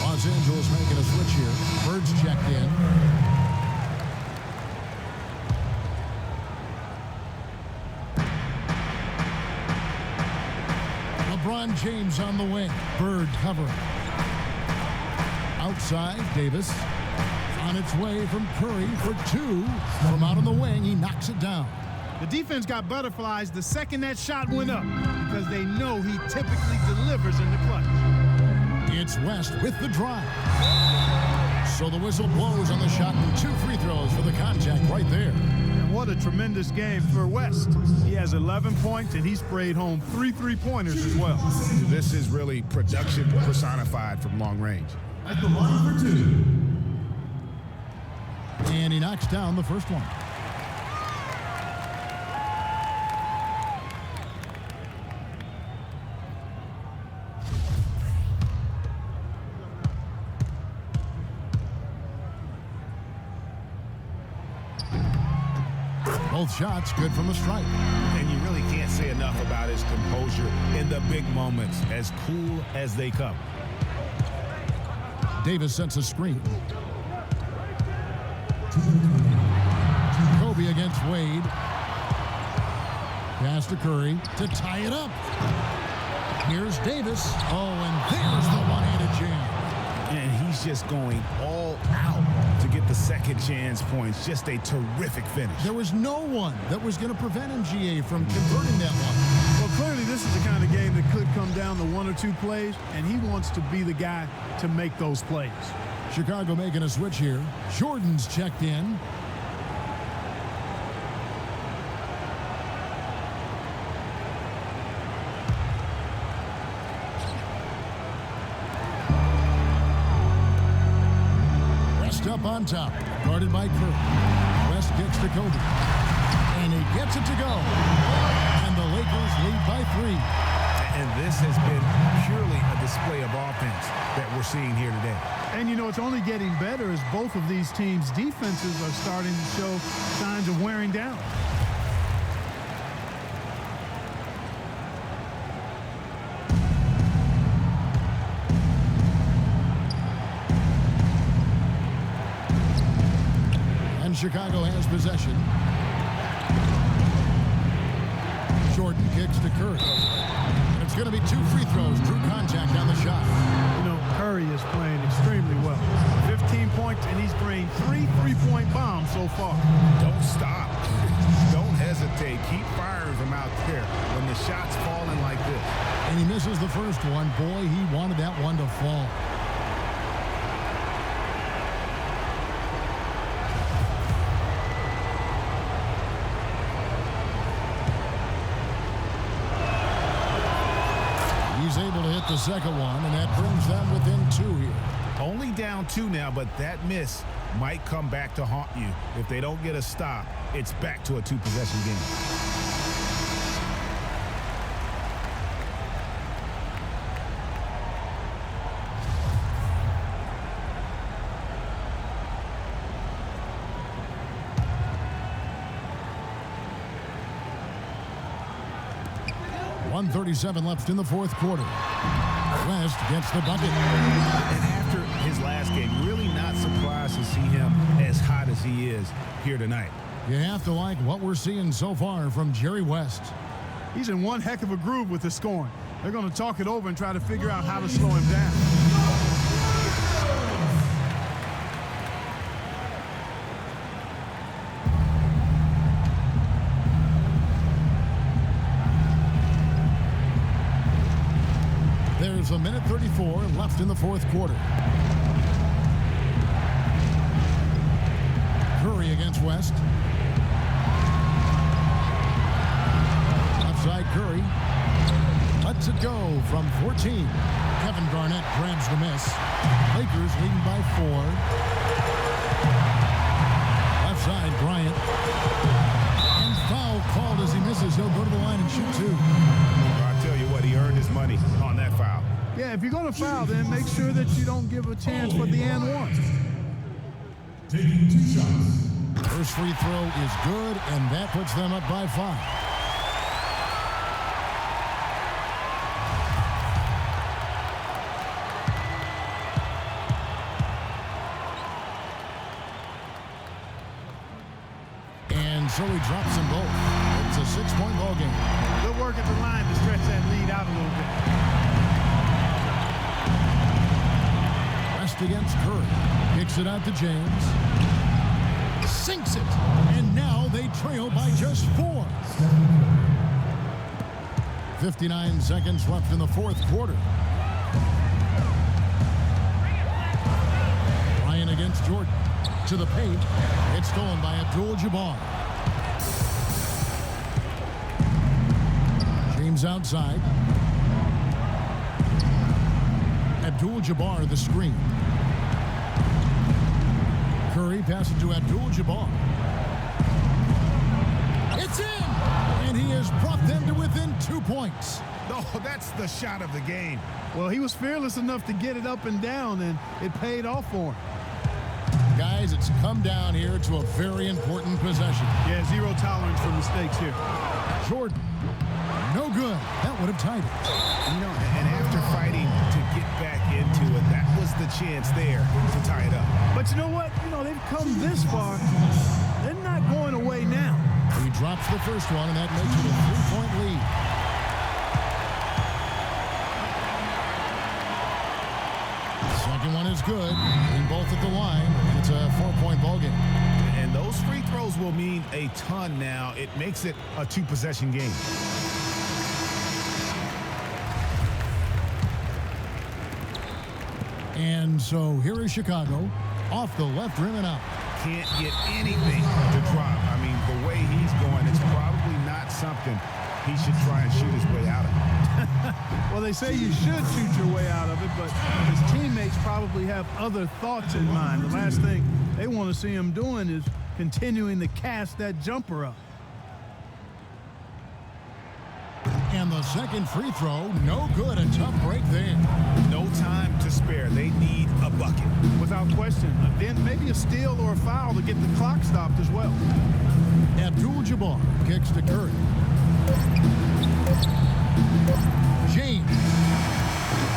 Los Angeles making a switch here. Bird's checked in. LeBron James on the wing. Bird covering. Outside, Davis. On its way from Curry for 2. From out on the wing, he knocks it down. The defense got butterflies the second that shot went up because they know he typically delivers in the clutch. It's West with the drive. So the whistle blows on the shot and 2 free throws for the contact right there. And what a tremendous game for West. He has 11 points and he sprayed home 3 3-pointers as well. This is really production personified from long range. At the line for 2. And he knocks down the first one. Both shots good from the stripe. And you really can't say enough about his composure in the big moments, as cool as they come. Davis sets a screen. Kobe against Wade. Pass to Curry to tie it up. Here's Davis. Oh, and there's the one-handed jam. And he's just going all out to get the second chance points. Just a terrific finish. There was no one that was going to prevent MGA from converting that one. Well, clearly this is the kind of game that could come down to 1 or 2 plays, and he wants to be the guy to make those plays. Chicago making a switch here. Jordan's checked in. Up on top, guarded by Curry. West kicks to Kobe. And he gets it to go. And the Lakers lead by 3. And this has been purely a display of offense that we're seeing here today. And you know, it's only getting better as both of these teams' defenses are starting to show signs of wearing down. Chicago has possession. Jordan kicks to Curry. And it's going to be 2 free throws. Drew contact on the shot. You know, Curry is playing extremely well. 15 points, and he's drained 3 3-point bombs so far. Don't stop. Don't hesitate. Keep firing from out there when the shot's falling like this. And he misses the first one. Boy, he wanted that one to fall. to hit the second one, and that brings them within 2 here. Only down 2 now, but that miss might come back to haunt you. If they don't get a stop, it's back to a 2-possession game. .137 left in the fourth quarter. West gets the bucket. And after his last game, really not surprised to see him as hot as he is here tonight. You have to like what we're seeing so far from Jerry West. He's in one heck of a groove with the scoring. They're going to talk it over and try to figure out how to slow him down. There's a minute 34 left in the fourth quarter. Curry against West. Outside Curry. Lets it go from 14. Kevin Garnett grabs the miss. Lakers leading by 4. Left side, Bryant. And foul called as he misses. He'll go to the line and shoot 2. I tell you what, he earned his money on that foul. Yeah, if you're going to foul, then make sure that you don't give a chance for the and one. Taking 2 shots. First free throw is good, and that puts them up by 5. And so he drops them both. It's a 6-point ball game. Good work at the line to stretch that lead out a little bit. West against Curry. Kicks it out to James. Sinks it. And now they trail by just 4. 59 seconds left in the fourth quarter. Ryan against Jordan. To the paint. It's stolen by Abdul-Jabbar. James outside. Abdul-Jabbar the screen. Curry passes to Abdul-Jabbar. It's in! And he has brought them to within 2 points. Oh, that's the shot of the game. Well, he was fearless enough to get it up and down, and it paid off for him. Guys, it's come down here to a very important possession. Yeah, 0 tolerance for mistakes here. Jordan. No good. That would have tied it. You know, and after fighting to get back into it, that was the chance there to tie it up. But you know what? You know, they've come this far. They're not going away now. He drops the first one, and that makes it a 3-point lead. Second one is good. And both at the line. It's a 4-point ball game. And those free throws will mean a ton now. It makes it a 2-possession game. And so here is Chicago, off the left rim and out. Can't get anything to drop. I mean, the way he's going, it's probably not something he should try and shoot his way out of. Well, they say you should shoot your way out of it, but his teammates probably have other thoughts in mind. The last thing they want to see him doing is continuing to cast that jumper up. And the second free throw, no good. A tough break there. No time to spare. They need a bucket. Without question. Then maybe a steal or a foul to get the clock stopped as well. Abdul-Jabbar kicks to Curry. James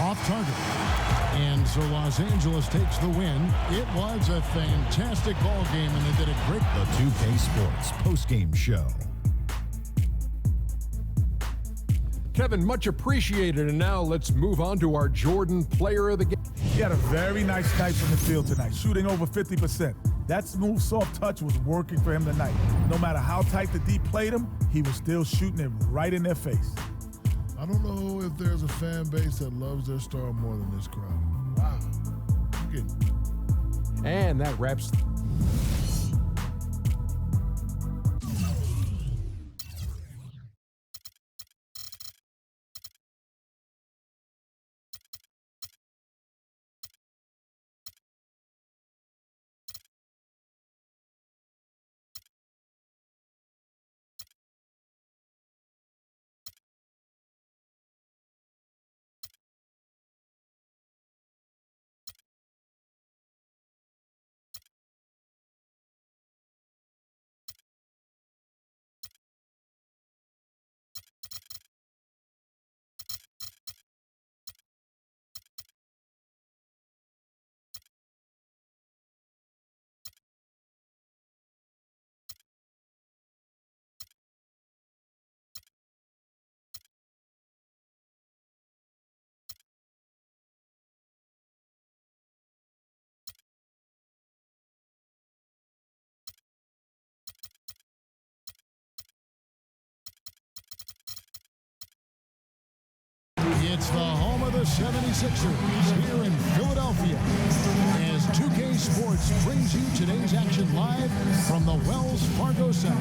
off target. And so Los Angeles takes the win. It was a fantastic ball game, and they did a great. The 2K Sports postgame show. Kevin, much appreciated. And now let's move on to our Jordan Player of the Game. He had a very nice night from the field tonight, shooting over 50%. That smooth, soft touch was working for him tonight. No matter how tight the D played him, he was still shooting it right in their face. I don't know if there's a fan base that loves their star more than this crowd. Wow. And that wraps 76ers here in Philadelphia as 2K Sports brings you today's action live from the Wells Fargo Center.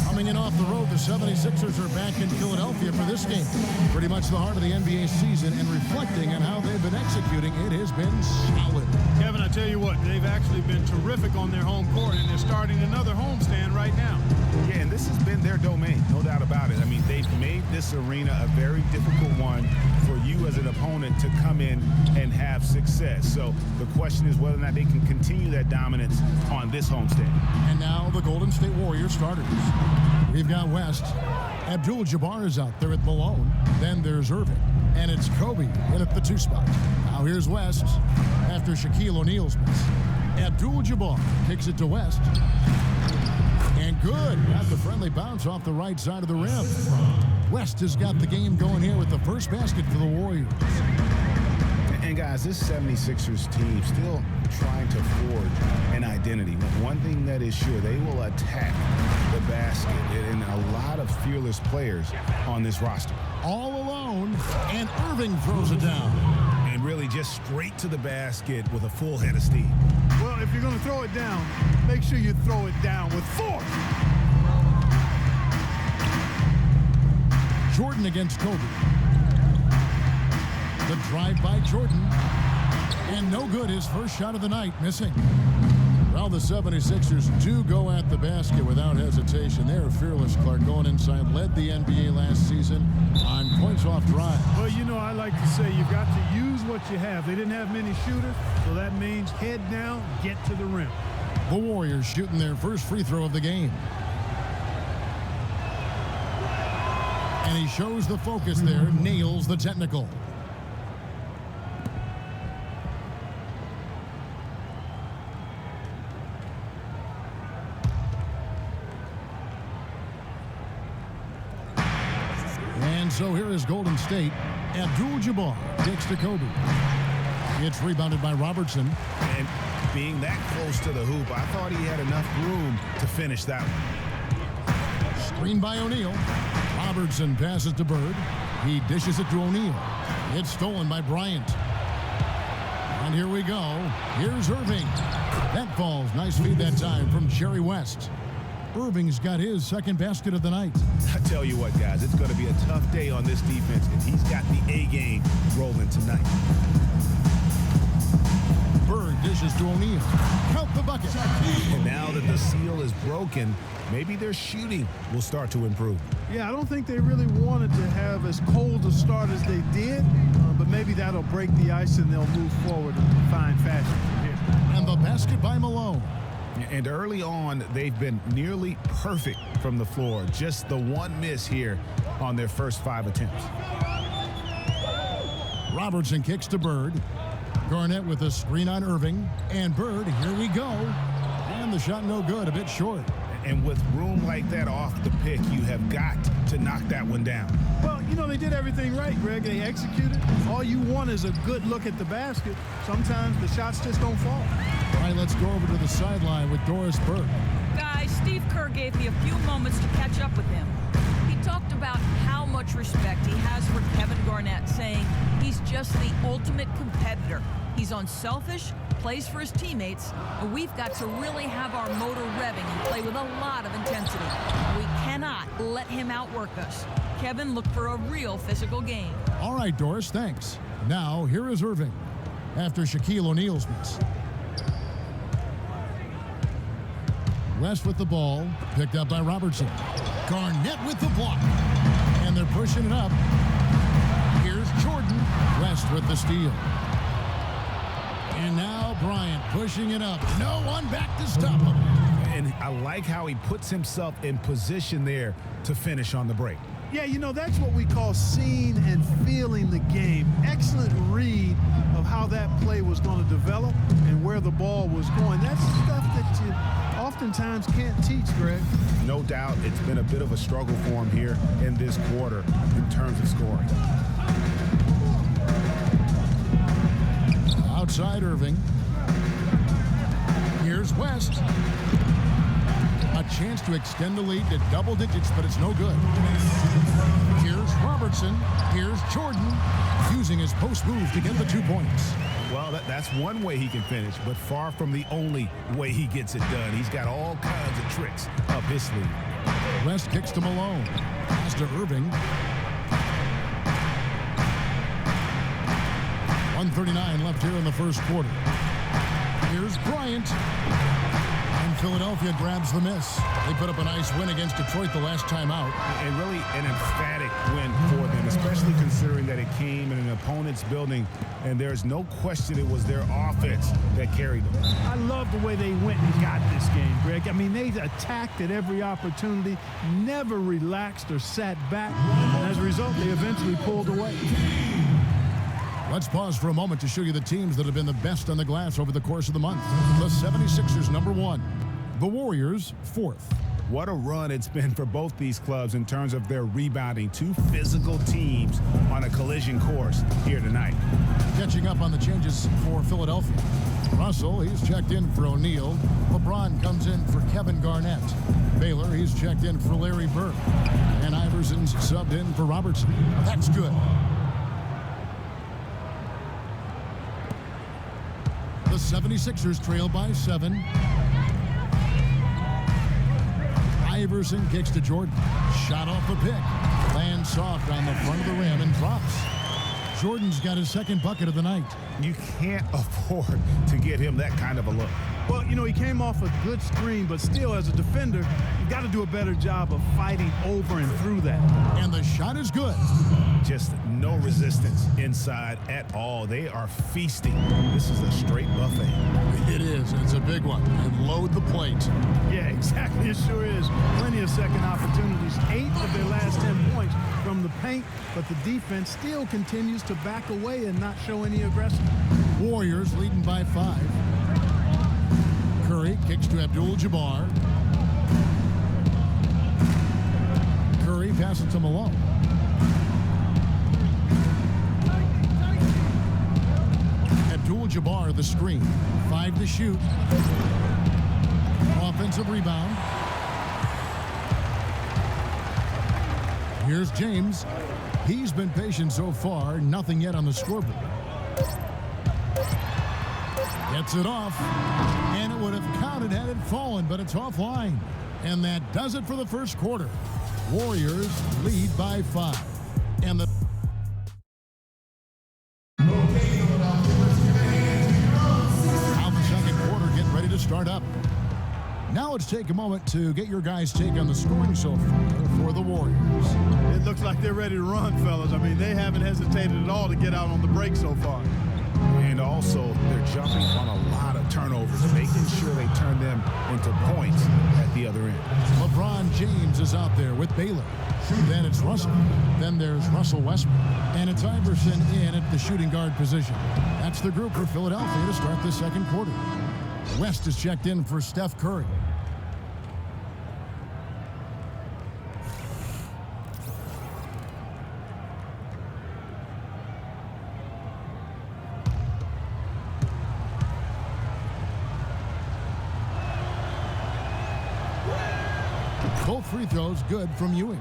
Coming in off the road, the 76ers are back in Philadelphia for this game. Pretty much the heart of the NBA season, and reflecting on how they've been executing, it has been solid. Kevin, I tell you what, they've actually been terrific on their home court, and they're starting another homestand right now. Yeah, and this has been their domain, no doubt about it. I mean, they've made this arena a very difficult one for you as an opponent to come in and have success. So the question is whether or not they can continue that dominance on this homestand. And now the Golden State Warriors starters. We've got West. Abdul-Jabbar is out there at Malone. Then there's Irving. And it's Kobe in at the 2 spot. Now here's West after Shaquille O'Neal's miss. Abdul-Jabbar kicks it to West. And good. Got the friendly bounce off the right side of the rim. West has got the game going here with the first basket for the Warriors. And guys, this 76ers team still trying to forge an identity. But one thing that is sure, they will attack the basket, and a lot of fearless players on this roster. All alone, and Irving throws it down. And really just straight to the basket with a full head of steam. Well, if you're going to throw it down, make sure you throw it down with force. Jordan against Kobe. The drive by Jordan. And no good, his first shot of the night, missing. Well, the 76ers do go at the basket without hesitation. They're fearless, Clark, going inside. Led the NBA last season on points off drive. Well, you know, I like to say you've got to use what you have. They didn't have many shooters, so that means head down, get to the rim. The Warriors shooting their first free throw of the game. And he shows the focus there, nails the technical. And so here is Golden State. Abdul-Jabbar kicks to Kobe. It's rebounded by Robertson. And being that close to the hoop, I thought he had enough room to finish that one. Screen by O'Neal. Robertson passes to Bird. He dishes it to O'Neal. It's stolen by Bryant. And here we go. Here's Irving. That falls. Nice feed that time from Jerry West. Irving's got his second basket of the night. I tell you what, guys, it's going to be a tough day on this defense, and he's got the A game rolling tonight. Bird dishes to O'Neal. Count the bucket. And now that the seal is broken, maybe their shooting will start to improve. Yeah, I don't think they really wanted to have as cold a start as they did, but maybe that'll break the ice and they'll move forward in fine fashion from here. And the basket by Malone. And early on, they've been nearly perfect from the floor. Just the one miss here on their first 5 attempts. Robertson kicks to Bird. Garnett with a screen on Irving. And Bird, here we go. And the shot no good, a bit short. And with room like that off the pick, you have got to knock that one down. Well, you know, they did everything right, Greg. They executed. All you want is a good look at the basket. Sometimes the shots just don't fall. All right, let's go over to the sideline with Doris Burke. Guys, Steve Kerr gave me a few moments to catch up with him. He talked about how much respect he has for Kevin Garnett, saying he's just the ultimate competitor. He's unselfish, plays for his teammates, and we've got to really have our motor revving and play with a lot of intensity. We cannot let him outwork us. Kevin looked for a real physical game. All right, Doris, thanks. Now, here is Irving after Shaquille O'Neal's miss. West with the ball, picked up by Robertson. Garnett with the block. And they're pushing it up. Here's Jordan. West with the steal. And now Bryant pushing it up. No one back to stop him. And I like how he puts himself in position there to finish on the break. Yeah, you know, that's what we call seeing and feeling the game. Excellent read of how that play was going to develop and where the ball was going. That's stuff that you oftentimes can't teach, Greg. No doubt it's been a bit of a struggle for him here in this quarter in terms of scoring. Outside Irving. Here's West. A chance to extend the lead to double digits, but it's no good. Here's Robertson. Here's Jordan using his post move to get the 2 points. Well, that's one way he can finish, but far from the only way he gets it done. He's got all kinds of tricks up his sleeve. West kicks to Malone. Pass to Irving. 1:39 left here in the first quarter. Here's Bryant. And Philadelphia grabs the miss. They put up a nice win against Detroit the last time out. And really an emphatic win for them, especially considering that it came in an opponent's building, and there's no question it was their offense that carried them. I love the way they went and got this game, Greg. I mean, they attacked at every opportunity, never relaxed or sat back, and as a result, they eventually pulled away. Let's pause for a moment to show you the teams that have been the best on the glass over the course of the month. The 76ers, number 1. The Warriors, 4th. What a run it's been for both these clubs in terms of their rebounding. 2 physical teams on a collision course here tonight. Catching up on the changes for Philadelphia. Russell, he's checked in for O'Neal. LeBron comes in for Kevin Garnett. Baylor, he's checked in for Larry Bird. And Iverson's subbed in for Robertson. That's good. The 76ers trail by 7. Iverson kicks to Jordan. Shot off the pick. Lands soft on the front of the rim and drops. Jordan's got his second bucket of the night. You can't afford to get him that kind of a look. Well, you know, he came off a good screen, but still, as a defender, you've got to do a better job of fighting over and through that. And the shot is good. Just no resistance inside at all. They are feasting. This is a straight buffet. It is. It's a big one. And load the plate. Yeah, exactly. It sure is. Plenty of second opportunities. 8 of their last 10 points from the paint, but the defense still continues to back away and not show any aggression. Warriors leading by 5. Curry kicks to Abdul-Jabbar. Curry passes to Malone. Abdul-Jabbar the screen. 5 to shoot. Offensive rebound. Here's James. He's been patient so far. Nothing yet on the scoreboard. Gets it off. And it would have counted had it fallen, but it's offline. And that does it for the first quarter. Warriors lead by 5. And the to start up. Now let's take a moment to get your guys' take on the scoring so far for the Warriors. It looks like they're ready to run, fellas. I mean, they haven't hesitated at all to get out on the break so far. And also, they're jumping on a lot of turnovers, making sure they turn them into points at the other end. LeBron James is out there with Baylor. Then it's Russell. Then there's Russell Westbrook. And it's Iverson in at the shooting guard position. That's the group for Philadelphia to start the second quarter. West is checked in for Steph Curry. Both free throws good from Ewing.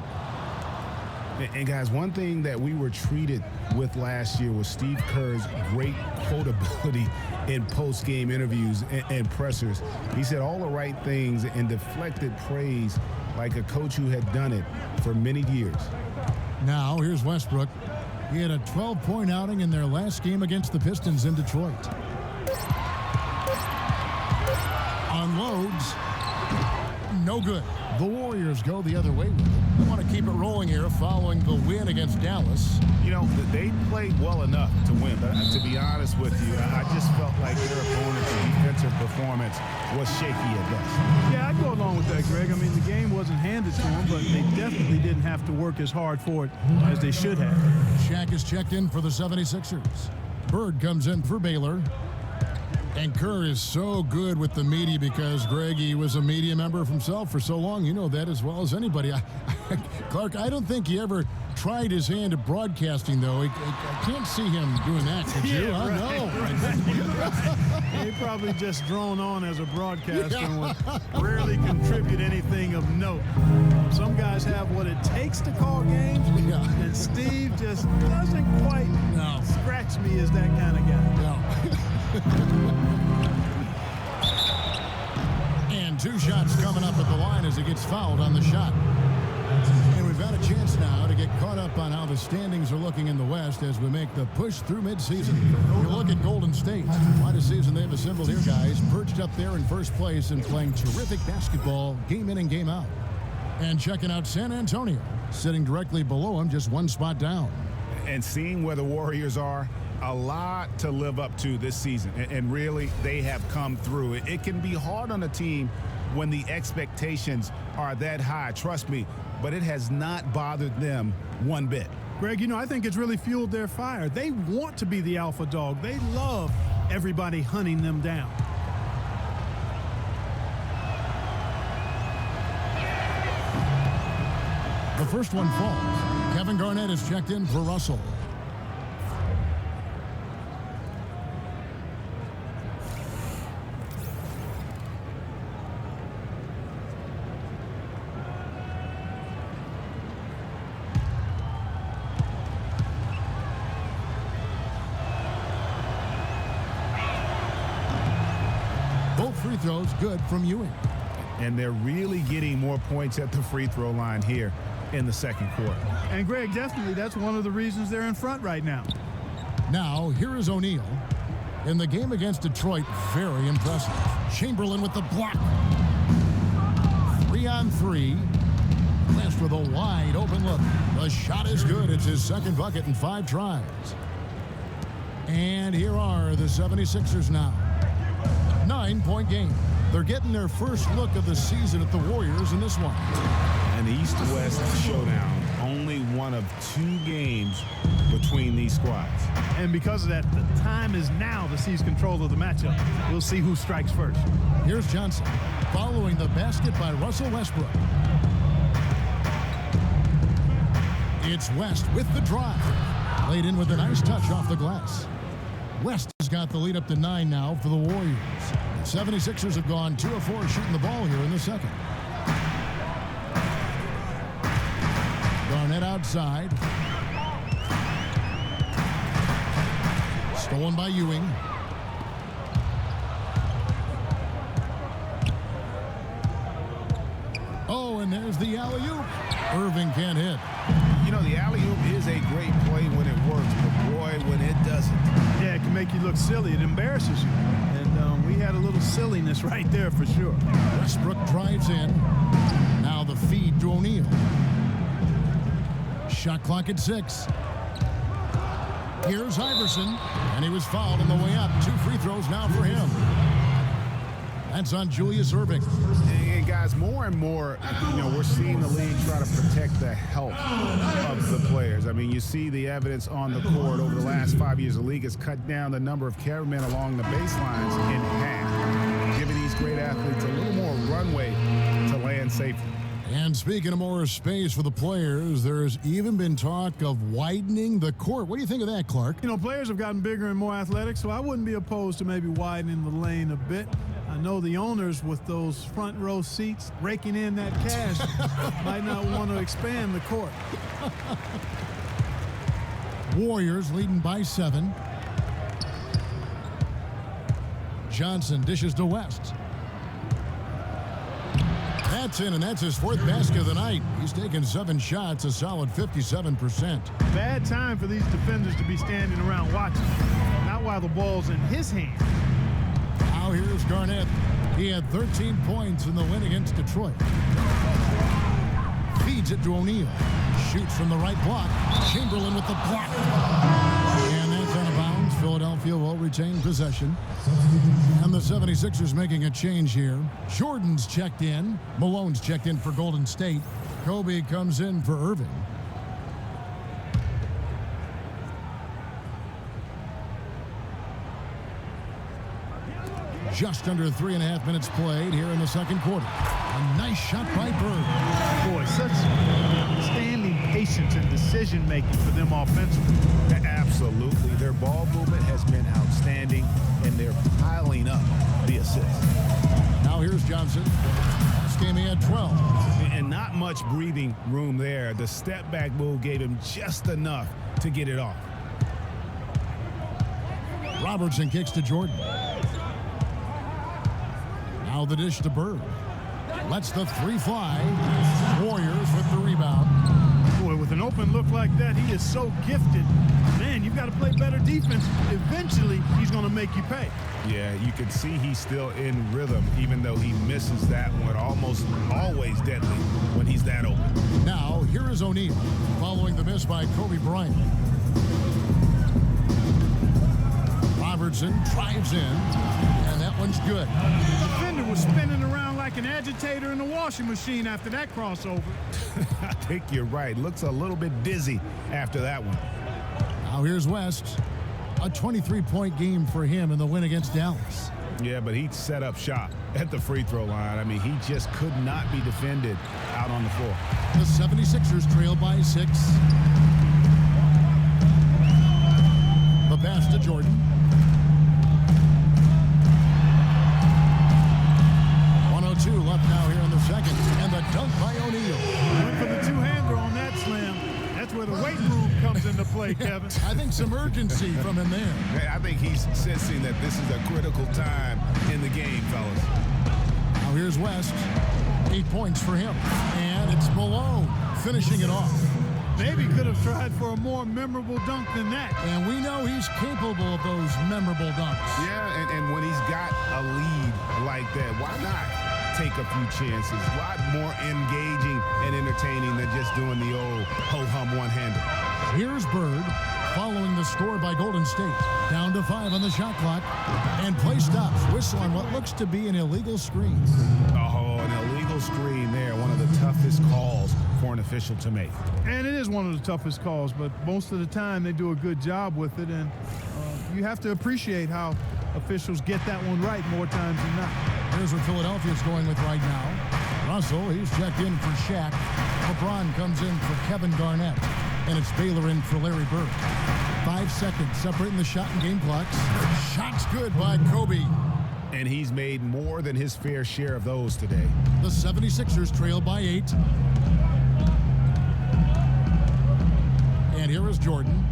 And guys, one thing that we were treated with last year was Steve Kerr's great quotability in post-game interviews and pressers. He said all the right things and deflected praise like a coach who had done it for many years. Now, here's Westbrook. He had a 12-point outing in their last game against the Pistons in Detroit. Unloads. No good. The Warriors go the other way with it. They want to keep it rolling here following the win against Dallas. You know, they played well enough to win, but to be honest with you, I just felt like their opponent's defensive performance was shaky at best. Yeah, I'd go along with that, Greg. I mean, the game wasn't handed to them, but they definitely didn't have to work as hard for it as they should have. Shaq is checked in for the 76ers. Bird comes in for Baylor. And Kerr is so good with the media because, Greg, he was a media member himself for so long. You know that as well as anybody. Clark, I don't think he ever tried his hand at broadcasting, though. I can't see him doing that, could you? Yeah, right. No. They probably just drone on as a broadcaster and would rarely contribute anything of note. Some guys have what it takes to call games, and Steve just doesn't quite scratch me as that kind of guy. And 2 shots coming up at the line as he gets fouled on the shot. And we've got a chance now to get caught up on how the standings are looking in the West as we make the push through midseason. You look at Golden State. Quite a season they've assembled here, guys. Perched up there in first place and playing terrific basketball game in and game out. And checking out San Antonio, sitting directly below him, just 1 spot down. And seeing where the Warriors are, a lot to live up to this season. And really, they have come through. It can be hard on a team when the expectations are that high, trust me, but it has not bothered them one bit. Greg, you know, I think it's really fueled their fire. They want to be the alpha dog. They love everybody hunting them down. The first one falls. Kevin Garnett is checked in for Russell. Both free throws good from Ewing. And they're really getting more points at the free throw line here in the second quarter. And Greg, definitely that's one of the reasons they're in front right now. Now, here is O'Neal. In the game against Detroit, very impressive. Chamberlain with the block. 3-on-3. West with a wide open look. The shot is good. It's his second bucket in 5 tries. And here are the 76ers now. 9-point game. They're getting their first look of the season at the Warriors in this one. An East-West showdown. Only one of 2 games between these squads. And because of that, the time is now to seize control of the matchup. We'll see who strikes first. Here's Johnson following the basket by Russell Westbrook. It's West with the drive. Laid in with a nice touch off the glass. West has got the lead up to 9 now for the Warriors. The 76ers have gone 2 of 4 shooting the ball here in the second. Garnett outside. Stolen by Ewing. Oh, and there's the alley-oop. Irving can't hit. You know, the alley-oop is a great play when it works, but boy, when it doesn't. Yeah, it can make you look silly. It embarrasses you. And we had a little silliness right there for sure. Westbrook drives in. Now the feed to O'Neal. Shot clock at 6. Here's Iverson, and he was fouled on the way up. 2 free throws now for him. That's on Julius Irving. And guys, more and more, you know, we're seeing the league try to protect the health of the players. I mean, you see the evidence on the court over the last 5 years. The league has cut down the number of cameramen along the baselines in half, giving these great athletes a little more runway to land safely. And speaking of more space for the players, there's even been talk of widening the court. What do you think of that, Clark? You know, players have gotten bigger and more athletic, so I wouldn't be opposed to maybe widening the lane a bit. I know the owners with those front row seats raking in that cash might not want to expand the court. Warriors leading by 7. Johnson dishes to West. That's in, and that's his 4th basket of the night. He's taken 7 shots, a solid 57%. Bad time for these defenders to be standing around watching. Not while the ball's in his hand. Now here's Garnett. He had 13 points in the win against Detroit. Feeds it to O'Neal. Shoots from the right block. Chamberlain with the block. And that's out of bounds. Philadelphia will retain possession. And the 76ers making a change here. Jordan's checked in. Malone's checked in for Golden State. Kobe comes in for Irving. Just under 3.5 minutes played here in the second quarter. A nice shot by Bird. Boy, such standing patience and decision-making for them offensively. Absolutely. Their ball movement has been outstanding, and they're piling up Johnson. This game he had 12. And not much breathing room there. The step back move gave him just enough to get it off. Robertson kicks to Jordan. Now the dish to Bird. Lets the three fly. Warriors with the rebound. Boy, with an open look like that, he is so gifted. Man, you've got to play better defense. Eventually, he's going to make you pay. Yeah, you can see he's still in rhythm, even though he misses that one. Almost always deadly when he's that open. Now, here is O'Neal, following the miss by Kobe Bryant. Robertson drives in, and that one's good. The defender was spinning around like an agitator in a washing machine after that crossover. I think you're right. Looks a little bit dizzy after that one. Now here's West. A 23-point game for him in the win against Dallas. Yeah, but he set up shop at the free throw line. I mean, he just could not be defended out on the floor. The 76ers trail by 6. The pass to Jordan. Left now here in the second, and the dunk by O'Neal. Went for the two-hander on that slam. That's where the weight room comes into play, Kevin. I think some urgency from him there. I think he's sensing that this is a critical time in the game, fellas. Now here's West. 8 points for him, and it's Malone finishing it off. Maybe could have tried for a more memorable dunk than that. And we know he's capable of those memorable dunks. Yeah, and when he's got a lead like that, why not take a few chances? A lot more engaging and entertaining than just doing the old ho-hum one-hander. Here's Bird following the score by Golden State. Down to 5 on the shot clock. And play stops. Whistle on what looks to be an illegal screen. Oh, an illegal screen there. One of the toughest calls for an official to make. And it is one of the toughest calls, but most of the time they do a good job with it. And you have to appreciate how officials get that one right more times than not. Here's what Philadelphia's going with right now. Russell, he's checked in for Shaq. LeBron comes in for Kevin Garnett. And it's Baylor in for Larry Bird. 5 seconds separating the shot and game clocks. Shot's good by Kobe. And he's made more than his fair share of those today. The 76ers trail by 8. And here is Jordan.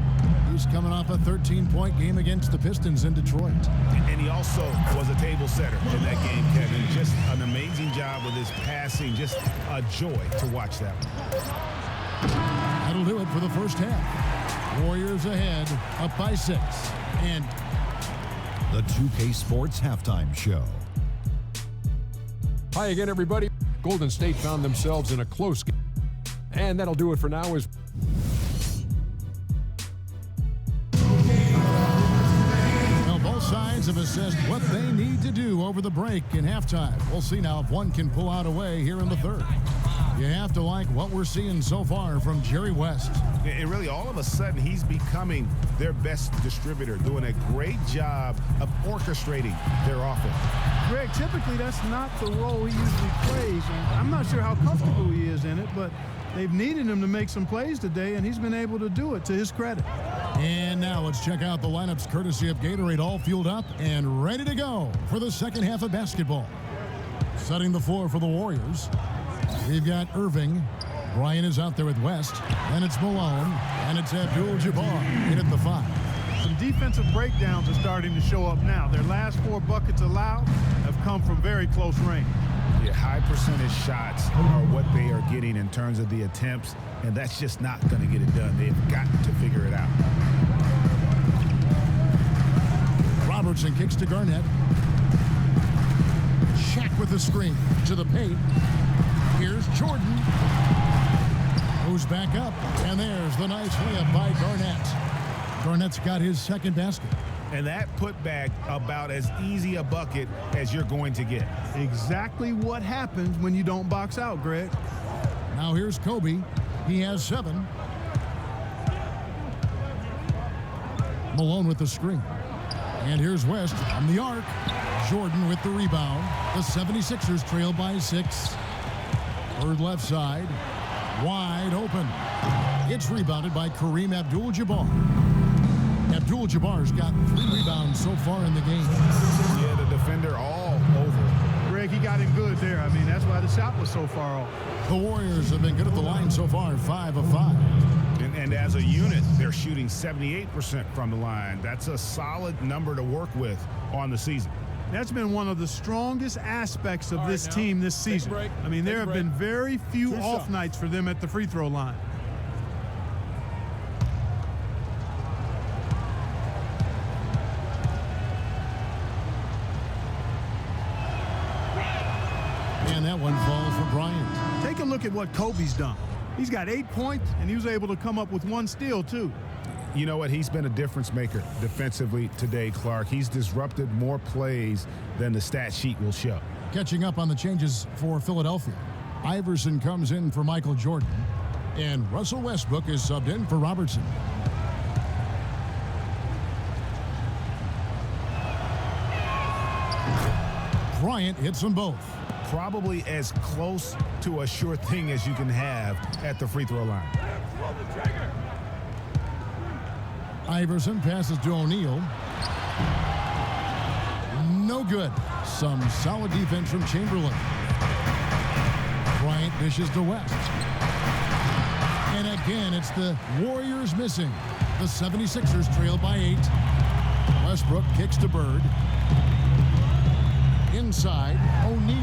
He's coming off a 13-point game against the Pistons in Detroit. And he also was a table setter in that game, Kevin. Just an amazing job with his passing. Just a joy to watch that one. That'll do it for the first half. Warriors ahead, up by 6. And the 2K Sports Halftime Show. Hi again, everybody. Golden State found themselves in a close game. And that'll do it for now. Both sides have assessed what they need to do over the break in halftime. We'll see now if one can pull out a way here in the third. You have to like what we're seeing so far from Jerry West. And really, all of a sudden, he's becoming their best distributor, doing a great job of orchestrating their offense. Greg, typically that's not the role he usually plays. I'm not sure how comfortable he is in it, but they've needed him to make some plays today, and he's been able to do it to his credit. And now let's check out the lineups courtesy of Gatorade, all fueled up and ready to go for the second half of basketball. Setting the floor for the Warriors, we've got Irving. Brian is out there with West. Then it's Malone. And it's Abdul-Jabbar in at the 5. Some defensive breakdowns are starting to show up now. Their last 4 buckets allowed have come from very close range. Yeah, high percentage shots are what they are getting in terms of the attempts, and that's just not going to get it done. They've got to figure it out. Robertson kicks to Garnett. Shaq with the screen to the paint. Here's Jordan. Goes back up, and there's the nice layup by Garnett. Garnett's got his second basket. And that put back about as easy a bucket as you're going to get. Exactly what happens when you don't box out, Greg. Now here's Kobe. He has 7. Malone with the screen. And here's West from the arc. Jordan with the rebound. The 76ers trail by 6. Bird left side. Wide open. It's rebounded by Kareem Abdul-Jabbar. Abdul-Jabbar's got 3 rebounds so far in the game. Yeah, the defender all over. Greg, he got in good there. I mean, that's why the shot was so far off. The Warriors have been good at the line so far, 5 of 5. And as a unit, they're shooting 78% from the line. That's a solid number to work with on the season. That's been one of the strongest aspects of this team this season. I mean, there have been very few off nights for them at the free throw line. And that one falls for Bryant. Take a look at what Kobe's done. He's got 8 points, and he was able to come up with 1 steal, too. You know what? He's been a difference maker defensively today, Clark. He's disrupted more plays than the stat sheet will show. Catching up on the changes for Philadelphia. Iverson comes in for Michael Jordan, and Russell Westbrook is subbed in for Robertson. Bryant hits them both. Probably as close to a sure thing as you can have at the free throw line. Iverson passes to O'Neal. No good. Some solid defense from Chamberlain. Bryant dishes to West. And again, it's the Warriors missing. The 76ers trail by 8. Westbrook kicks to Bird. Inside, O'Neal.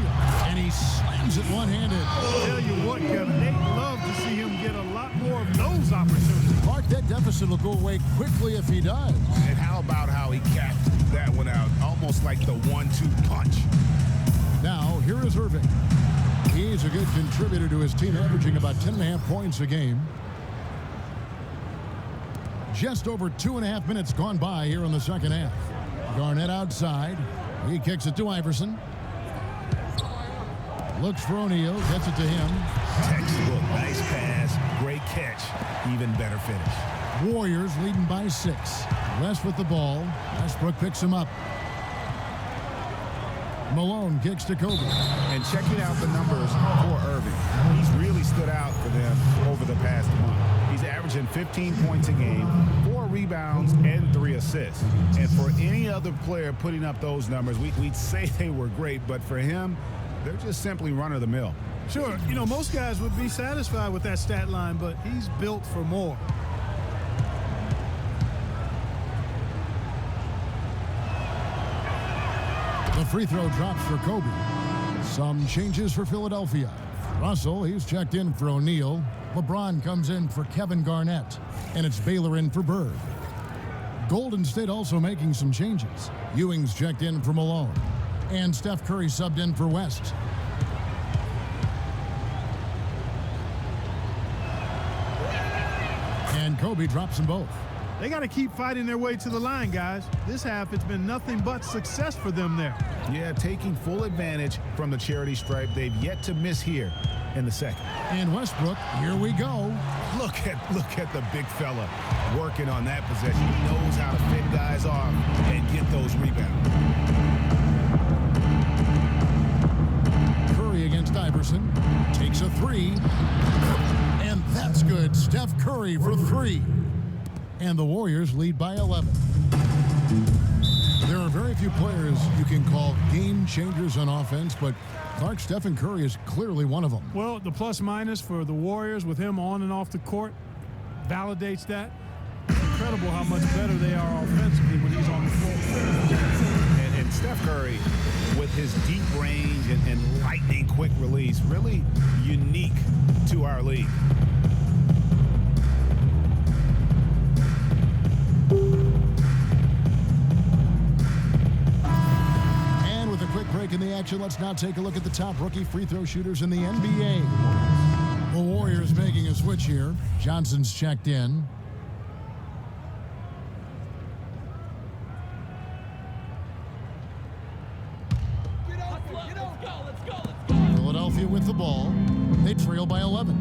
And he slams it one-handed. I'll tell you what, Kevin, they'd love to see him get a lot more of those opportunities. Clark, that deficit will go away quickly if he does. And how about how he capped that one out? Almost like the 1-2 punch. Now, here is Irving. He's a good contributor to his team, averaging about 10.5 points a game. Just over 2.5 minutes gone by here in the second half. Garnett outside. He kicks it to Iverson. Looks for O'Neal, gets it to him. Textbook, nice pass, great catch, even better finish. Warriors leading by 6. West with the ball. Westbrook picks him up. Malone kicks to Kobe. And checking out the numbers for Irving. He's really stood out for them over the past month. He's averaging 15 points a game, 4 rebounds, and 3 assists. And for any other player putting up those numbers, we'd say they were great, but for him, they're just simply run-of-the-mill. Sure, you know, most guys would be satisfied with that stat line, but he's built for more. The free throw drops for Kobe. Some changes for Philadelphia. Russell, he's checked in for O'Neal. LeBron comes in for Kevin Garnett. And it's Baylor in for Bird. Golden State also making some changes. Ewing's checked in for Malone. And Steph Curry subbed in for West. And Kobe drops them both. They got to keep fighting their way to the line, guys. This half, it's been nothing but success for them there. Yeah, taking full advantage from the charity stripe. They've yet to miss here in the second. And Westbrook, here we go. Look at the big fella working on that possession. He knows how to fit guys off and get those rebounds. Curry against Iverson. Takes a 3. And that's good. Steph Curry for 3. And the Warriors lead by 11. There are very few players you can call game changers on offense, but Clark, Stephen Curry is clearly one of them. Well, the plus-minus for the Warriors with him on and off the court validates that. It's incredible how much better they are offensively when he's on the floor. And Steph Curry, with his deep range and lightning quick release, really unique to our league. And with a quick break in the action, let's now take a look at the top rookie free throw shooters in the NBA. The Warriors making a switch here. Johnson's checked in. Philadelphia with the ball. They trail by 11.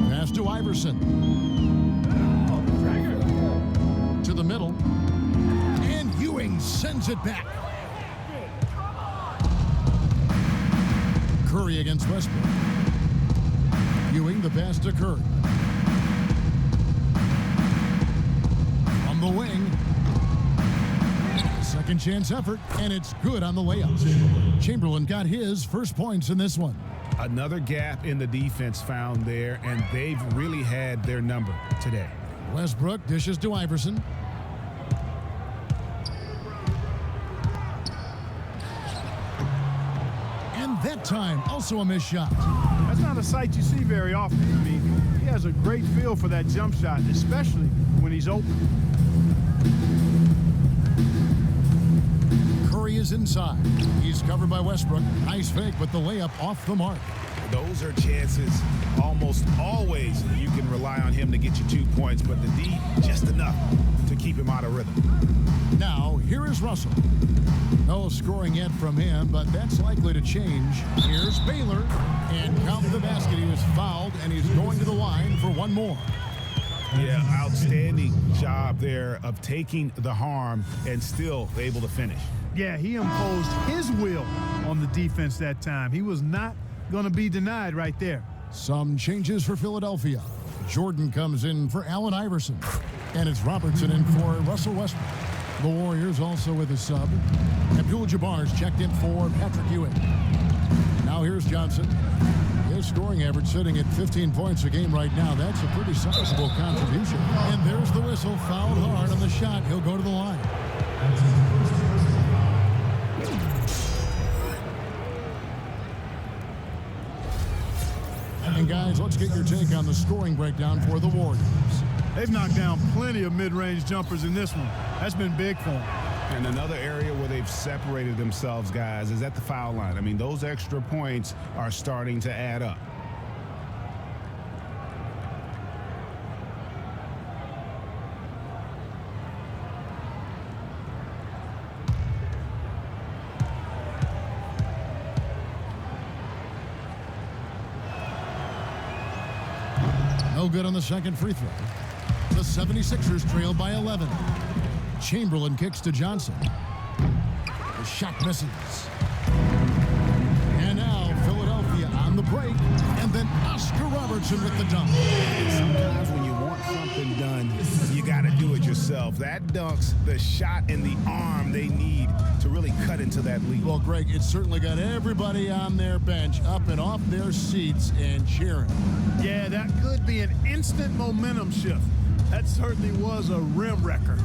Pass to Iverson. To the middle. And Ewing sends it back. Curry against Westbrook. Ewing the pass to Curry. On the wing. Second chance effort, and it's good on the layup. Chamberlain got his first points in this one. Another gap in the defense found there, and they've really had their number today. Westbrook dishes to Iverson. And that time, also a missed shot. That's not a sight you see very often. I mean, he has a great feel for that jump shot, especially when he's open. Curry is inside. He's covered by Westbrook. Nice fake, but the layup off the mark. Those are chances almost always you can rely on him to get you 2 points, but the D just enough to keep him out of rhythm. Now, here is Russell. No scoring yet from him, but that's likely to change. Here's Baylor, and count the basket. He was fouled, and he's going to the line for one more. Yeah, outstanding job there of taking the harm and still able to finish. Yeah, he imposed his will on the defense that time. He was not going to be denied right there. Some changes for Philadelphia. Jordan comes in for Allen Iverson, and it's Robertson in for Russell Westbrook. The Warriors also with a sub. Abdul-Jabbar's checked in for Patrick Ewing. Now here's Johnson. His scoring average sitting at 15 points a game right now. That's a pretty sizable contribution. And there's the whistle. Fouled hard on the shot. He'll go to the line. And guys, let's get your take on the scoring breakdown for the Warriors. They've knocked down plenty of mid-range jumpers in this one. That's been big for them. And another area where they've separated themselves, guys, is at the foul line. I mean, those extra points are starting to add up. No good on the second free throw. The 76ers trail by 11. Chamberlain kicks to Johnson. The shot misses. And now Philadelphia on the break. And then Oscar Robertson with the dunk. Sometimes when you want something done, you got to do it yourself. That dunk's the shot and the arm they need to really cut into that lead. Well, Greg, it certainly got everybody on their bench up and off their seats and cheering. Yeah, that could be an instant momentum shift. That certainly was a rim wrecker.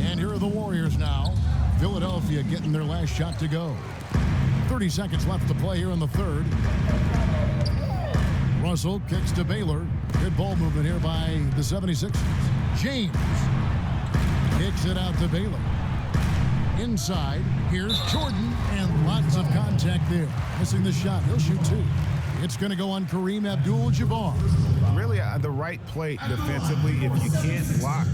And here are the Warriors now. Philadelphia getting their last shot to go. 30 seconds left to play here in the third. Russell kicks to Baylor. Good ball movement here by the 76ers. James kicks it out to Baylor. Inside, here's Jordan, and lots of contact there. Missing the shot. He'll shoot two. It's going to go on Kareem Abdul-Jabbar. Really the right play defensively. If you can't block,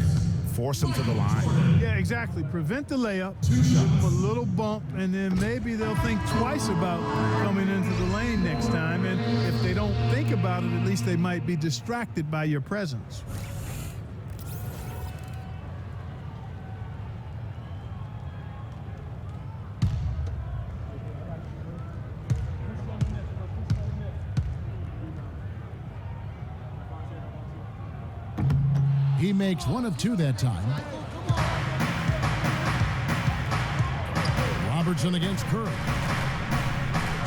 force them to the line. Yeah, exactly. Prevent the layup, give them a little bump, and then maybe they'll think twice about coming into the lane next time. And if they don't think about it, at least they might be distracted by your presence. He makes one of two that time. Robertson against Curry.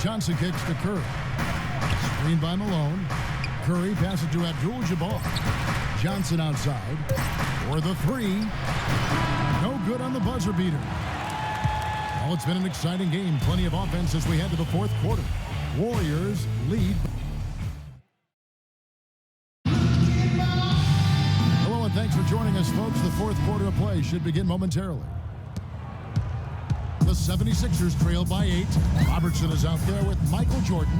Johnson kicks to Curry. Screen by Malone. Curry passes to Abdul-Jabbar. Johnson outside for the three. No good on the buzzer beater. Well, it's been an exciting game. Plenty of offense as we head to the fourth quarter. Warriors lead. Thanks for joining us, folks. The fourth quarter of play should begin momentarily. The 76ers trail by 8. Robertson is out there with Michael Jordan.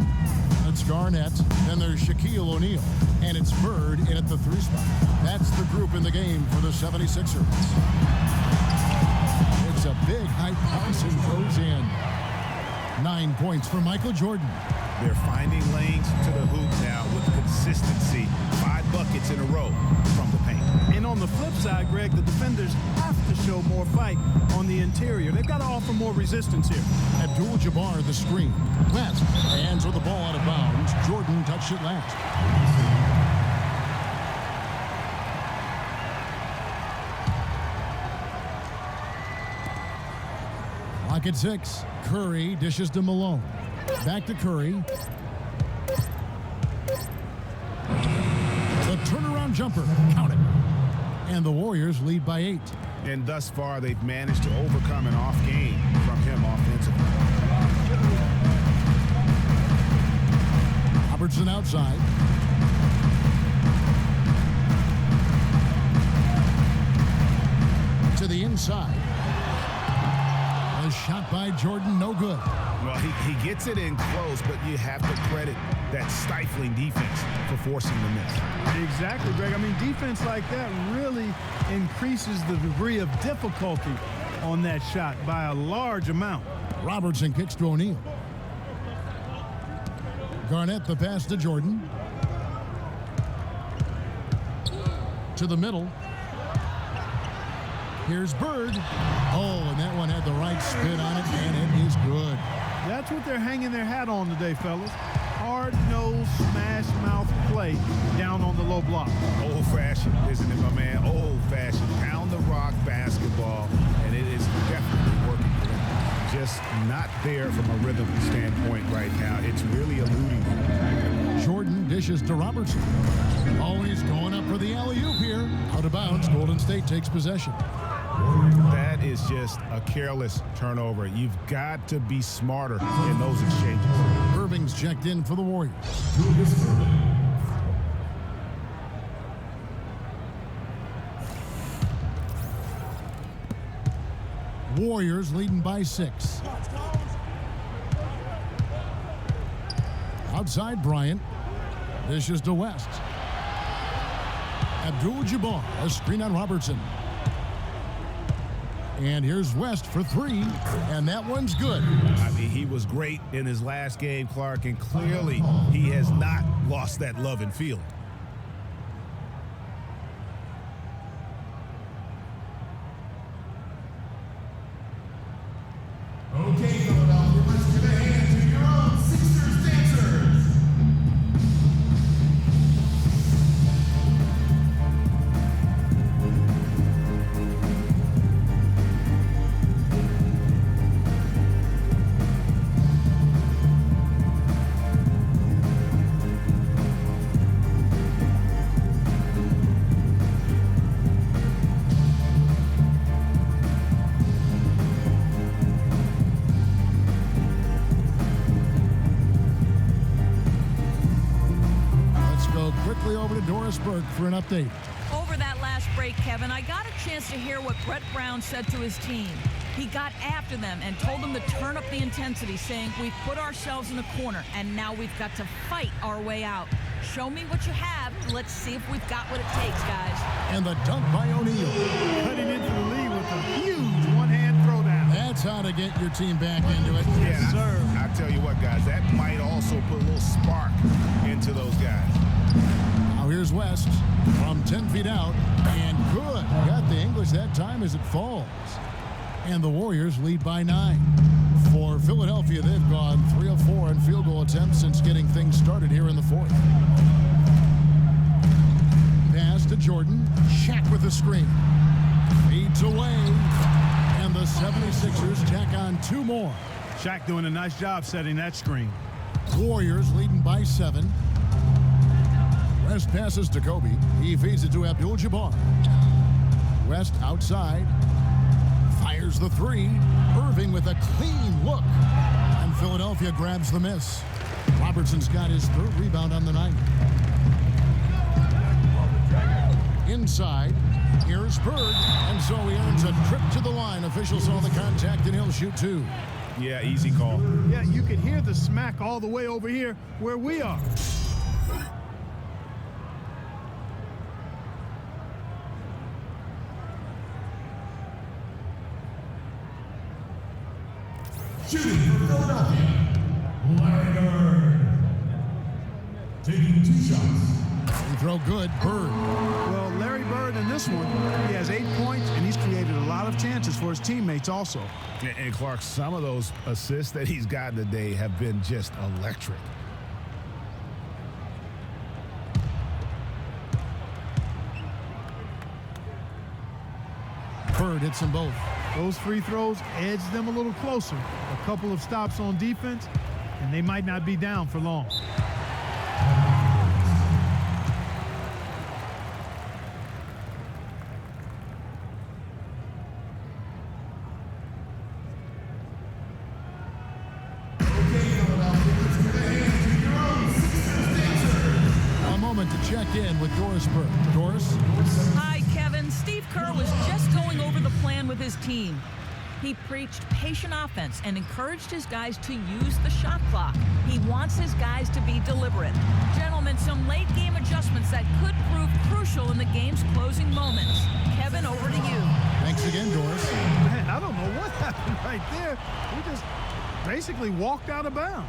It's Garnett. Then there's Shaquille O'Neal. And it's Bird in at the 3 spot. That's the group in the game for the 76ers. It's a big height pass and goes in. 9 points for Michael Jordan. They're finding lanes to the hoop now with consistency. 5 buckets in a row from the paint. And on the flip side, Greg, the defenders have to show more fight on the interior. They've got to offer more resistance here. Abdul-Jabbar the screen. West hands with the ball out of bounds. Jordan touched it last. Clock at 6. Curry dishes to Malone. Back to Curry. The turnaround jumper. Count it. And the Warriors lead by 8. And thus far, they've managed to overcome an off game from him offensively. Robertson outside. To the inside. A shot by Jordan, no good. Well, he gets it in close, but you have to credit that stifling defense for forcing the miss. Exactly, Greg. I mean, defense like that really increases the degree of difficulty on that shot by a large amount. Robertson kicks to O'Neal. Garnett the pass to Jordan. To the middle. Here's Bird. Oh, and that one had the right spin on it, and it is good. That's what they're hanging their hat on today, fellas. Hard-nosed, smash-mouth play down on the low block. Old-fashioned, isn't it, my man? Old-fashioned, pound-the-rock basketball, and it is definitely working for them. Just not there from a rhythm standpoint right now. It's really eluding them. Jordan dishes to Robertson. Oh, he's going up for the alley-oop here. Out of bounds, Golden State takes possession. That is just a careless turnover. You've got to be smarter in those exchanges. Irving's checked in for the Warriors. Warriors leading by 6. Outside Bryant. Dishes to West. Abdul-Jabbar, a screen on Robertson. And here's West for 3, and that one's good. I mean, he was great in his last game, Clark, and clearly he has not lost that love and feel. Okay, Philadelphia, let's give a hand to your own Sixers dancers. Over to Doris Burke for an update. Over that last break, Kevin, I got a chance to hear what Brett Brown said to his team. He got after them and told them to turn up the intensity, saying, we've put ourselves in the corner, and now we've got to fight our way out. Show me what you have. Let's see if we've got what it takes, guys. And the dunk by O'Neal. Cutting into the lead with a huge one-hand throwdown. That's how to get your team back into it. Yes, sir. I tell you what, guys, that might also put a little spark into those guys. Now here's West from 10 feet out, and good. Got the English that time as it falls. And the Warriors lead by 9. For Philadelphia, they've gone 3 of 4 in field goal attempts since getting things started here in the 4th. Pass to Jordan. Shaq with the screen. Feeds away. And the 76ers tack on 2 more. Shaq doing a nice job setting that screen. Warriors leading by 7. West passes to Kobe. He feeds it to Abdul-Jabbar. West outside. Fires the 3. Irving with a clean look. And Philadelphia grabs the miss. Robertson's got his 3rd rebound on the night. Inside. Here's Bird. And so he earns a trip to the line. Officials saw the contact and he'll shoot 2. Yeah, easy call. Yeah, you can hear the smack all the way over here where we are. Shooting for Philadelphia, Larry Bird. Taking 2 shots. He throw good, Bird. Well, Larry Bird in this one, he has 8 points, and he's created a lot of chances for his teammates also. And Clark, some of those assists that he's gotten today have been just electric. Bird hits them both. Those free throws edge them a little closer. A couple of stops on defense, and they might not be down for long. A moment to check in with Doris Burke. Doris? Hi, Kevin. Steve Kerr was just going over the plan with his team. He preached patient offense and encouraged his guys to use the shot clock. He wants his guys to be deliberate. Gentlemen, some late game adjustments that could prove crucial in the game's closing moments. Kevin, over to you. Thanks again, Doris. Man, I don't know what happened right there. We just basically walked out of bounds.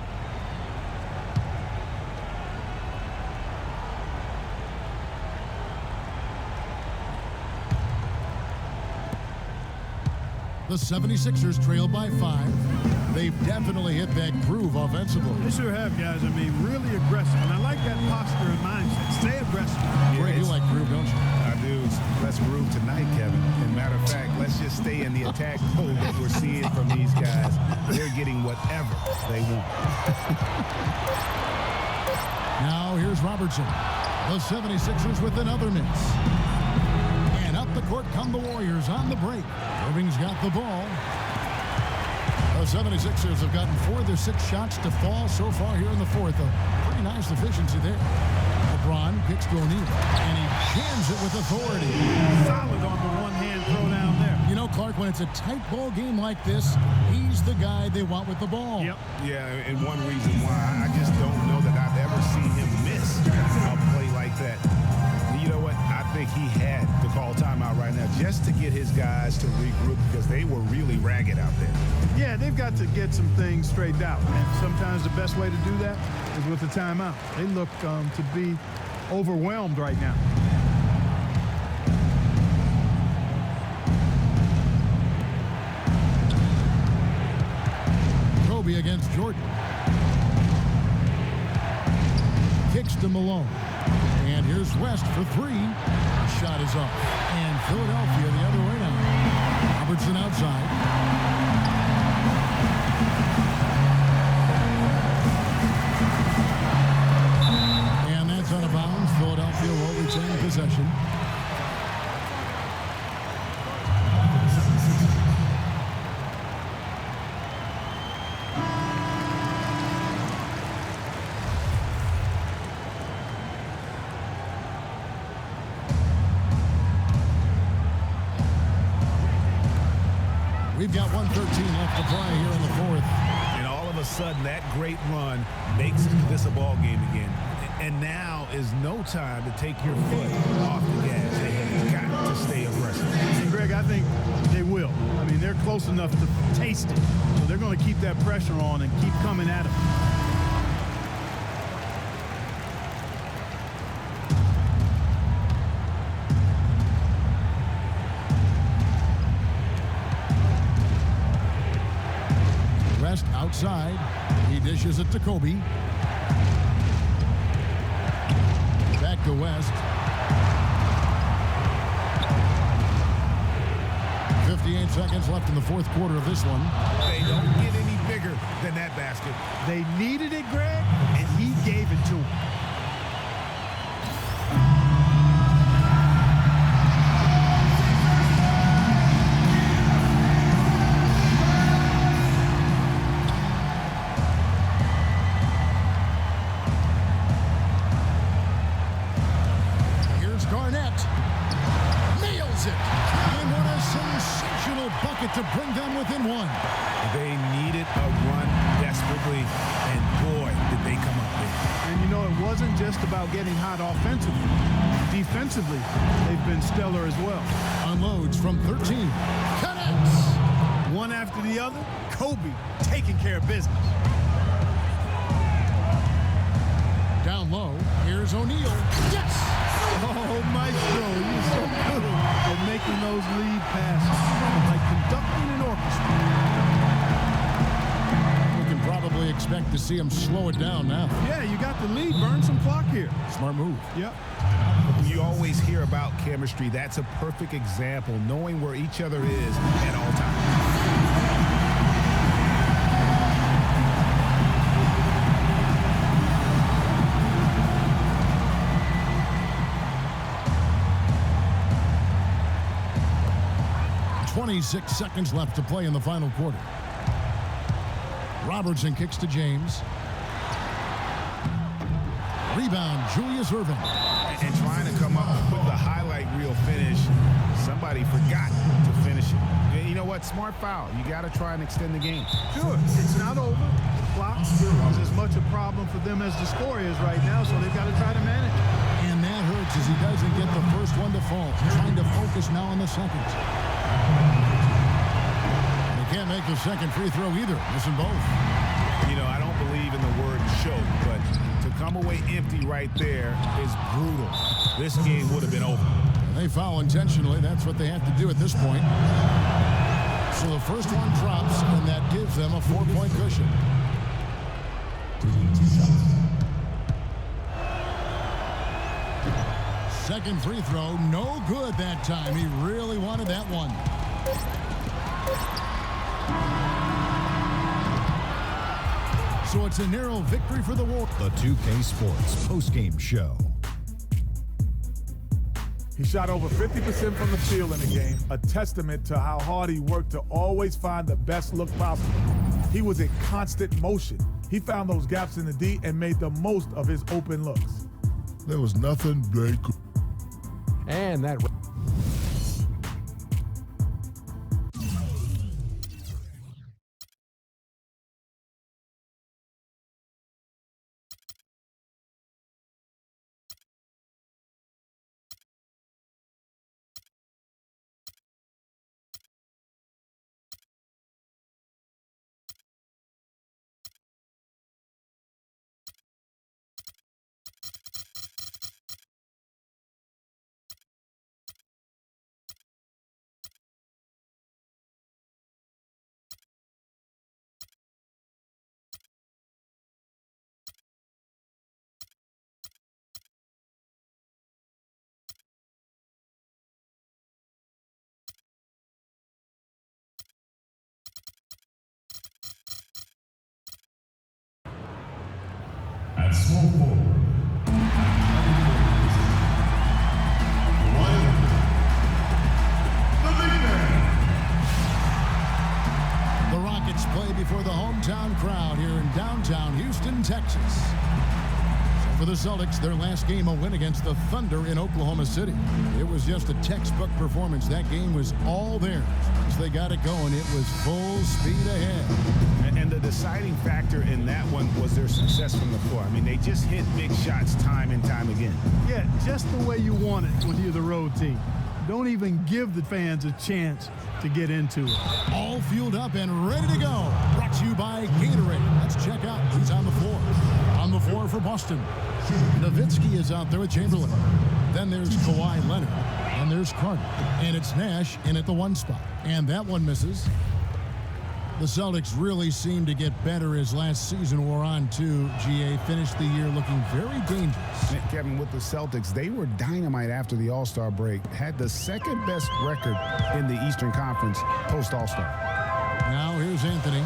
The 76ers trail by 5. They've definitely hit that groove offensively. They sure have, guys. I mean, really aggressive. And I like that posture and mindset. Stay aggressive. Greg, you like groove, don't you? I do. Let's groove tonight, Kevin. And matter of fact, let's just stay in the attack mode that we're seeing from these guys. They're getting whatever they want. Now here's Robertson. The 76ers with another miss. And up the court come the Warriors on the break. Irving's got the ball. The 76ers have gotten 4 of their 6 shots to fall so far here in the fourth. A pretty nice efficiency there. LeBron kicks to O'Neal, and he jams it with authority. Solid on the one-hand throw down there. You know, Clark, when it's a tight ball game like this, he's the guy they want with the ball. Yep. Yeah, and one reason why I just don't know that I've ever seen him miss a play like that. You know what? I think he had to call timeout right now just to get his guys to regroup because they were really ragged out there. Yeah, they've got to get some things straightened out. And sometimes the best way to do that is with a timeout. They look to be overwhelmed right now. Kobe against Jordan. Kicks to Malone. And here's West for 3. The shot is up. And Philadelphia the other way now. Robertson outside. And that's out of bounds. Philadelphia will retain possession. We've got 1:13 left to play here in the fourth. And all of a sudden, that great run makes this a ball game again. And now is no time to take your foot off the gas. They have got to stay aggressive. And Greg, I think they will. I mean, they're close enough to taste it. So they're going to keep that pressure on and keep coming at it. West outside. He dishes it to Kobe. Back to West. 58 seconds left in the fourth quarter of this one. They don't get any bigger than that basket. They needed it, Greg, and he gave it to them. To bring them within 1. They needed a run desperately, and boy, did they come up big. And you know, it wasn't just about getting hot offensively. Defensively, they've been stellar as well. Unloads from 13. Connects. One after the other, Kobe taking care of business. Down low, here's O'Neal. Yes! Oh, Maestro, you're so good at making those lead passes. Like conducting an orchestra. We can probably expect to see him slow it down now. Yeah, you got the lead. Burn some clock here. Smart move. Yep. You always hear about chemistry. That's a perfect example, knowing where each other is at all times. 26 seconds left to play in the final quarter. Robertson kicks to James. Rebound, Julius Erving. And trying to come up with the highlight reel finish, somebody forgot to finish it. And you know what? Smart foul. You got to try and extend the game. Sure, it's not over. The clock is as much a problem for them as the score is right now, so they've got to try to manage it. And that hurts as he doesn't get the first one to fall. Trying to focus now on the second. And he can't make the second free throw either. Missing both. You know, I don't believe in the word choke, but to come away empty right there is brutal. This game would have been over. They foul intentionally. That's what they have to do at this point. So the first one drops, and that gives them a 4-point cushion. Second free throw, no good that time. He really wanted that one. So it's a narrow victory for the Wolves. The 2K Sports postgame show. He shot over 50% from the field in the game, a testament to how hard he worked to always find the best look possible. He was in constant motion. He found those gaps in the D and made the most of his open looks. There was nothing they could. And that... At small forward, The Rockets play before the hometown crowd here in downtown Houston, Texas. So for the Celtics, their last game a win against the Thunder in Oklahoma City. It was just a textbook performance. That game was all theirs. Once they got it going, it was full speed ahead. And the deciding factor in that one was their success from the floor. I mean, they just hit big shots time and time again. Yeah, just the way you want it when you're the road team. Don't even give the fans a chance to get into it. All fueled up and ready to go. Brought to you by Gatorade. Let's check out who's on the floor. On the floor for Boston, Nowitzki is out there with Chamberlain. Then there's Kawhi Leonard. And there's Carter. And it's Nash in at the 1 spot. And that one misses. The Celtics really seemed to get better as last season wore on, too. GA finished the year looking very dangerous. And Kevin, with the Celtics, they were dynamite after the All-Star break. Had the second best record in the Eastern Conference post-All-Star. Now here's Anthony.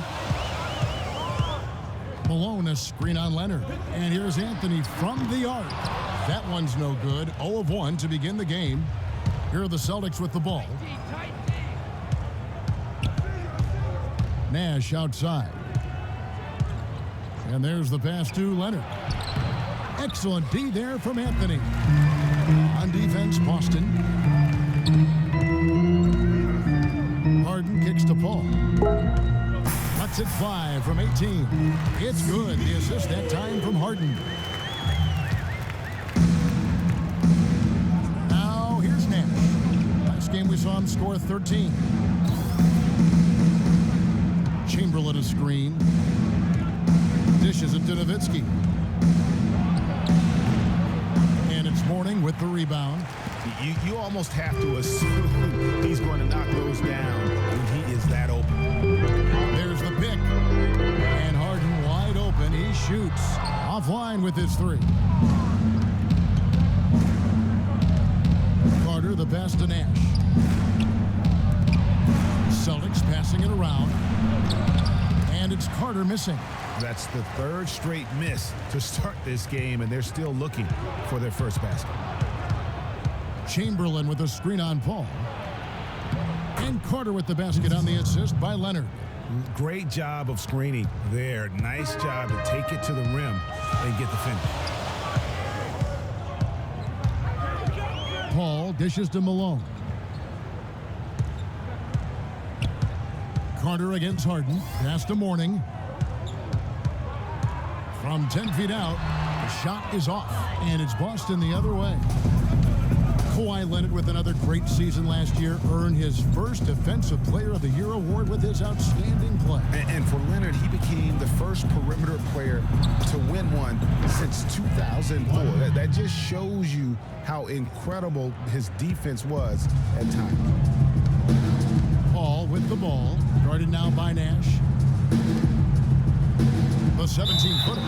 Malone, a screen on Leonard. And here's Anthony from the arc. That one's no good. 0 of 1 to begin the game. Here are the Celtics with the ball. Nash outside. And there's the pass to Leonard. Excellent D there from Anthony. On defense, Boston. Harden kicks to Paul. Lets it fly from 18. It's good. The assist that time from Harden. Now here's Nash. Last game we saw him score 13. Chamberlain a screen. Dishes it to Nowitzki. And it's Mourning with the rebound. You almost have to assume he's going to knock those down when he is that open. There's the pick. And Harden wide open. He shoots. Offline with his 3. pass to Nash. Celtics passing it around. And it's Carter missing. That's the third straight miss to start this game, and they're still looking for their first basket. Chamberlain with a screen on Paul. And Carter with the basket on the assist by Leonard. Great job of screening there. Nice job to take it to the rim and get the finish. Paul dishes to Malone. Carter against Harden. Pass to Mourning. From 10 feet out, the shot is off, and it's Boston the other way. Kawhi Leonard with another great season last year earned his first Defensive Player of the Year award with his outstanding play. And for Leonard, he became the first perimeter player to win one since 2004. That just shows you how incredible his defense was at times. Paul with the ball, guarded now by Nash. The 17-footer.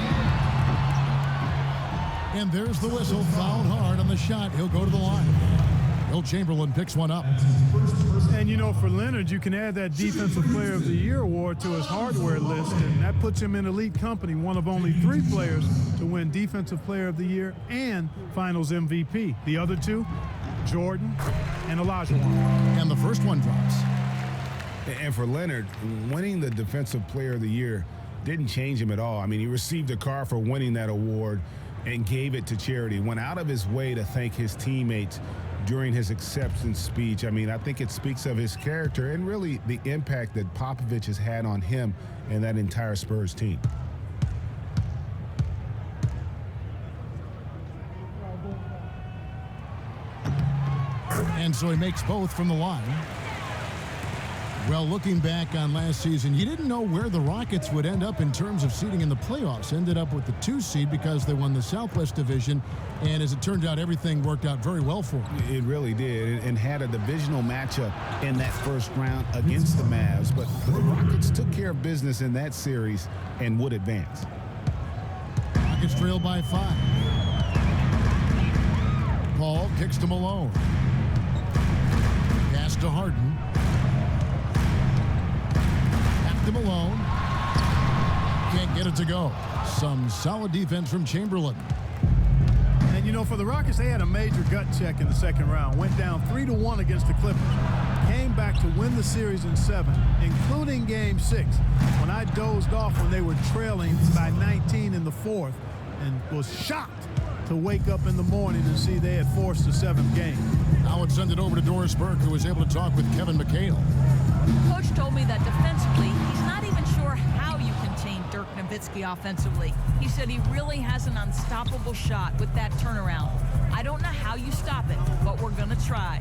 And there's the whistle. Fouled hard on the shot. He'll go to the line. Will Chamberlain picks one up. And, you know, for Leonard, you can add that Defensive Player of the Year award to his hardware list, and that puts him in elite company, one of only 3 players to win Defensive Player of the Year and Finals MVP. The other 2, Jordan and Olajuwon. And the first one drops. And for Leonard, winning the Defensive Player of the Year didn't change him at all. I mean, he received a car for winning that award and gave it to charity. Went out of his way to thank his teammates during his acceptance speech. I mean, I think it speaks of his character and really the impact that Popovich has had on him and that entire Spurs team. And so he makes both from the line. Well, looking back on last season, you didn't know where the Rockets would end up in terms of seeding in the playoffs. Ended up with the 2 seed because they won the Southwest Division. And as it turned out, everything worked out very well for them. It really did, and had a divisional matchup in that first round against the Mavs. But the Rockets took care of business in that series and would advance. Rockets trail by 5. Paul kicks to Malone. Pass to Harden. To Malone. Can't get it to go. Some solid defense from Chamberlain. And, you know, for the Rockets, they had a major gut check in the second round. Went down 3-1 against the Clippers. Came back to win the series in 7, including Game 6, when I dozed off when they were trailing by 19 in the 4th and was shocked to wake up in the morning and see they had forced the 7th game. Now it's send it over to Doris Burke, who was able to talk with Kevin McHale. Coach told me that defensively, he's not even sure how you contain Dirk Nowitzki offensively. He said he really has an unstoppable shot with that turnaround. I don't know how you stop it, but we're going to try.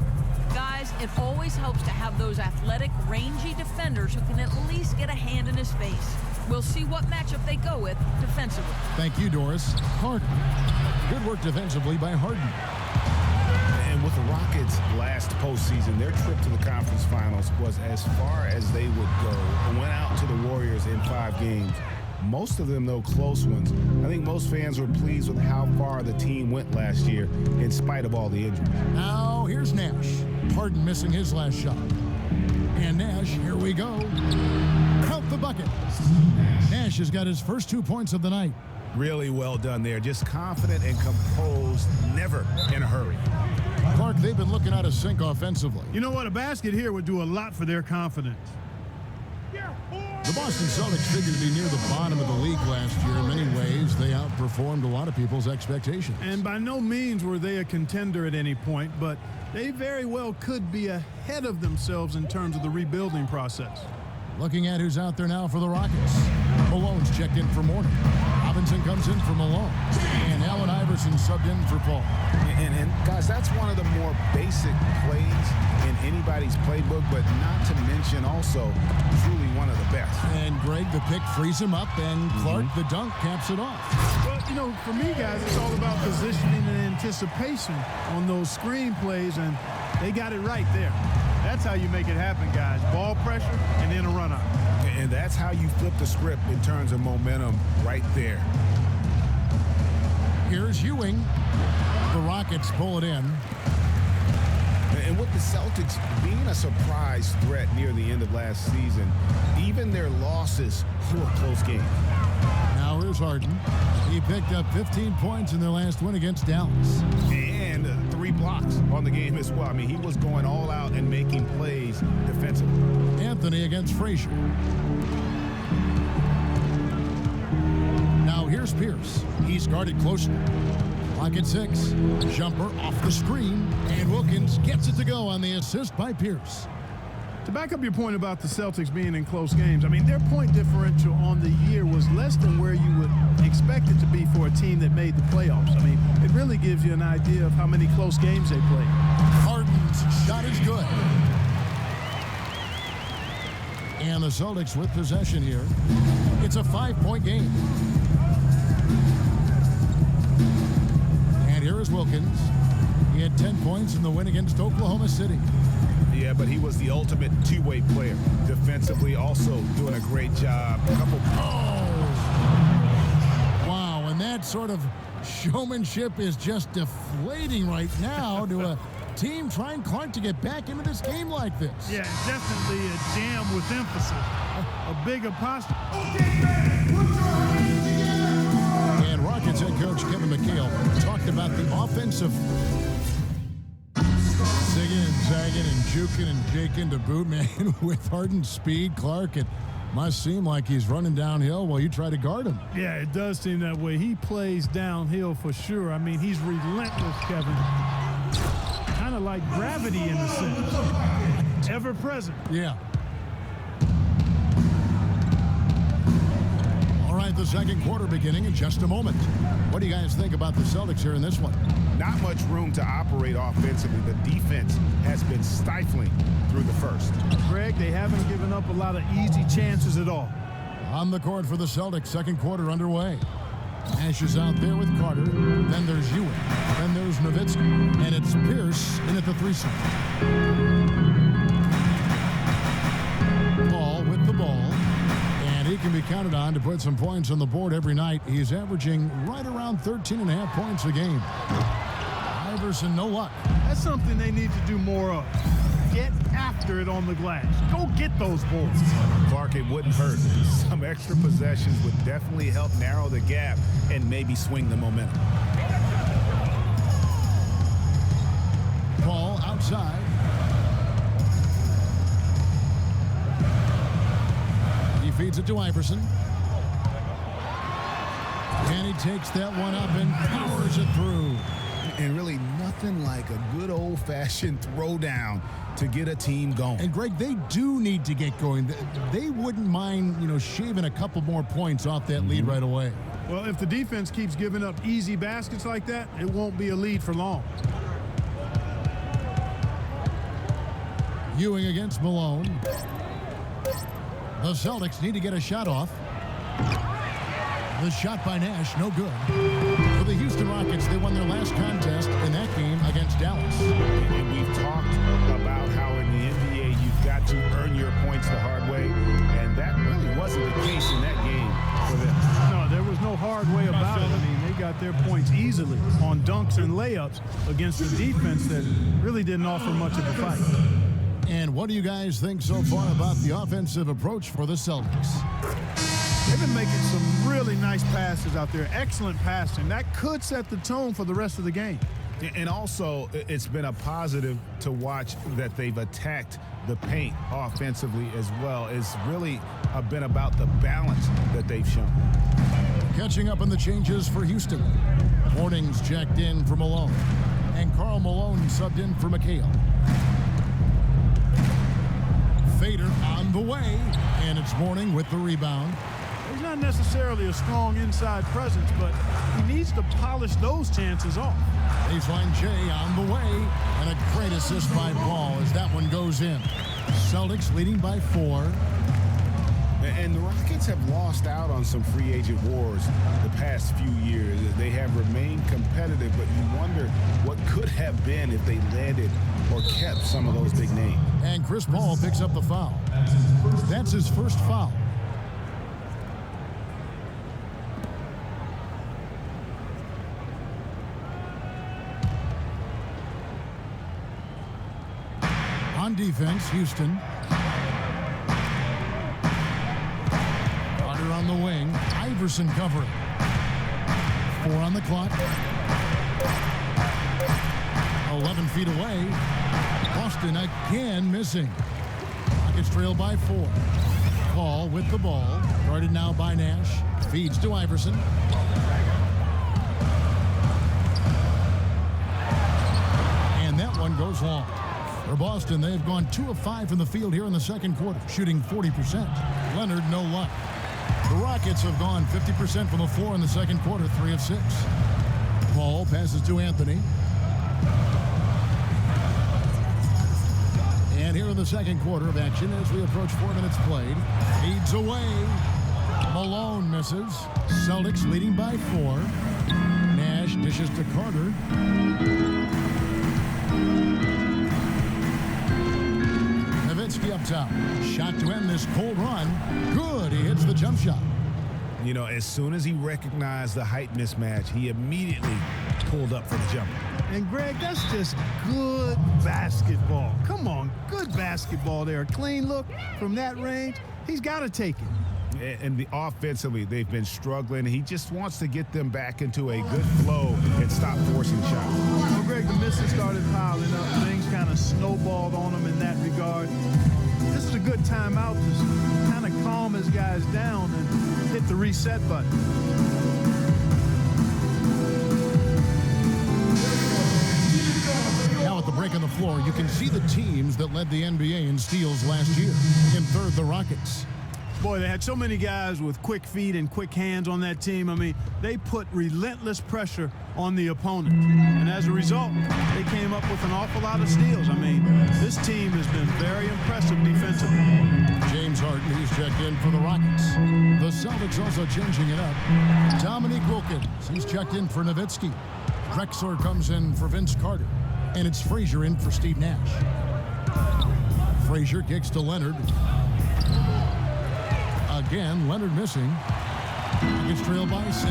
Guys, it always helps to have those athletic, rangy defenders who can at least get a hand in his face. We'll see what matchup they go with defensively. Thank you, Doris. Harden. Good work defensively by Harden. And with the Rockets last postseason, their trip to the conference finals was as far as they would go and went out to the Warriors in 5 games. Most of them, though, close ones. I think most fans were pleased with how far the team went last year in spite of all the injuries. Now here's Nash. Harden missing his last shot. And Nash, here we go. Count the bucket. Nash has got his first 2 points of the night. Really well done there. Just confident and composed, never in a hurry. Clark, they've been looking out of sync offensively. You know what? A basket here would do a lot for their confidence. The Boston Celtics figured to be near the bottom of the league last year. In many ways, they outperformed a lot of people's expectations. And by no means were they a contender at any point, but they very well could be ahead of themselves in terms of the rebuilding process. Looking at who's out there now for the Rockets. Malone's checked in for Mourning. Robinson comes in for Malone. And Allen Iverson subbed in for Paul. And guys, that's one of the more basic plays in anybody's playbook, but not to mention also truly one of the best. And Greg, the pick frees him up, and Clark, the dunk, caps it off. Well, you know, for me, guys, it's all about positioning and anticipation on those screen plays, and they got it right there. That's how you make it happen, guys. Ball pressure and then a run-up. And that's how you flip the script in terms of momentum right there. Here's Ewing. The Rockets pull it in. And with the Celtics being a surprise threat near the end of last season, even their losses were close games. Now here's Harden. He picked up 15 points in their last win against Dallas. And 3 blocks on the game as well. I mean, he was going all out and making plays defensively. Anthony against Frazier. Now here's Pierce. He's guarded closer. Clock at 6. Jumper off the screen. And Wilkins gets it to go on the assist by Pierce. To back up your point about the Celtics being in close games, I mean, their point differential on the year was less than where you would expect it to be for a team that made the playoffs. I mean, it really gives you an idea of how many close games they played. Harden's shot is good. And the Celtics with possession here. It's a 5-point game. And here is Wilkins. He had 10 points in the win against Oklahoma City. Yeah, but he was the ultimate two-way player. Defensively, also doing a great job. Wow, and that sort of showmanship is just deflating right now to a team trying hard to get back into this game like this. Yeah, definitely a jam with emphasis. A big apostrophe. And Rockets head coach Kevin McHale talked about the offensive zigging and zagging and juking and jaking to boot, man. With Harden's speed, Clark, it must seem like he's running downhill while you try to guard him. Yeah, it does seem that way. He plays downhill for sure. I mean, he's relentless, Kevin. Kind of like gravity in a sense. Ever present. Yeah. All right, the second quarter beginning in just a moment. What do you guys think about the Celtics here in this one? Not much room to operate offensively. The defense has been stifling through the first. Greg, they haven't given up a lot of easy chances at all. On the court for the Celtics, second quarter underway. Nash is out there with Carter. Then there's Ewing. Then there's Nowitzki. And it's Pierce in at the 3-side. Paul with the ball. And he can be counted on to put some points on the board every night. He's averaging right around 13.5 points a game. Iverson, no luck. That's something they need to do more of. Get after it on the glass. Go get those balls. Clark, it wouldn't hurt. Some extra possessions would definitely help narrow the gap and maybe swing the momentum. Ball outside. He feeds it to Iverson. And he takes that one up and powers it through. And really nothing like a good old-fashioned throwdown to get a team going. And Greg, they do need to get going. They wouldn't mind, shaving a couple more points off that lead right away. Well, if the defense keeps giving up easy baskets like that, it won't be a lead for long. Ewing against Malone. The Celtics need to get a shot off. The shot by Nash, no good. For the Houston Rockets, they won their last contest in that game against Dallas. And we've talked about how in the NBA you've got to earn your points the hard way, and that really wasn't the case in that game for them. No, there was no hard way about it. I mean, they got their points easily on dunks and layups against a defense that really didn't offer much of a fight. And what do you guys think so far about the offensive approach for the Celtics? They've been making some really nice passes out there. Excellent passing. That could set the tone for the rest of the game. And also, it's been a positive to watch that they've attacked the paint offensively as well. It's really been about the balance that they've shown. Catching up on the changes for Houston. Morning's checked in for Malone. And Karl Malone subbed in for McHale. Fader on the way. And it's Morning with the rebound. He's not necessarily a strong inside presence, but he needs to polish those chances off. Baseline Jay on the way, and a great assist by Paul as that one goes in. Celtics leading by 4. And the Rockets have lost out on some free agent wars the past few years. They have remained competitive, but you wonder what could have been if they landed or kept some of those big names. And Chris Paul picks up the foul. That's his first foul. On defense, Houston. Carter on the wing. Iverson covering. 4 on the clock. 11 feet away. Boston again missing. Rockets trail by 4. Paul with the ball. Guarded now by Nash. Feeds to Iverson. And that one goes long. For Boston, they've gone 2 of 5 from the field here in the second quarter, shooting 40%. Leonard, no luck. The Rockets have gone 50% from the floor in the second quarter, 3 of 6. Paul passes to Anthony. And here in the second quarter of action, as we approach 4 minutes played, feeds away. Malone misses. Celtics leading by 4. Nash dishes to Carter. Nowitzki up top. Shot to end this cold run. Good. He hits the jump shot. You know, as soon as he recognized the height mismatch, he immediately pulled up for the jumper. And, Greg, that's just good basketball. Come on, good basketball there. A clean look from that range. He's got to take it. And offensively, they've been struggling. He just wants to get them back into a good flow and stop forcing shots. Well, Greg, the misses started piling up. Things kind of snowballed on him in that regard. This is a good timeout to kind of calm his guys down and hit the reset button. Now at the break on the floor, you can see the teams that led the NBA in steals last year. In third, the Rockets. Boy, they had so many guys with quick feet and quick hands on that team. I mean, they put relentless pressure on the opponent. And as a result, they came up with an awful lot of steals. I mean, this team has been very impressive defensively. James Harden, he's checked in for the Rockets. The Celtics also changing it up. Dominique Wilkins, he's checked in for Nowitzki. Drexler comes in for Vince Carter. And it's Frazier in for Steve Nash. Frazier kicks to Leonard. Again, Leonard missing. Gets trailed by 6.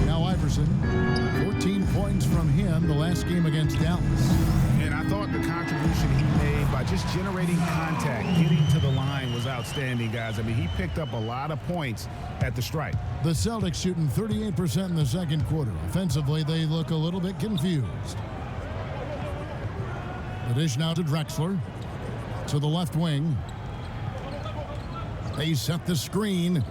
Now Iverson, 14 points from him the last game against Dallas. And I thought the contribution he made by just generating contact, getting to the line was outstanding, guys. I mean, he picked up a lot of points at the stripe. The Celtics shooting 38% in the second quarter. Offensively, they look a little bit confused. The dish now to Drexler. To the left wing. They set the screen.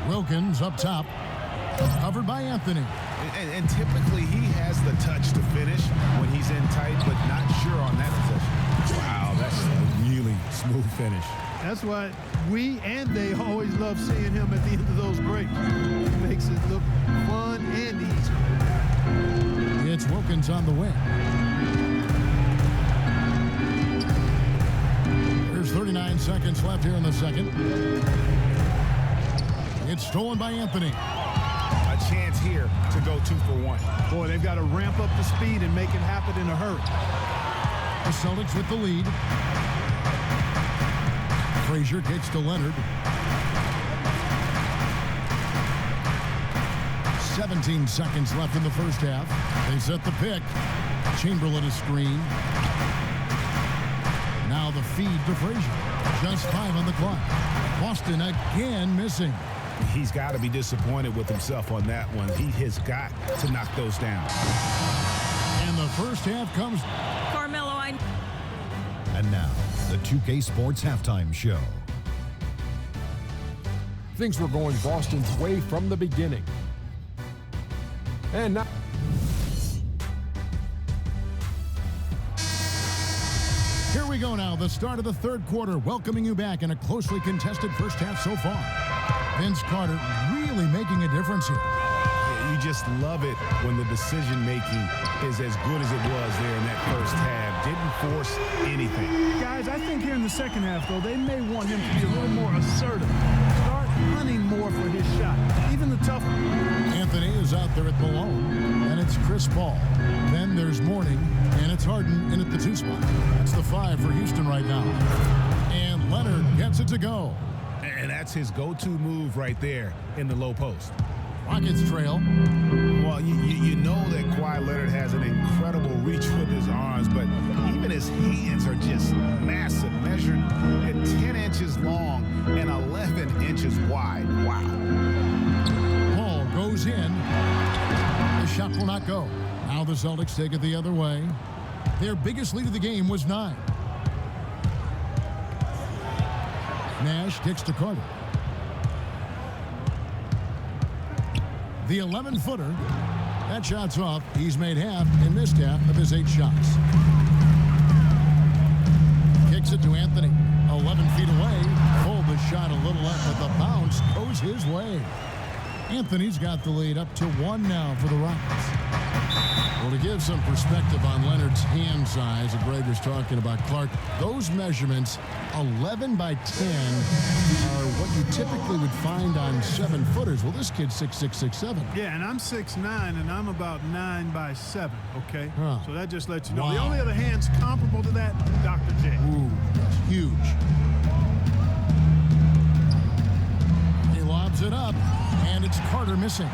Wilkins up top. Covered by Anthony. And typically he has the touch to finish when he's in tight, but not sure on that possession. Wow, that's a really smooth finish. That's why we and they always love seeing him at the end of those breaks. It makes it look fun and easy. It's Wilkins on the wing. There's 39 seconds left here in the second. It's stolen by Anthony. A chance here to go 2 for 1. Boy, they've got to ramp up the speed and make it happen in a hurry. The Celtics with the lead. Frazier kicks to Leonard. 17 seconds left in the first half. They set the pick. Chamberlain a screen. Now the feed to Frazier. Just 5 on the clock. Boston again missing. He's got to be disappointed with himself on that one. He has got to knock those down. And the first half comes. Carmelo, And now, the 2K Sports Halftime Show. Things were going Boston's way from the beginning. And now. Here we go now, the start of the third quarter, welcoming you back in a closely contested first half so far. Vince Carter really making a difference here. You just love it when the decision-making is as good as it was there in that first half. Didn't force anything. Guys, I think here in the second half, though, they may want him to be a little more assertive. Start hunting more for his shot, even the tough one. Anthony is out there at Malone, and it's Chris Paul. Then there's Mourning, and it's Harden in at the 2 spot. That's the 5 for Houston right now. And Leonard gets it to go. And that's his go-to move right there in the low post. Rockets trail. Well, you know that Kawhi Leonard has an incredible reach with his arms, but even his hands are just massive, measured at 10 inches long and 11 inches wide. Wow. Paul goes in. The shot will not go. Now the Celtics take it the other way. Their biggest lead of the game was 9. Nash kicks to Carter. The 11-footer. That shot's off. He's made half and missed half of his 8 shots. Kicks it to Anthony. 11 feet away. Pulled the shot a little left, but the bounce goes his way. Anthony's got the lead up to 1 now for the Rockets. Well, to give some perspective on Leonard's hand size, that Greg was talking about, Clark, those measurements, 11 by 10, are what you typically would find on 7-footers. Well, this kid's 6'6", 6'7". Yeah, and I'm 6'9", and I'm about 9 by 7, okay? Huh. So that just lets you know. Wow. The only other hands comparable to that, Dr. J. Ooh, that's huge. He lobs it up, and it's Carter missing.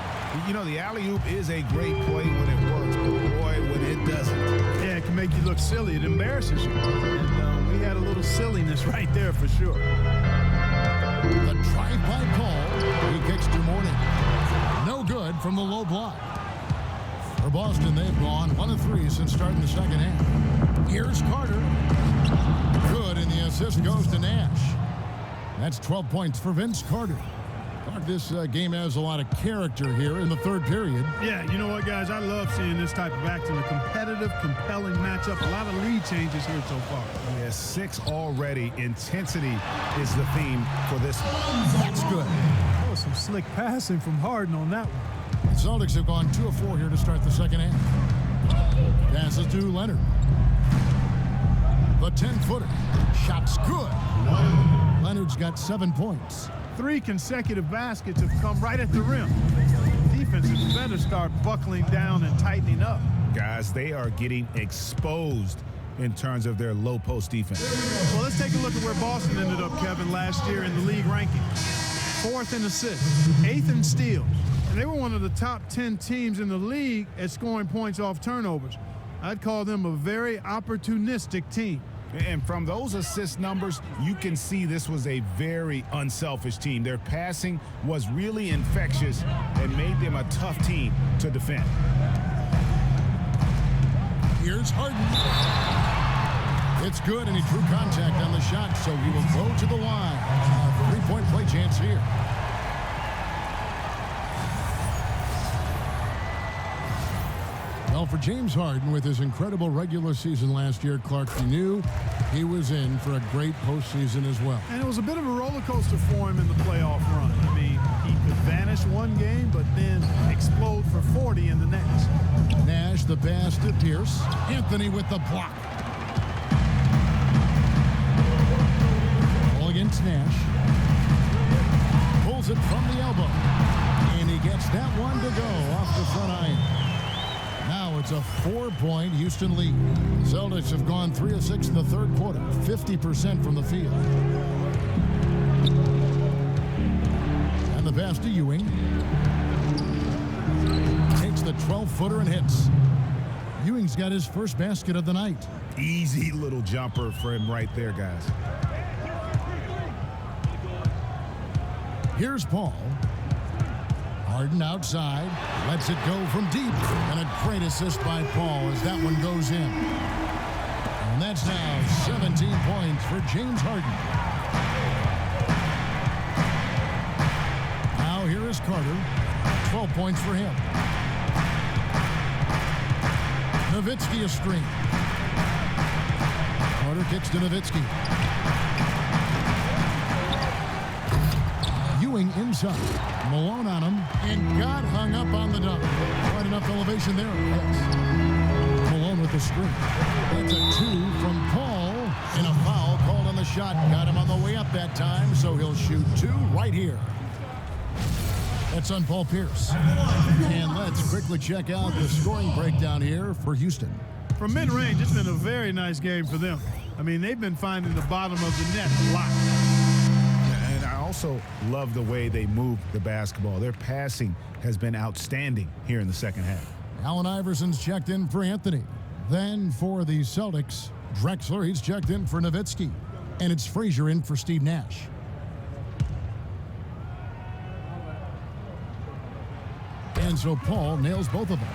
You know, the alley-oop is a great play when it works, but boy, when it doesn't. Yeah, it can make you look silly. It embarrasses you. And we had a little silliness right there for sure. The drive by Paul. He kicks to Mourning. No good from the low block. For Boston, they've gone 1 of 3 since starting the second half. Here's Carter. Good, and the assist goes to Nash. That's 12 points for Vince Carter. This game has a lot of character here in the third period. Yeah, you know what, guys? I love seeing this type of action. A competitive, compelling matchup. A lot of lead changes here so far. Yeah, 6 already. Intensity is the theme for this one. That's good. Oh, some slick passing from Harden on that one. The Celtics have gone 2 of 4 here to start the second half. Passes to Leonard. The 10-footer. Shot's good. Leonard's got 7 points. 3 consecutive baskets have come right at the rim. Defenses better start buckling down and tightening up. Guys, they are getting exposed in terms of their low post defense. Well, let's take a look at where Boston ended up, Kevin, last year in the league rankings. 4th in assists, 8th in steals. And they were one of the top 10 teams in the league at scoring points off turnovers. I'd call them a very opportunistic team. And from those assist numbers, you can see this was a very unselfish team. Their passing was really infectious and made them a tough team to defend. Here's Harden. It's good, and he drew contact on the shot, so he will go to the line. A 3-point play chance here. Well, for James Harden, with his incredible regular season last year, Clark, you knew he was in for a great postseason as well. And it was a bit of a roller coaster for him in the playoff run. I mean, he could vanish one game, but then explode for 40 in the next. Nash, the pass to Pierce. Anthony with the block. Ball against Nash. Pulls it from the elbow. And he gets that one to go off the front iron. Now it's a 4-point Houston lead. Celtics have gone 3 of 6 in the third quarter, 50% from the field. And the pass to Ewing. Takes the 12-footer and hits. Ewing's got his first basket of the night. Easy little jumper for him right there, guys. Here's Paul. Harden outside, lets it go from deep, and a great assist by Paul as that one goes in. And that's now 17 points for James Harden. Now here is Carter, 12 points for him. Nowitzki a screen. Carter kicks to Nowitzki. Ewing inside. Malone on him, and got hung up on the dunk. Quite enough elevation there. Yes. Malone with the screen. It's a 2 from Paul, and a foul called on the shot. Got him on the way up that time, so he'll shoot 2 right here. That's on Paul Pierce. And let's quickly check out the scoring breakdown here for Houston. From mid-range, it's been a very nice game for them. I mean, they've been finding the bottom of the net a lot. also love the way they move the basketball. Their passing has been outstanding here in the second half. Allen Iverson's checked in for Anthony. Then for the Celtics, Drexler, he's checked in for Nowitzki. And it's Frazier in for Steve Nash. And so Paul nails both of them.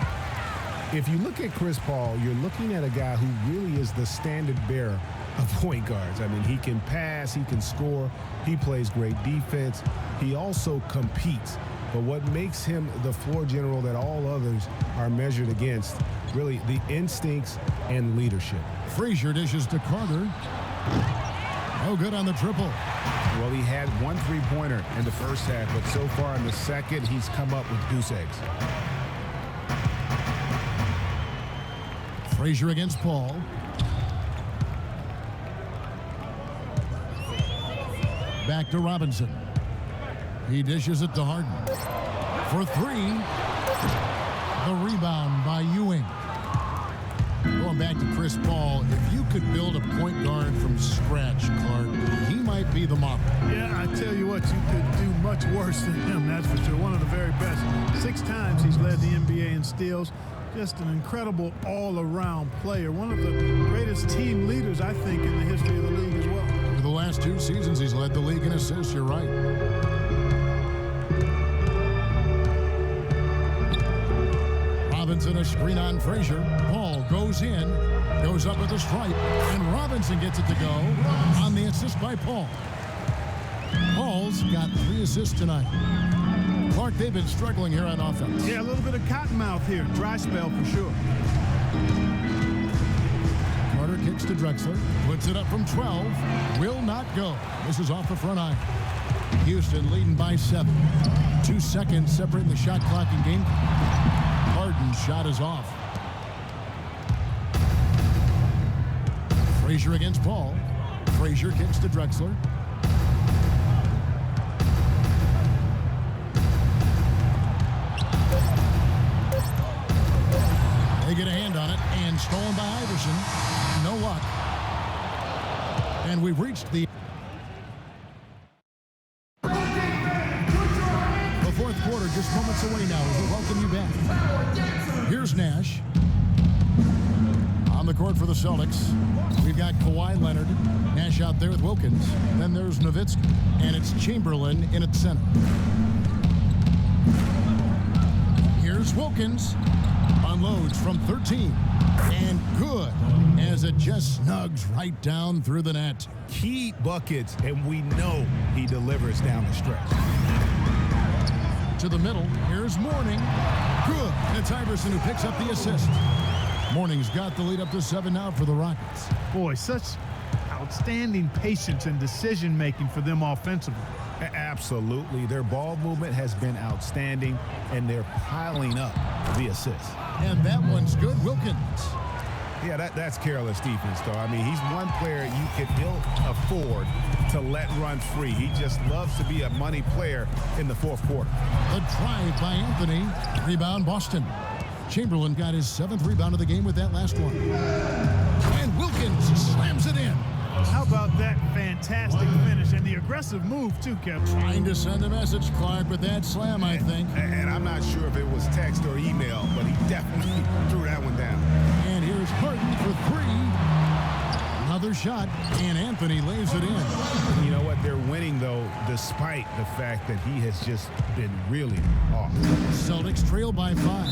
If you look at Chris Paul, you're looking at a guy who really is the standard bearer of point guards. I mean, he can pass, he can score, he plays great defense. He also competes. But what makes him the floor general that all others are measured against, really the instincts and leadership. Frazier dishes to Carter. No good on the triple. Well, he had one three-pointer in the first half, but so far in the second, he's come up with goose eggs. Frazier against Paul. Back to Robinson. He dishes it to Harden. For three. The rebound by Ewing. Going back to Chris Paul, if you could build a point guard from scratch, Clark, he might be the model. Yeah, I tell you what, you could do much worse than him, that's for sure. One of the very best. 6 times he's led the NBA in steals. Just an incredible all-around player. One of the greatest team leaders, I think, in the history of the league as well. For the last 2 seasons, he's led the league in assists, you're right. Robinson, a screen on Frazier. Paul goes in, goes up with a stripe, and Robinson gets it to go on the assist by Paul. Paul's got 3 assists tonight. Clark, they've been struggling here on offense. Yeah, a little bit of cottonmouth here. Dry spell for sure. Carter kicks to Drexler. Puts it up from 12. Will not go. This is off the front iron. Houston leading by 7. 2 seconds separating the shot clock and game. Harden's shot is off. Frazier against Paul. Frazier kicks to Drexler. They get a hand on it, and stolen by Iverson. No luck. And we've reached the fourth quarter, just moments away now as we welcome you back. Here's Nash. On the court for the Celtics, we've got Kawhi Leonard. Nash out there with Wilkins. Then there's Nowitzki, and it's Chamberlain in at center. Here's Wilkins. Unloads from 13. And good, as it just snugs right down through the net. Key buckets, and we know he delivers down the stretch. To the middle, here's Mourning. Good, and it's Iverson who picks up the assist. Mourning's got the lead up to 7 now for the Rockets. Boy, such outstanding patience and decision-making for them offensively. Absolutely. Their ball movement has been outstanding, and they're piling up the assists. And that one's good. Wilkins. Yeah, that's careless defense, though. I mean, he's one player you can ill afford to let run free. He just loves to be a money player in the fourth quarter. The drive by Anthony. Rebound, Boston. Chamberlain got his 7th rebound of the game with that last one. And Wilkins slams it in. How about that fantastic finish and the aggressive move, too, Kevin? Trying to send a message, Clark, with that slam, I think. And I'm not sure if it was text or email, but he definitely threw that one down. And here's Harden for 3. Another shot, and Anthony lays it in. You know what? They're winning, though, despite the fact that he has just been really off. Celtics trail by 5.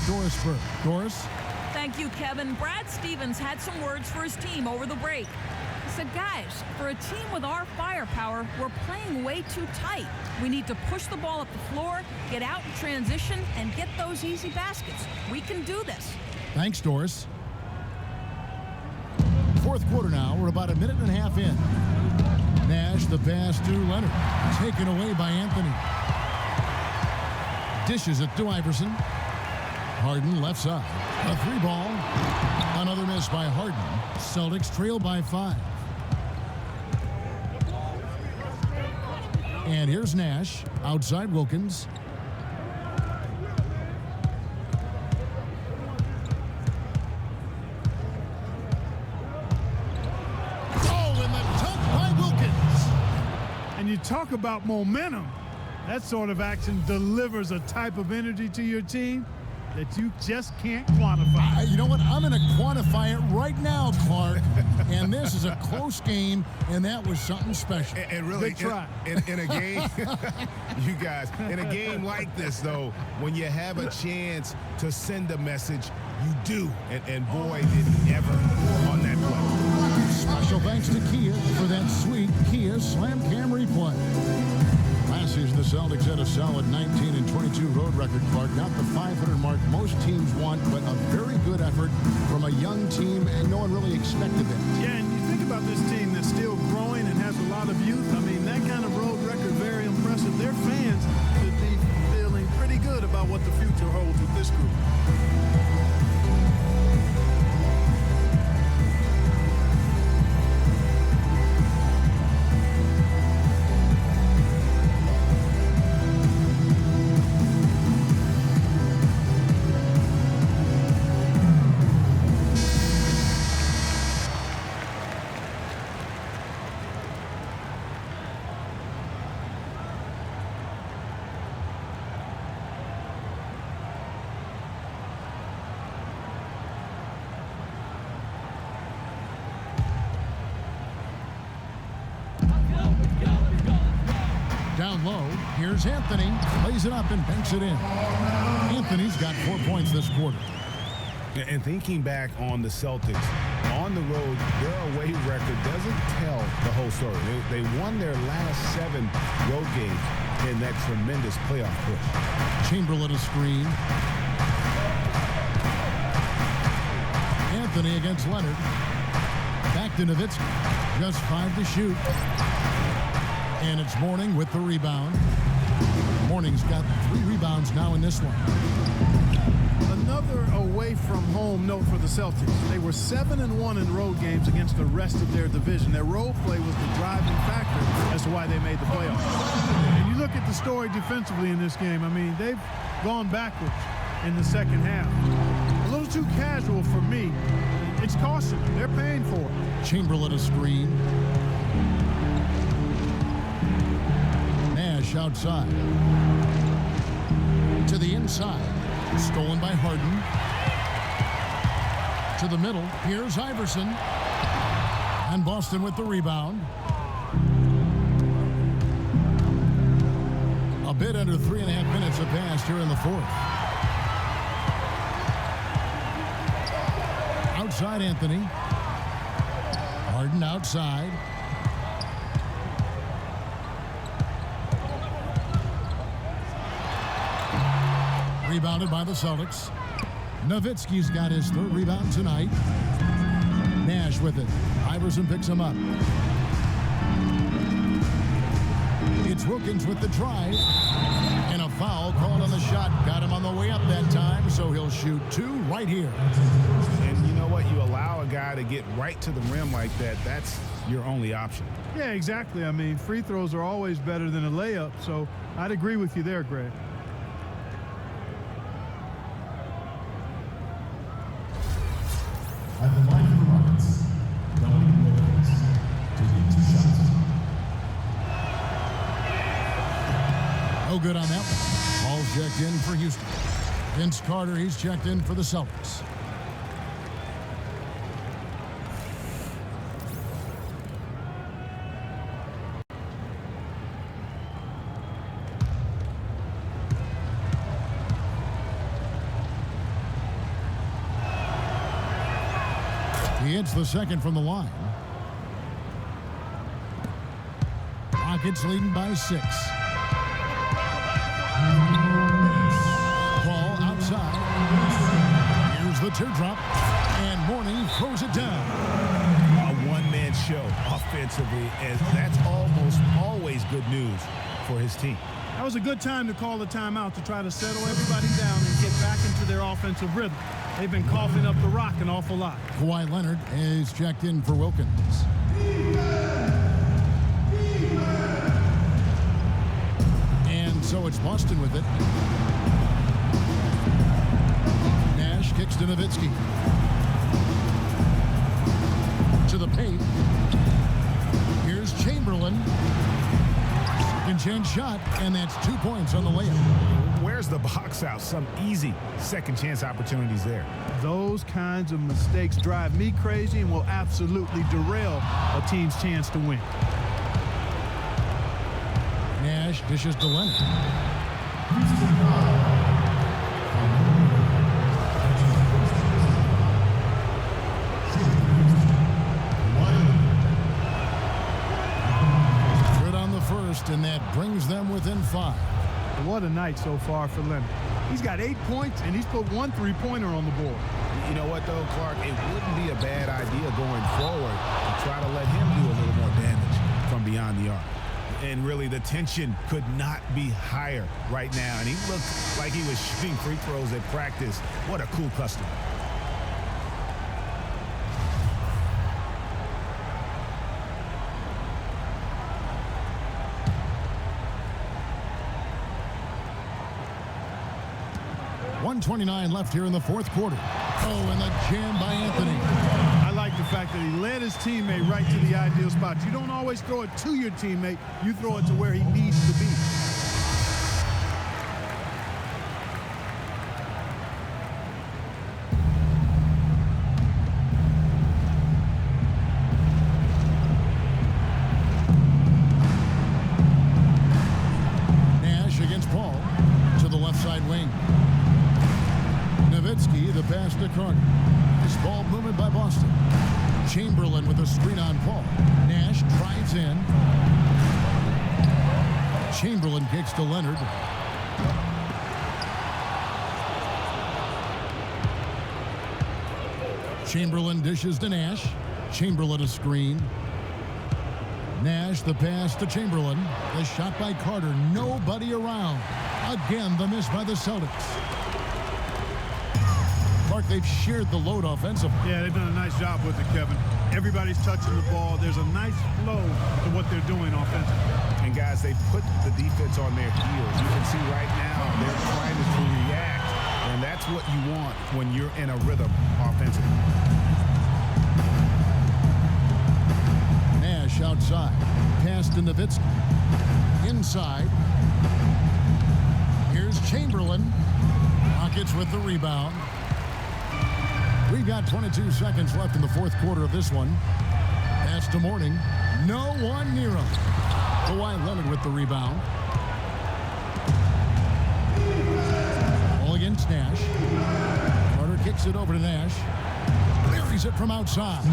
Doris Burke. Doris? Thank you, Kevin. Brad Stevens had some words for his team over the break. He said, guys, for a team with our firepower, we're playing way too tight. We need to push the ball up the floor, get out in transition, and get those easy baskets. We can do this. Thanks, Doris. Fourth quarter now. We're about a minute and a half in. Nash, the pass to Leonard. Taken away by Anthony. Dishes it to Iverson. Harden left side. A 3-ball. Another miss by Harden. Celtics trail by 5. And here's Nash. Outside Wilkins. And you talk about momentum. That sort of action delivers a type of energy to your team that you just can't quantify. You know what? I'm going to quantify it right now, Clark. And this is a close game, and that was something special. And really, Good try. in a game, you guys, in a game like this, though, when you have a chance to send a message, you do. And boy, did he ever on that play. Special thanks to Kia for that sweet Kia Slam Cam replay. Last season, the Celtics had a solid 19-22 road record, Clark. Not the 500 mark most teams want, but a very good effort from a young team, and no one really expected that. Yeah, and you think about this team that's still growing and has a lot of youth. I mean, that kind of road record, very impressive. Their fans should be feeling pretty good about what the future holds with this group. Down low, here's Anthony. Plays it up and banks it in. Anthony's got 4 points this quarter. And thinking back on the Celtics, on the road, their away record doesn't tell the whole story. They won their last 7 road games in that tremendous playoff push. Chamberlain a screen. Anthony against Leonard. Back to Nowitzki. Just 5 to shoot. And it's Mourning with the rebound. Mourning's got 3 rebounds now in this one. Another away from home note for the Celtics. They were 7-1 in road games against the rest of their division. Their road play was the driving factor as to why they made the playoffs. And you look at the story defensively in this game. I mean, they've gone backwards in the second half. A little too casual for me. It's costing them. They're paying for it. Chamberlain a screen. Nash outside. To the inside. Stolen by Harden. To the middle. Here's Iverson. And Boston with the rebound. A bit under 3.5 minutes have passed here in the fourth. Outside Anthony. Harden outside. Rebounded by the Celtics. Nowitzki's got his 3rd rebound tonight. Nash with it. Iverson picks him up. It's Wilkins with the drive. And a foul called on the shot. Got him on the way up that time, so he'll shoot 2 right here. And you know what? You allow a guy to get right to the rim like that, that's your only option. Yeah, exactly. I mean, free throws are always better than a layup, so I'd agree with you there, Greg. At the line for the Rockets, Dominique Wilkins taking 2 shots. No good on that one. Ball's checked in for Houston. Vince Carter, he's checked in for the Celtics. He hits the second from the line. Rockets leading by 6. Ball outside. Here's the teardrop. And Mourning throws it down. A one-man show offensively, and that's almost always good news for his team. That was a good time to call the timeout to try to settle everybody down and get back into their offensive rhythm. They've been coughing up the rock an awful lot. Kawhi Leonard is checked in for Wilkins. And so it's Boston with it. Nash kicks to Nowitzki. To the paint. Here's Chamberlain. Second chance shot, and that's 2 points on the layup. Where's the box out? Some easy second chance opportunities there. Those kinds of mistakes drive me crazy and will absolutely derail a team's chance to win. Nash dishes to Leonard. Good on the first, and that brings them within 5. What a night so far for Leonard. He's got 8 points, and he's put 1 3-pointer on the board. You know what, though, Clark? It wouldn't be a bad idea going forward to try to let him do a little more damage from beyond the arc. And really, the tension could not be higher right now. And he looked like he was shooting free throws at practice. What a cool customer. .129 left here in the fourth quarter. Oh, and the jam by Anthony. I like the fact that he led his teammate right to the ideal spot. You don't always throw it to your teammate. You throw it to where he needs to be. Nash against Paul to the left side wing. Nowitzki, the pass to Carter. This ball movement by Boston. Chamberlain with a screen on Paul. Nash drives in. Chamberlain kicks to Leonard. Chamberlain dishes to Nash. Chamberlain a screen. Nash the pass to Chamberlain. The shot by Carter. Nobody around. Again, the miss by the Celtics. They've shared the load offensively. Yeah, they've done a nice job with it, Kevin. Everybody's touching the ball. There's a nice flow to what they're doing offensively. And guys, they put the defense on their heels. You can see right now they're trying to react, and that's what you want when you're in a rhythm offensively. Nash outside. Pass to Nowitzki. Inside. Here's Chamberlain. Rockets with the rebound. We've got 22 seconds left in the fourth quarter of this one. Pass to Mourning. No one near him. Kawhi Leonard with the rebound. Ball against Nash. Carter kicks it over to Nash. Clears it from outside.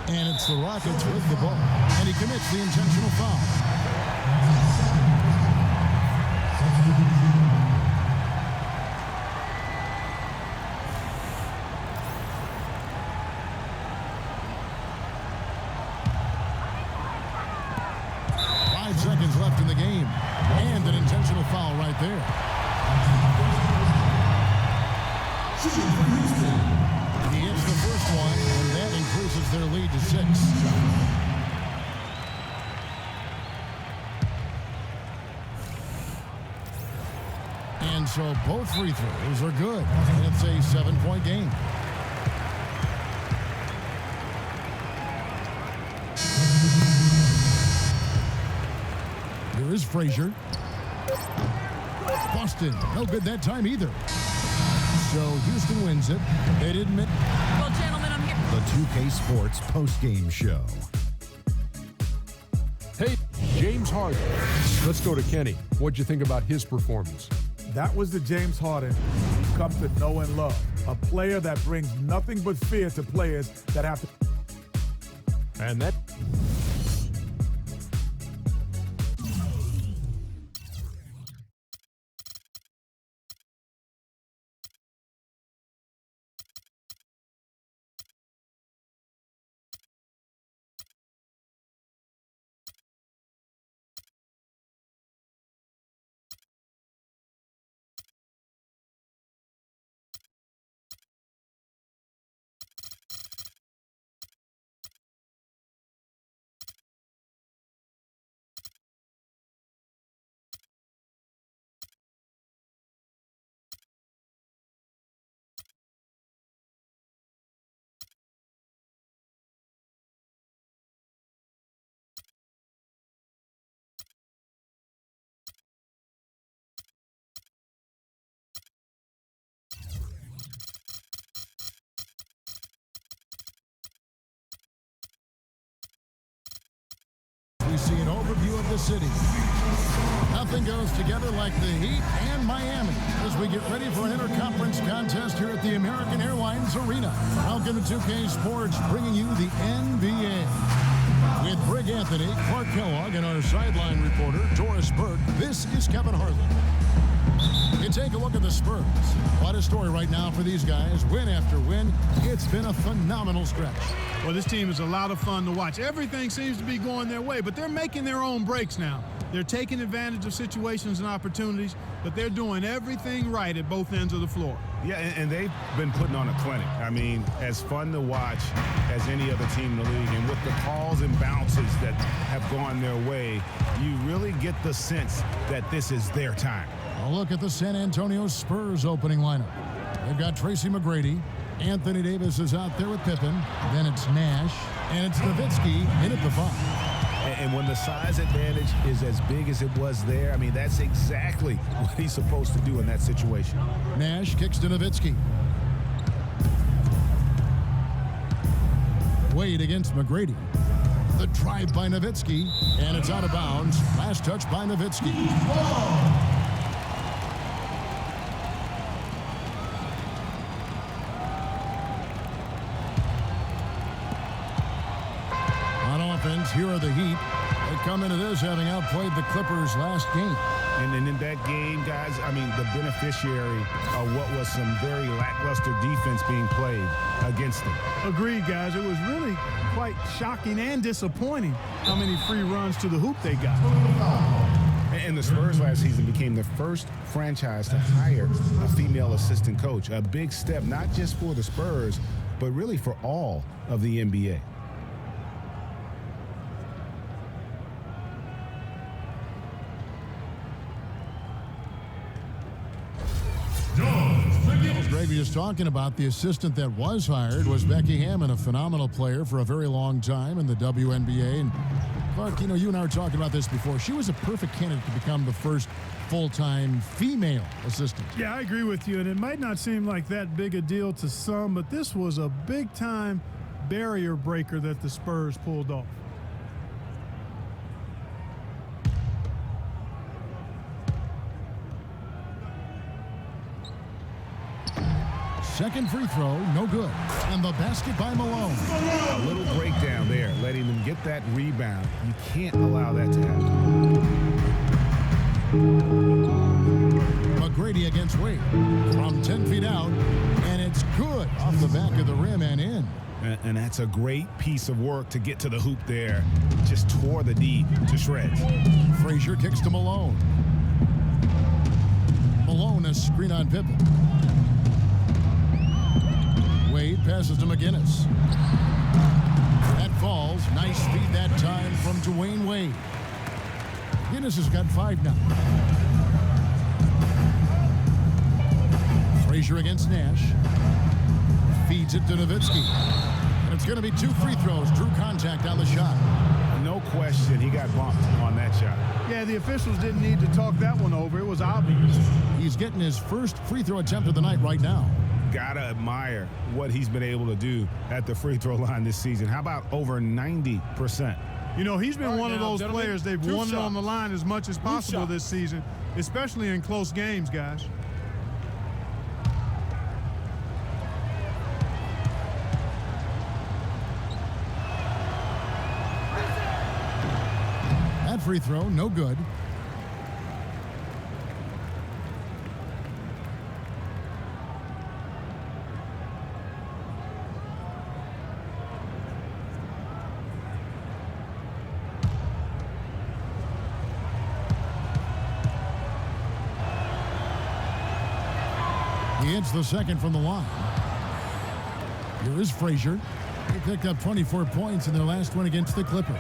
And it's the Rockets with the ball. And he commits the intentional foul. Seconds left in the game, and an intentional foul right there. He hits the first one, and that increases their lead to 6. And so both free throws are good, and it's a 7-point game. Here is Frazier. Boston, no good that time either. So Houston wins it. They didn't miss. Well, gentlemen, I'm here. The 2K Sports postgame show. Hey, James Harden. Let's go to Kenny. What'd you think about his performance? That was the James Harden we've come to know and love. A player that brings nothing but fear to players that have to. And that. We see an overview of the city. Nothing goes together like the Heat and Miami as we get ready for an interconference contest here at the American Airlines Arena. Welcome to 2K Sports, bringing you the NBA. With Greg Anthony, Clark Kellogg, and our sideline reporter, Doris Burke, this is Kevin Harlan. You take a look at the Spurs. What a story right now for these guys. Win after win. It's been a phenomenal stretch. Well, this team is a lot of fun to watch. Everything seems to be going their way, but they're making their own breaks now. They're taking advantage of situations and opportunities, but they're doing everything right at both ends of the floor. Yeah, and they've been putting on a clinic. I mean, as fun to watch as any other team in the league. And with the calls and bounces that have gone their way, you really get the sense that this is their time. A look at the San Antonio Spurs opening lineup. They've got Tracy McGrady. Anthony Davis is out there with Pippen. Then it's Nash. And it's Nowitzki in at the 5. And when the size advantage is as big as it was there, I mean, that's exactly what he's supposed to do in that situation. Nash kicks to Nowitzki. Wade against McGrady. The drive by Nowitzki. And it's out of bounds. Last touch by Nowitzki. Here are the Heat. They come into this having outplayed the Clippers last game. And then in that game, guys, I mean, the beneficiary of what was some very lackluster defense being played against them. Agreed, guys. It was really quite shocking and disappointing how many free runs to the hoop they got. And the Spurs last season became the first franchise to hire a female assistant coach. A big step, not just for the Spurs, but really for all of the NBA. Greg was just talking about the assistant that was hired was Becky Hammon, a phenomenal player for a very long time in the WNBA. And Clark, you know, you and I were talking about this before. She was a perfect candidate to become the first full-time female assistant. Yeah, I agree with you, and it might not seem like that big a deal to some, but this was a big-time barrier breaker that the Spurs pulled off. Second free throw, no good. And the basket by Malone. A little breakdown there, letting them get that rebound. You can't allow that to happen. McGrady against Wade from 10 feet out, and it's good off the back of the rim and in. And that's a great piece of work to get to the hoop there. Just tore the D to shreds. Frazier kicks to Malone. Malone, a screen on Pippen. Wade passes to McGinnis. That falls. Nice feed that time from Dwayne Wade. McGinnis has got 5 now. Frazier against Nash. Feeds it to Nowitzki. And it's going to be 2 free throws. Drew contact on the shot. No question, he got bumped on that shot. Yeah, the officials didn't need to talk that one over. It was obvious. He's getting his first free throw attempt of the night right now. Gotta admire what he's been able to do at the free throw line this season. How about over 90%? You know, he's been one of those players they've wanted on the line as much as possible this season, especially in close games, guys. free throw, no good. He hits the second from the line. Here is Frazier. He picked up 24 points in their last one against the Clippers.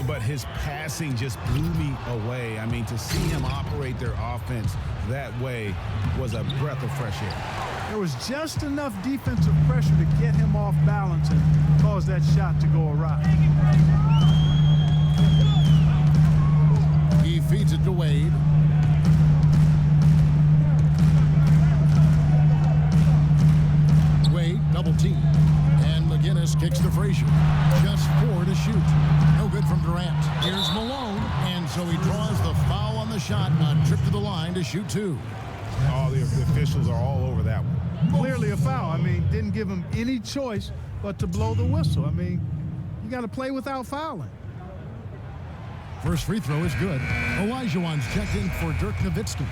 But his passing just blew me away. I mean, to see him operate their offense that way was a breath of fresh air. There was just enough defensive pressure to get him off balance and cause that shot to go awry. He feeds it to Wade. Wade, double team. And McGinnis kicks to Frazier. Just 4 to shoot. No good from Durant. Here's Malone. And so he draws the foul on the shot. A trip to the line to shoot 2. All the officials are all over that one. Clearly a foul. I mean, didn't give him any choice but to blow the whistle. I mean, you got to play without fouling. First free throw is good. Olajuwon's checked in for Dirk Nowitzki.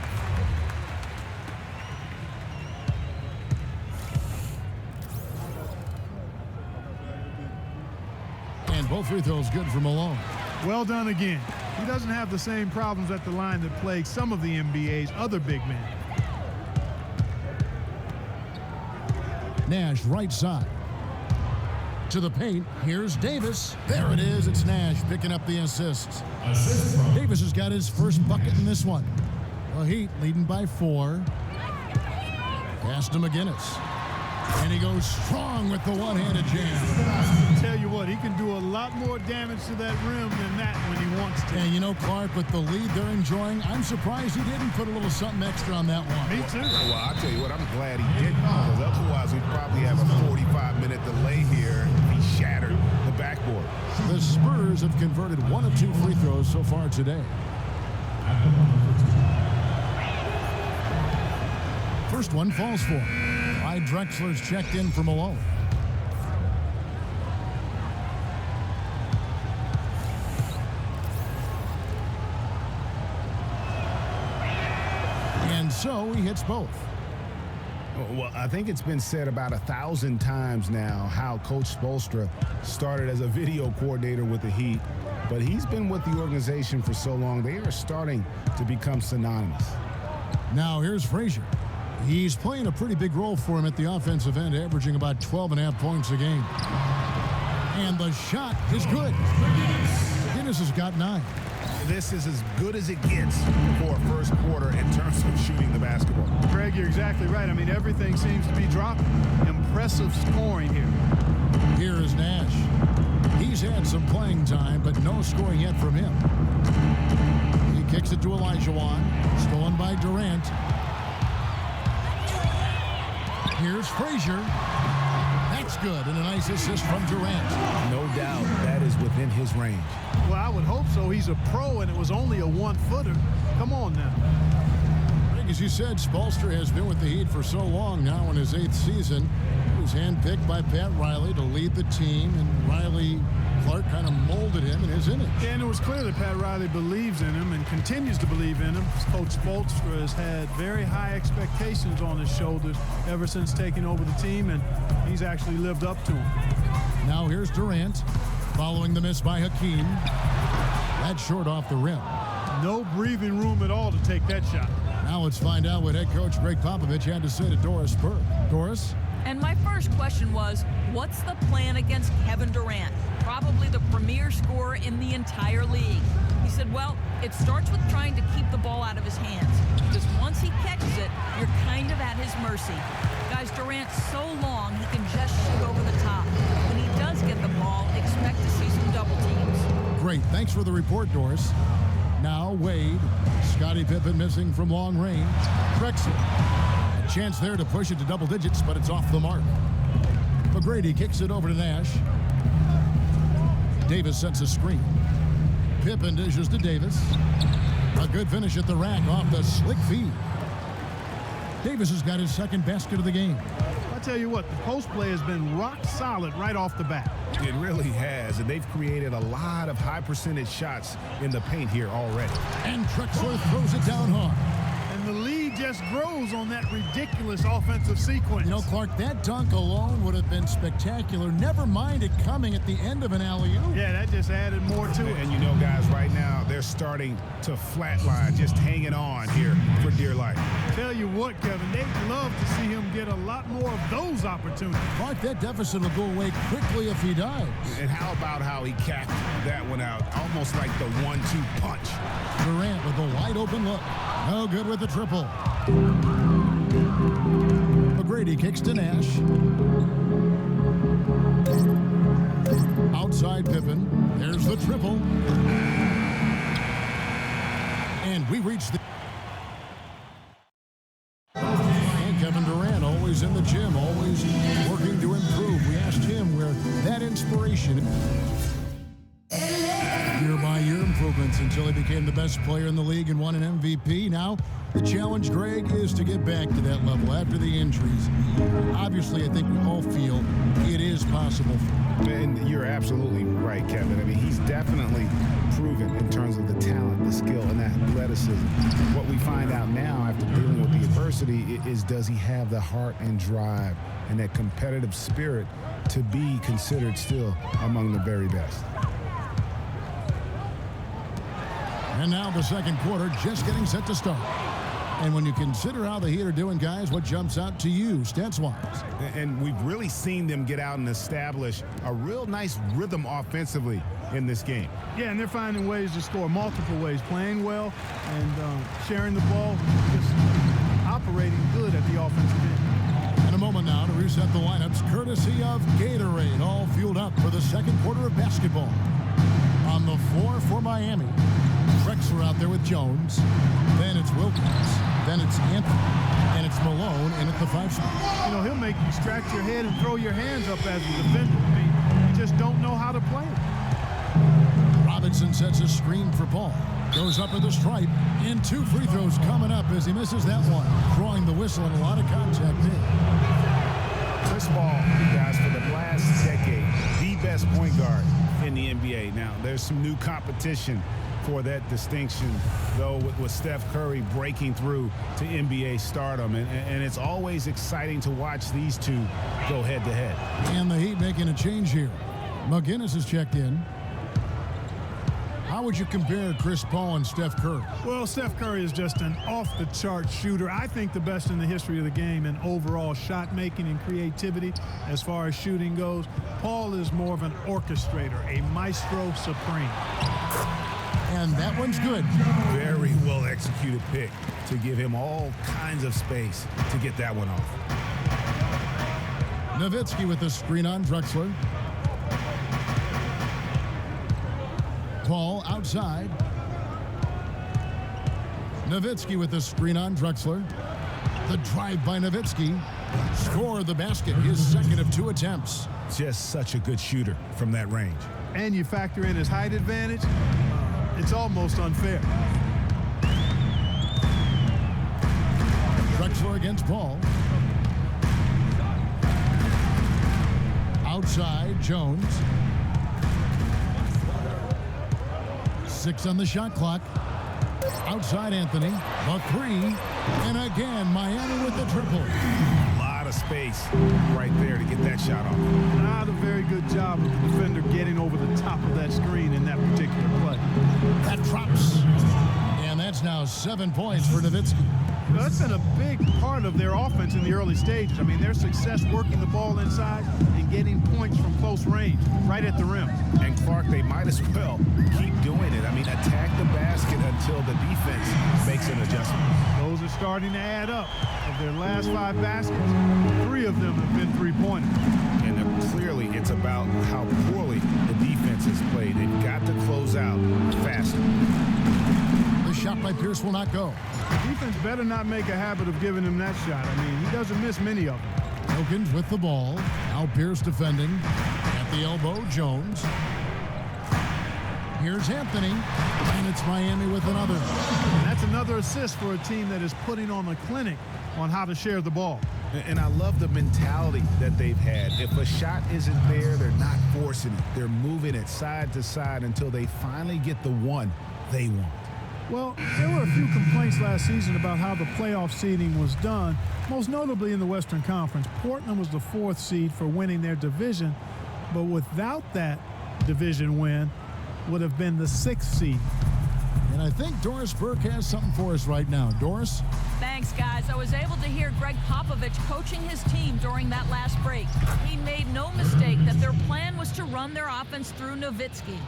And both free throws good for Malone. Well done again. He doesn't have the same problems at the line that plague some of the NBA's other big men. Nash right side. To the paint. Here's Davis. There it is. It's Nash picking up the assist. Davis has got his first bucket in this one. The Heat leading by 4. Pass to McGinnis. And he goes strong with the one-handed jam. Tell you what, he can do a lot more damage to that rim than that when he wants to. And you know, Clark, with the lead they're enjoying, I'm surprised he didn't put a little something extra on that one. Me too. Well, I'll tell you what, I'm glad he didn't, because otherwise we'd probably have a 45-minute delay here if he shattered the backboard. The Spurs have converted 1 of 2 free throws so far today. First one falls for him. Clyde Drexler's checked in for Malone. And so he hits both. Well, I think it's been said about 1,000 times now how Coach Spoelstra started as a video coordinator with the Heat, but he's been with the organization for so long, they are starting to become synonymous. Now here's Frazier. He's playing a pretty big role for him at the offensive end, averaging about 12.5 points a game. And the shot is good. Guinness has got 9. This is as good as it gets for a first quarter in terms of shooting the basketball. Greg, you're exactly right. I mean, everything seems to be dropping. Impressive scoring here. Here is Nash. He's had some playing time, but no scoring yet from him. He kicks it to Olajuwon. Stolen by Durant. Here's Frazier. That's good, and a nice assist from Durant. No doubt that is within his range. Well, I would hope so. He's a pro, and it was only a 1-footer. Come on now. As you said, Spoelstra has been with the Heat for so long now in his 8th season. He was handpicked by Pat Riley to lead the team, and Riley Clark kind of molded him in his image. And it was clear that Pat Riley believes in him and continues to believe in him. Coach Spoelstra has had very high expectations on his shoulders ever since taking over the team, and he's actually lived up to them. Now here's Durant, following the miss by Hakeem. That's short off the rim. No breathing room at all to take that shot. Now let's find out what head coach Greg Popovich had to say to Doris Burke. Doris? And my first question was, what's the plan against Kevin Durant? Probably the premier scorer in the entire league. He said, well, it starts with trying to keep the ball out of his hands, because once he catches it, you're kind of at his mercy. Guys, Durant's so long, he can just shoot over the top. When he does get the ball, expect to see some double teams. Great. Thanks for the report, Doris. Now Wade. Scottie Pippen missing from long range. Drexler. A chance there to push it to double digits, but it's off the mark. McGrady kicks it over to Nash. Davis sets a screen. Pippen dishes to Davis. A good finish at the rack off the slick feed. Davis has got his second basket of the game. tell you what, the post play has been rock solid right off the bat. It really has, and they've created a lot of high percentage shots in the paint here already. And Drexler throws it down hard. And the lead just grows on that ridiculous offensive sequence. You know, Clark, that dunk alone would have been spectacular. Never mind it coming at the end of an alley-oop. Yeah, that just added more to it. And you know, guys, right now, they're starting to flatline, just hanging on here for dear life. Tell you what, Kevin, they'd love to see him get a lot more of those opportunities. Clark, that deficit will go away quickly if he does. And how about how he capped that one out, almost like the 1-2 punch. Durant with a wide open look. No good with the triple. McGrady kicks to Nash. Outside Pippen. There's the triple. And we reach the... And Kevin Durant, always in the gym, always working to improve. We asked him where that inspiration... Year-by-year improvements until he became the best player in the league and won an MVP. Now, the challenge, Greg, is to get back to that level after the injuries. Obviously, I think we all feel it is possible. And you're absolutely right, Kevin. I mean, he's definitely proven in terms of the talent, the skill, and the athleticism. What we find out now after dealing with the adversity is, does he have the heart and drive and that competitive spirit to be considered still among the very best? And now the second quarter just getting set to start. And when you consider how the Heat are doing, guys, what jumps out to you, stats-wise? And we've really seen them get out and establish a real nice rhythm offensively in this game. Yeah, and they're finding ways to score multiple ways, playing well and sharing the ball, just operating good at the offensive end. In a moment now to reset the lineups, courtesy of Gatorade, all fueled up for the second quarter of basketball. On the floor for Miami, Drexler out there with Jones. Then it's Wilkins. Then it's Anthony. And it's Malone in at the 5 spot. You know, he'll make you scratch your head and throw your hands up as a defender. I mean, you just don't know how to play it. Robinson sets a screen for Paul. Goes up at the stripe. And 2 free throws coming up as he misses that one. Drawing the whistle and a lot of contact there. Chris Paul, guys, for the last decade, the best point guard in the NBA. Now, there's some new competition for that distinction, though, with Steph Curry breaking through to NBA stardom. And it's always exciting to watch these two go head-to-head. And the Heat making a change here. McGinnis has checked in. How would you compare Chris Paul and Steph Curry? Well, Steph Curry is just an off-the-chart shooter. I think the best in the history of the game in overall shot making and creativity as far as shooting goes. Paul is more of an orchestrator, a maestro supreme. And that one's good. Very well executed pick to give him all kinds of space to get that one off. Nowitzki with the screen on Drexler. Paul outside. Nowitzki with the screen on Drexler. The drive by Nowitzki. Score the basket, his second of 2 attempts. Just such a good shooter from that range. And you factor in his height advantage, it's almost unfair. Drexler against Paul. Outside, Jones. 6 on the shot clock. Outside, Anthony. The 3. And again, Miami with the triple. A lot of space right there to get that shot off. Not a very good job of the defender getting over the top of that screen in that particular play. That drops. And that's now 7 points for Nowitzki. Well, that's been a big part of their offense in the early stages. I mean, their success working the ball inside and getting points from close range, right at the rim. And Clark, they might as well keep doing it. I mean, attack the basket until the defense makes an adjustment. Those are starting to add up. Of their last 5 baskets, 3 of them have been three-pointers. And clearly, it's about how poorly the defense has played. They've got to close out faster. The shot by Pierce will not go. The defense better not make a habit of giving him that shot. I mean, he doesn't miss many of them. Wilkins with the ball. Now Pierce defending. At the elbow, Jones. Here's Anthony. And it's Miami with another. And that's another assist for a team that is putting on a clinic on how to share the ball. And I love the mentality that they've had. If a shot isn't there, they're not forcing it. They're moving it side to side until they finally get the one they want. Well, there were a few complaints last season about how the playoff seeding was done, most notably in the Western Conference. Portland was the 4th seed for winning their division, but without that division win, would have been the 6th seed. And I think Doris Burke has something for us right now. Doris? Thanks, guys. I was able to hear Greg Popovich coaching his team during that last break. He made no mistake that their plan was to run their offense through Nowitzki.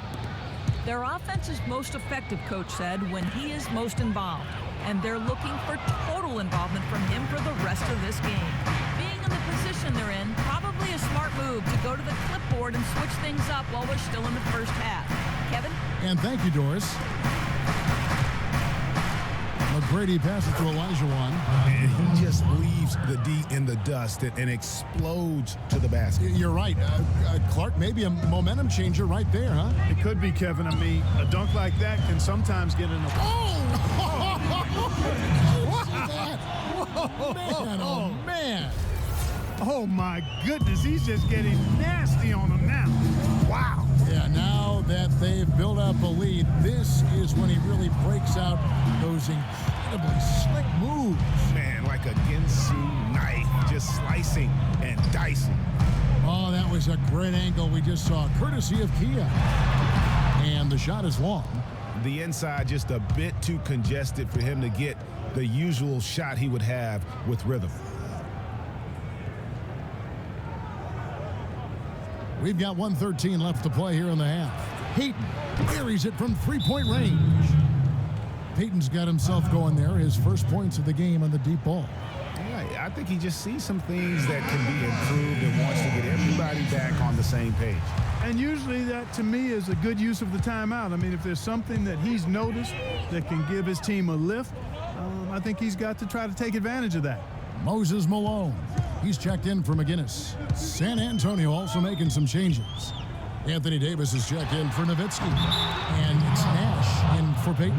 Their offense is most effective, Coach said, when he is most involved. And they're looking for total involvement from him for the rest of this game. Being in the position they're in, probably a smart move to go to the clipboard and switch things up while we're still in the first half. Kevin? And thank you, Doris. McGrady passes to Olajuwon. And he just leaves the D in the dust and explodes to the basket. You're right. Clark, maybe a momentum changer right there, huh? It could be, Kevin. I mean, a dunk like that can sometimes get in the... Man, oh, man. Oh, my goodness. He's just getting nasty on him now. Wow. Yeah, now that they've built up a lead, this is when he really breaks out those incredibly slick moves. Man, like a Ginsu knife, just slicing and dicing. Oh, that was a great angle we just saw, courtesy of Kia. And the shot is long. The inside just a bit too congested for him to get the usual shot he would have with rhythm. We've got 1:13 left to play here in the half. Payton buries it from three-point range. Payton's got himself going there, his first points of the game on the deep ball. Yeah, I think he just sees some things that can be improved and wants to get everybody back on the same page. And usually that, to me, is a good use of the timeout. I mean, if there's something that he's noticed that can give his team a lift, I think he's got to try to take advantage of that. Moses Malone. He's checked in for McGinnis. San Antonio also making some changes. Anthony Davis is checked in for Nowitzki. And it's Nash in for Payton.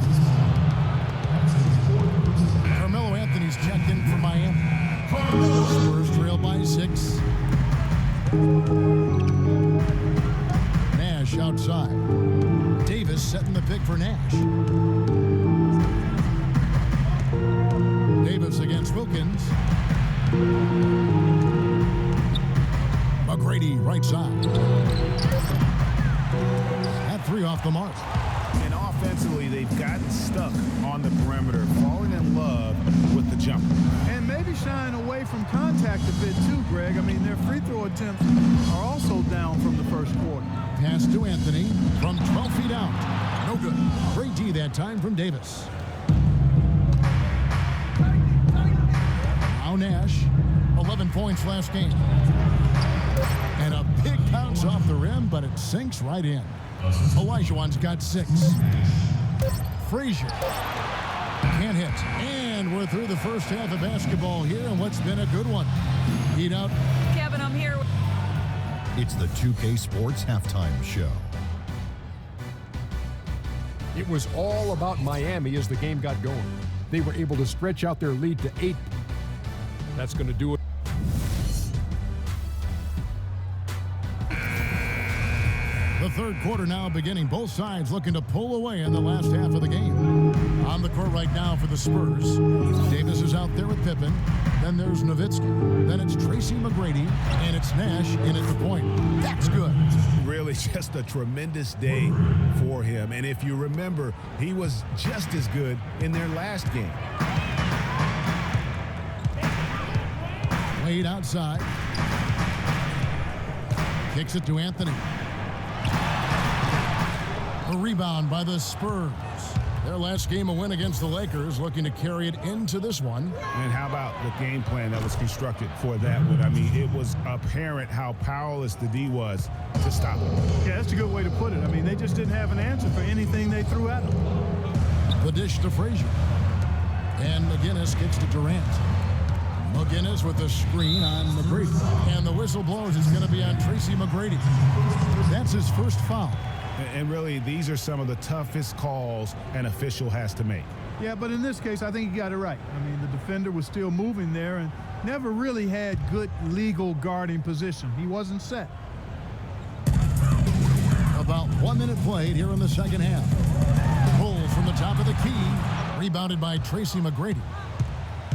Carmelo Anthony's checked in for Miami. Spurs trail by 6. Nash outside. Davis setting the pick for Nash. Davis against Wilkins. McGrady right side. That 3 off the mark. And offensively, they've gotten stuck on the perimeter, falling in love with the jumper. And maybe shying away from contact a bit too, Greg. I mean, their free throw attempts are also down from the first quarter. Pass to Anthony from 12 feet out. No good. Great D that time from Davis. Now Nash, 11 points last game. And a big bounce off the rim, but it sinks right in. Olajuwon's got 6. Frazier can't hit. And we're through the first half of basketball here, and what's been a good one. Heat out. Kevin, I'm here. It's the 2K Sports Halftime Show. It was all about Miami as the game got going. They were able to stretch out their lead to 8. That's going to do it. The third quarter now beginning. Both sides looking to pull away in the last half of the game. On the court right now for the Spurs. Davis is out there with Pippen. Then there's Nowitzki. Then it's Tracy McGrady. And it's Nash in at the point. That's good. Really just a tremendous day for him. And if you remember, he was just as good in their last game. Wade outside. Kicks it to Anthony. A rebound by the Spurs. Their last game a win against the Lakers, looking to carry it into this one. And how about the game plan that was constructed for that one? I mean, it was apparent how powerless the D was to stop it. Yeah, that's a good way to put it. I mean, they just didn't have an answer for anything they threw at them. The dish to Frazier. And McGinnis kicks to Durant. McGinnis with the screen on McGrady. And the whistle blows. It's going to be on Tracy McGrady. That's his first foul. And really, these are some of the toughest calls an official has to make. Yeah, but in this case, I think he got it right. I mean, the defender was still moving there, and never really had good legal guarding position. He wasn't set. About 1 minute played here in the second half. Pull from the top of the key. Rebounded by Tracy McGrady.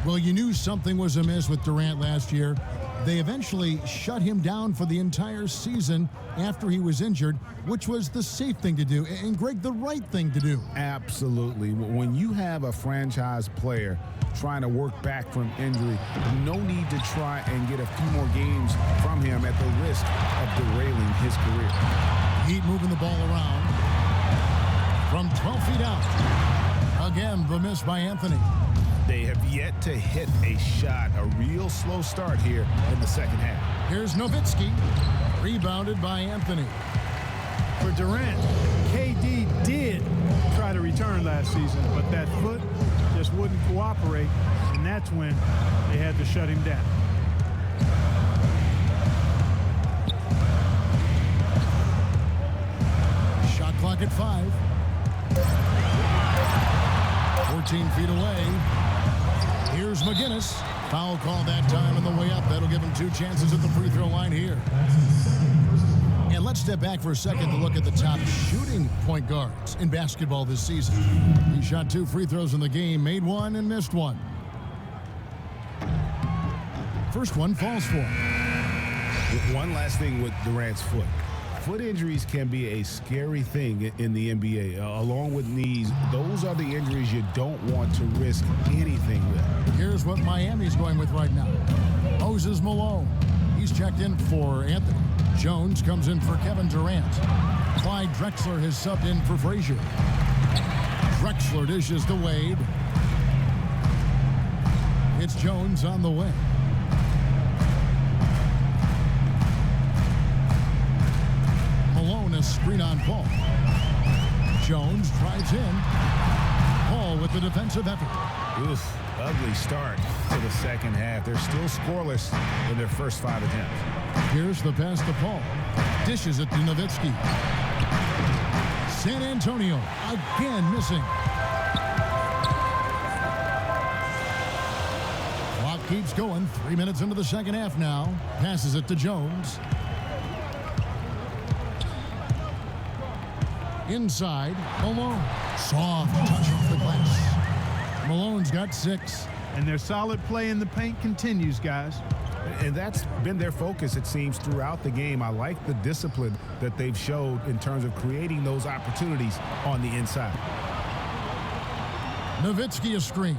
Well, you knew something was amiss with Durant last year. They eventually shut him down for the entire season after he was injured, which was the safe thing to do. And, Greg, the right thing to do. Absolutely. When you have a franchise player trying to work back from injury, no need to try and get a few more games from him at the risk of derailing his career. Heat moving the ball around from 12 feet out. Again, the miss by Anthony. They have yet to hit a shot. A real slow start here in the second half. Here's Nowitzki, rebounded by Anthony. For Durant, KD did try to return last season, but that foot just wouldn't cooperate, and that's when they had to shut him down. Shot clock at 5. 14 feet away. Here's McGinnis. Foul call that time on the way up. That'll give him 2 chances at the free throw line here. And let's step back for a second to look at the top shooting point guards in basketball this season. He shot 2 free throws in the game, made 1 and missed 1. First one falls for him. One last thing with Durant's foot. Foot injuries can be a scary thing in the NBA. Along with knees, those are the injuries you don't want to risk anything with. Here's what Miami's going with right now. Moses Malone. He's checked in for Anthony. Jones comes in for Kevin Durant. Clyde Drexler has subbed in for Frazier. Drexler dishes to Wade. It's Jones on the way. Malone a screen on Paul. Jones drives in. Paul with the defensive effort. Oof, ugly start to the second half. They're still scoreless in their first 5 attempts. Here's the pass to Paul. Dishes it to Nowitzki. San Antonio again missing. Clock keeps going. 3 minutes into the second half now. Passes it to Jones. Inside, Malone. Soft touch off the glass. Malone's got 6. And their solid play in the paint continues, guys. And that's been their focus, it seems, throughout the game. I like the discipline that they've showed in terms of creating those opportunities on the inside. Nowitzki a screen.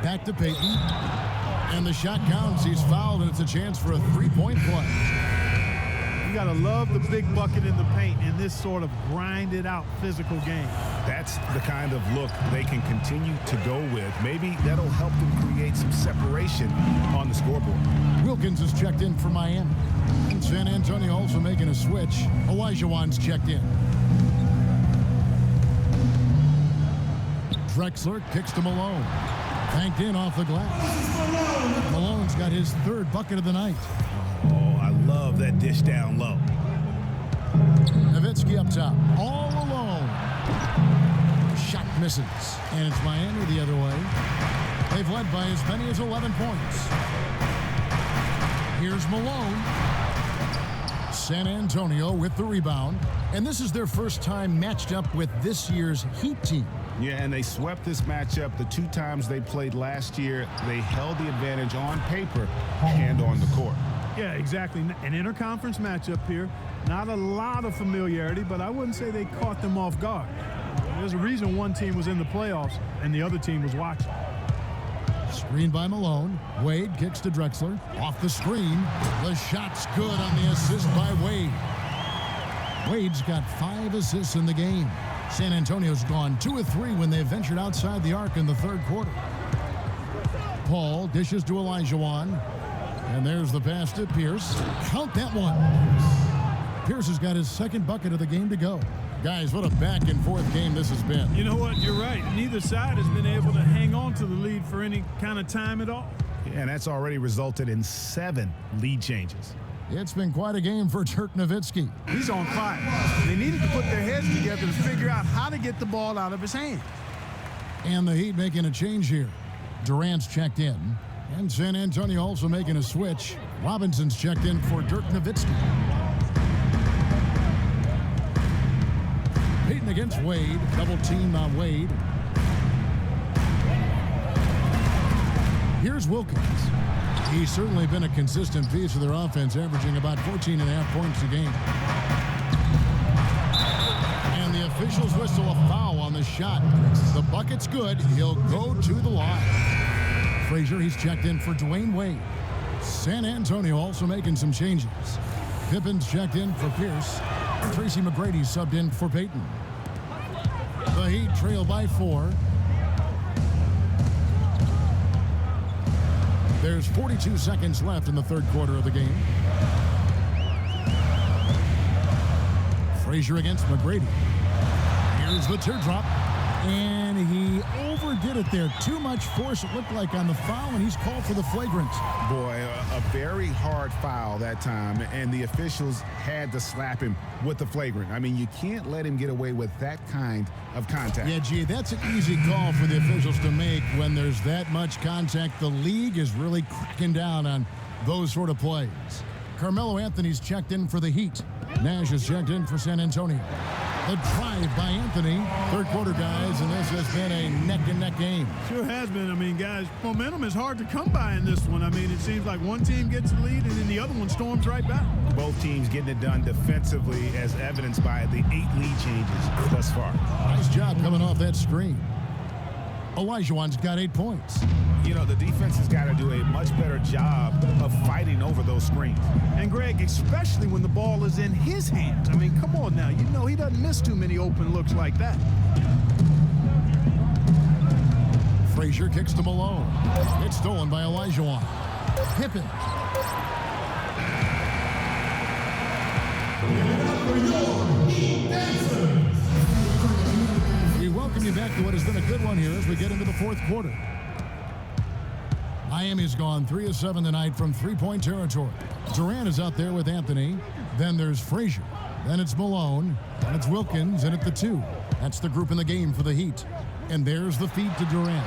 Back to Payton. And the shot counts. He's fouled, and it's a chance for a 3-point play. You got to love the big bucket in the paint in this sort of grinded-out physical game. That's the kind of look they can continue to go with. Maybe that'll help them create some separation on the scoreboard. Wilkins is checked in for Miami. And San Antonio also making a switch. Olajuwon's checked in. Drexler kicks to Malone. Banked in off the glass. Malone's got his 3rd bucket of the night. Oh, I love that dish down low. Nowitzki up top, all alone. Shot misses, and it's Miami the other way. They've led by as many as 11 points. Here's Malone. San Antonio with the rebound, and this is their first time matched up with this year's Heat team. Yeah, and they swept this matchup the 2 times they played last year. They held the advantage on paper and on the court. Yeah, exactly. An interconference matchup here. Not a lot of familiarity, but I wouldn't say they caught them off guard. There's a reason one team was in the playoffs and the other team was watching. Screen by Malone. Wade kicks to Drexler. Off the screen. The shot's good on the assist by Wade. Wade's got 5 assists in the game. San Antonio's gone 2 of 3 when they ventured outside the arc in the 3rd quarter. Paul dishes to Olajuwon. And there's the pass to Pierce. Count that one. Pierce has got his 2nd bucket of the game to go. Guys, what a back-and-forth game this has been. You know what? You're right. Neither side has been able to hang on to the lead for any kind of time at all. Yeah, and that's already resulted in 7 lead changes. It's been quite a game for Dirk Nowitzki. He's on fire. They needed to put their heads together to figure out how to get the ball out of his hand. And the Heat making a change here. Durant's checked in. And San Antonio also making a switch. Robinson's checked in for Dirk Nowitzki. Payton against Wade. Double team on Wade. Here's Wilkins. He's certainly been a consistent piece of their offense, averaging about 14.5 points a game. And the officials whistle a foul on the shot. The bucket's good. He'll go to the line. Frazier, he's checked in for Dwayne Wade. San Antonio also making some changes. Pippen's checked in for Pierce. Tracy McGrady subbed in for Payton. The Heat trail by 4. There's 42 seconds left in the third quarter of the game. Frazier against McGrady. Here's the teardrop. And he overdid it there. Too much force, it looked like, on the foul, and he's called for the flagrant. Boy, a very hard foul that time, and the officials had to slap him with the flagrant. I mean, you can't let him get away with that kind of contact. Yeah, gee, that's an easy call for the officials to make when there's that much contact. The league is really cracking down on those sort of plays. Carmelo Anthony's checked in for the Heat. Nash is checked in for San Antonio. The drive by Anthony. Third quarter, guys, and this has been a neck-and-neck game. Sure has been. I mean, guys, momentum is hard to come by in this one. I mean, it seems like one team gets the lead and then the other one storms right back. Both teams getting it done defensively, as evidenced by the 8 lead changes thus far. Nice job coming off that screen. Olajuwon's got 8 points. You know, the defense has got to do a much better job of fighting over those screens. And, Greg, especially when the ball is in his hands. I mean, come on now. You know he doesn't miss too many open looks like that. Frazier kicks to Malone. It's stolen by Olajuwon. Pippen. We welcome you back to what has been a good one here as we get into the fourth quarter. Miami's gone 3 of 7 tonight from three-point territory. Durant is out there with Anthony. Then there's Frazier. Then it's Malone. Then it's Wilkins, and at the 2. That's the group in the game for the Heat. And there's the feed to Durant.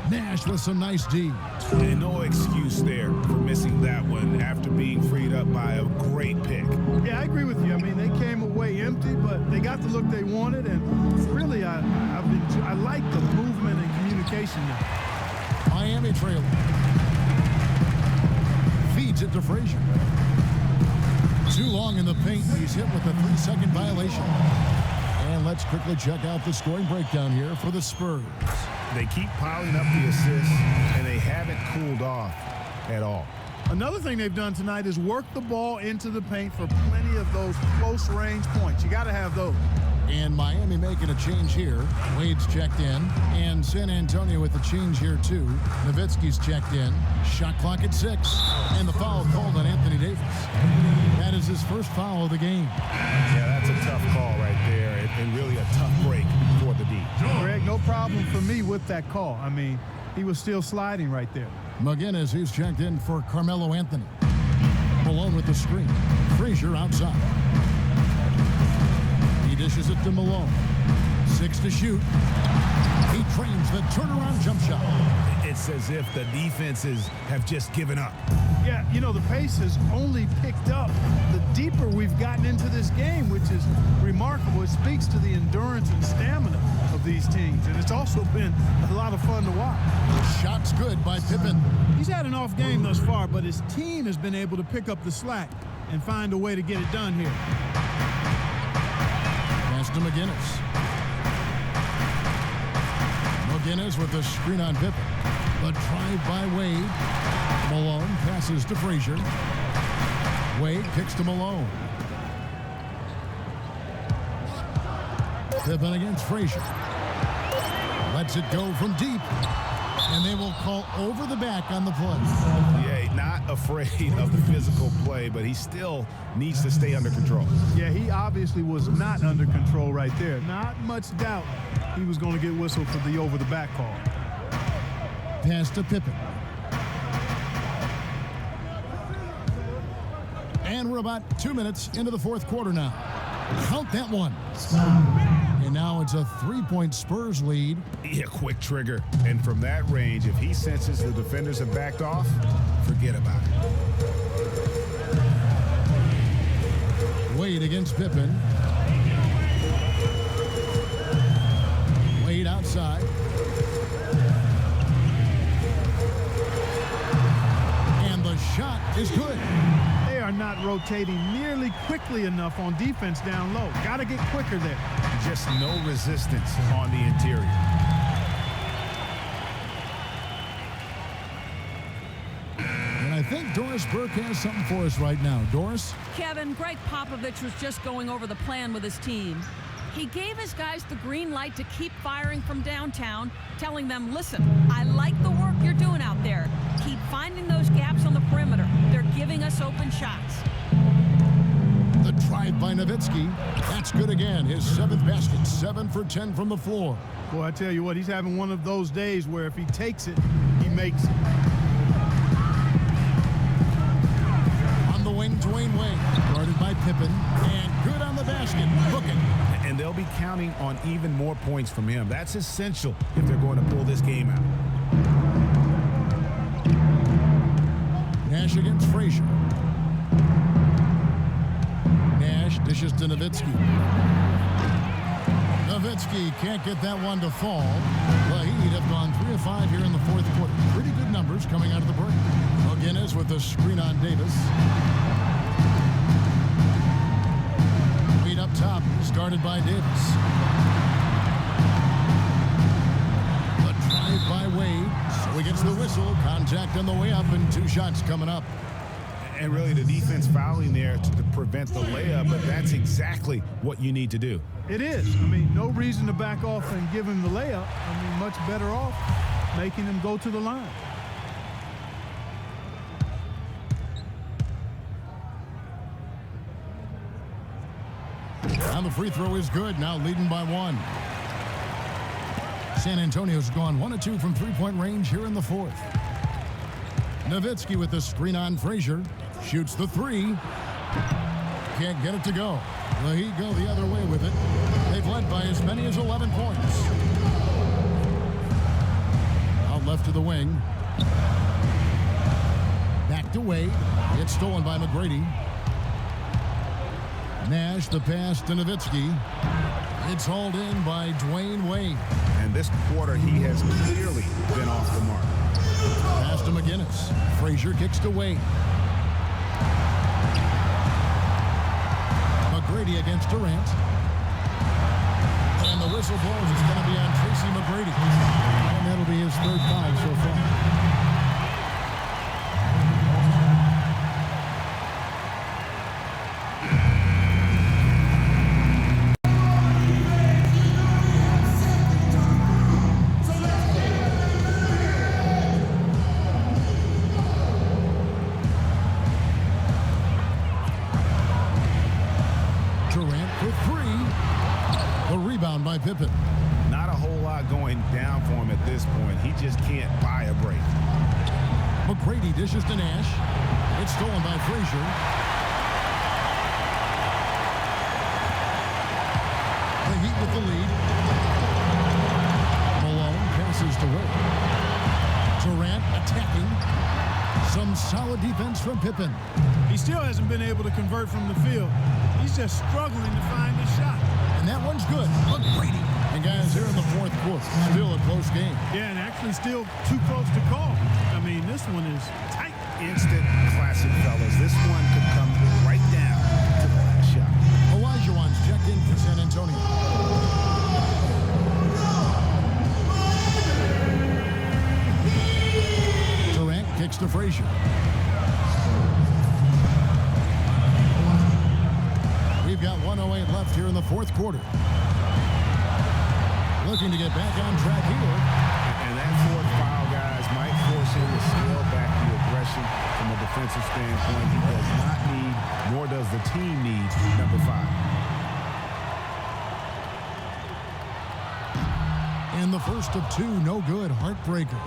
Nash with some nice D. And no excuse there for missing that one after being freed up by a great pick. Yeah, I agree with you. I mean, they came away empty, but they got the look they wanted, and really, I like the movement and communication now. Miami trailing. Feeds it to Frazier. Too long in the paint. He's hit with a 3-second violation. And let's quickly check out the scoring breakdown here for the Spurs. They keep piling up the assists, and they haven't cooled off at all. Another thing they've done tonight is work the ball into the paint for plenty of those close-range points. You got to have those. And Miami making a change here. Wade's checked in. And San Antonio with the change here, too. Nowitzki's checked in. Shot clock at 6. And the foul called on Anthony Davis. That is his first foul of the game. Yeah, that's a tough call right there. And really a tough break for the D. Greg, no problem for me with that call. I mean, he was still sliding right there. McGinnis, who's checked in for Carmelo Anthony. Malone with the screen. Frazier outside. He dishes it to Malone. 6 to shoot. He trains the turnaround jump shot. It's as if the defenses have just given up. Yeah, you know, the pace has only picked up the deeper we've gotten into this game, which is remarkable. It speaks to the endurance and stamina of these teams, and it's also been a lot of fun to watch. The shot's good by Pippen. He's had an off game thus far, but his team has been able to pick up the slack and find a way to get it done here. Pass to McGinnis. McGinnis with the screen on Pippen. The drive by Wade. Malone passes to Frazier. Wade kicks to Malone. Pippen against Frazier. Lets it go from deep. And they will call over the back on the play. Yeah, not afraid of the physical play, but he still needs to stay under control. Yeah, he obviously was not under control right there. Not much doubt he was going to get whistled for the over-the-back call. Pass to Pippen. And we're about 2 minutes into the fourth quarter now. Count that one. And now it's a 3-point Spurs lead. Yeah, quick trigger. And from that range, if he senses the defenders have backed off, forget about it. Wade against Pippen. Wade outside. And the shot is good. They are not rotating nearly quickly enough on defense down low. Got to get quicker there. Just no resistance on the interior. And I think Doris Burke has something for us right now. Doris? Kevin, Greg Popovich was just going over the plan with his team. He gave his guys the green light to keep firing from downtown, telling them, listen, I like the work you're doing out there. Keep finding those gaps on the perimeter. They're giving us open shots. The drive by Nowitzki. That's good again. His 7th basket, 7 for 10 from the floor. Boy, I tell you what, he's having one of those days where if he takes it, he makes it. On the wing, Dwayne Wade, guarded by Pippen, and good on the basket. Booking. And they'll be counting on even more points from him. That's essential if they're going to pull this game out. Nash against Frazier. Nash dishes to Nowitzki. Nowitzki can't get that one to fall. The Heat have gone 3 of 5 here in the 4th quarter. Pretty good numbers coming out of the break. McGinnis with the screen on Davis. Wade up top, started by Davis. The drive by Wade. So he gets the whistle. Contact on the way up and 2 shots coming up. And really the defense fouling there to prevent the layup, but that's exactly what you need to do. It is. I mean, no reason to back off and give him the layup. I mean, much better off making him go to the line. And the free throw is good, now leading by 1. San Antonio's gone 1 of 2 from 3-point range here in the 4th. Nowitzki with the screen on Frazier. Shoots the 3. Can't get it to go. The Heat go the other way with it. They've led by as many as 11 points. Out left to the wing. Back to Wade. It's stolen by McGrady. Nash, the pass to Nowitzki. It's hauled in by Dwayne Wade. And this quarter, he has clearly been off the mark. Pass to McGinnis. Frazier kicks to Wade. McGrady against Durant. And the whistle blows. It's going to be on Tracy McGrady. And that'll be his 3rd foul so far. By Pippen. Not a whole lot going down for him at this point. He just can't buy a break. McGrady dishes to Nash. It's stolen by Frazier. The Heat with the lead. Malone passes to Wade. Durant attacking. Some solid defense from Pippen. He still hasn't been able to convert from the field. He's just struggling to find his shot. And that one's good. McGrady. And guys, here in the 4th quarter, still a close game. Yeah, and actually still too close to call. I mean, this one is tight. Instant classic, fellas. This one could come right down to the last shot. Olajuwon's checked in for San Antonio. Durant kicks to Frazier. We've got 1:08 left here in the 4th quarter. Looking to get back on track here. And that 4th foul, guys, might force him to scale back the aggression from a defensive standpoint. He does not need, nor does the team need, number 5. And the first of 2, no good. Heartbreaker.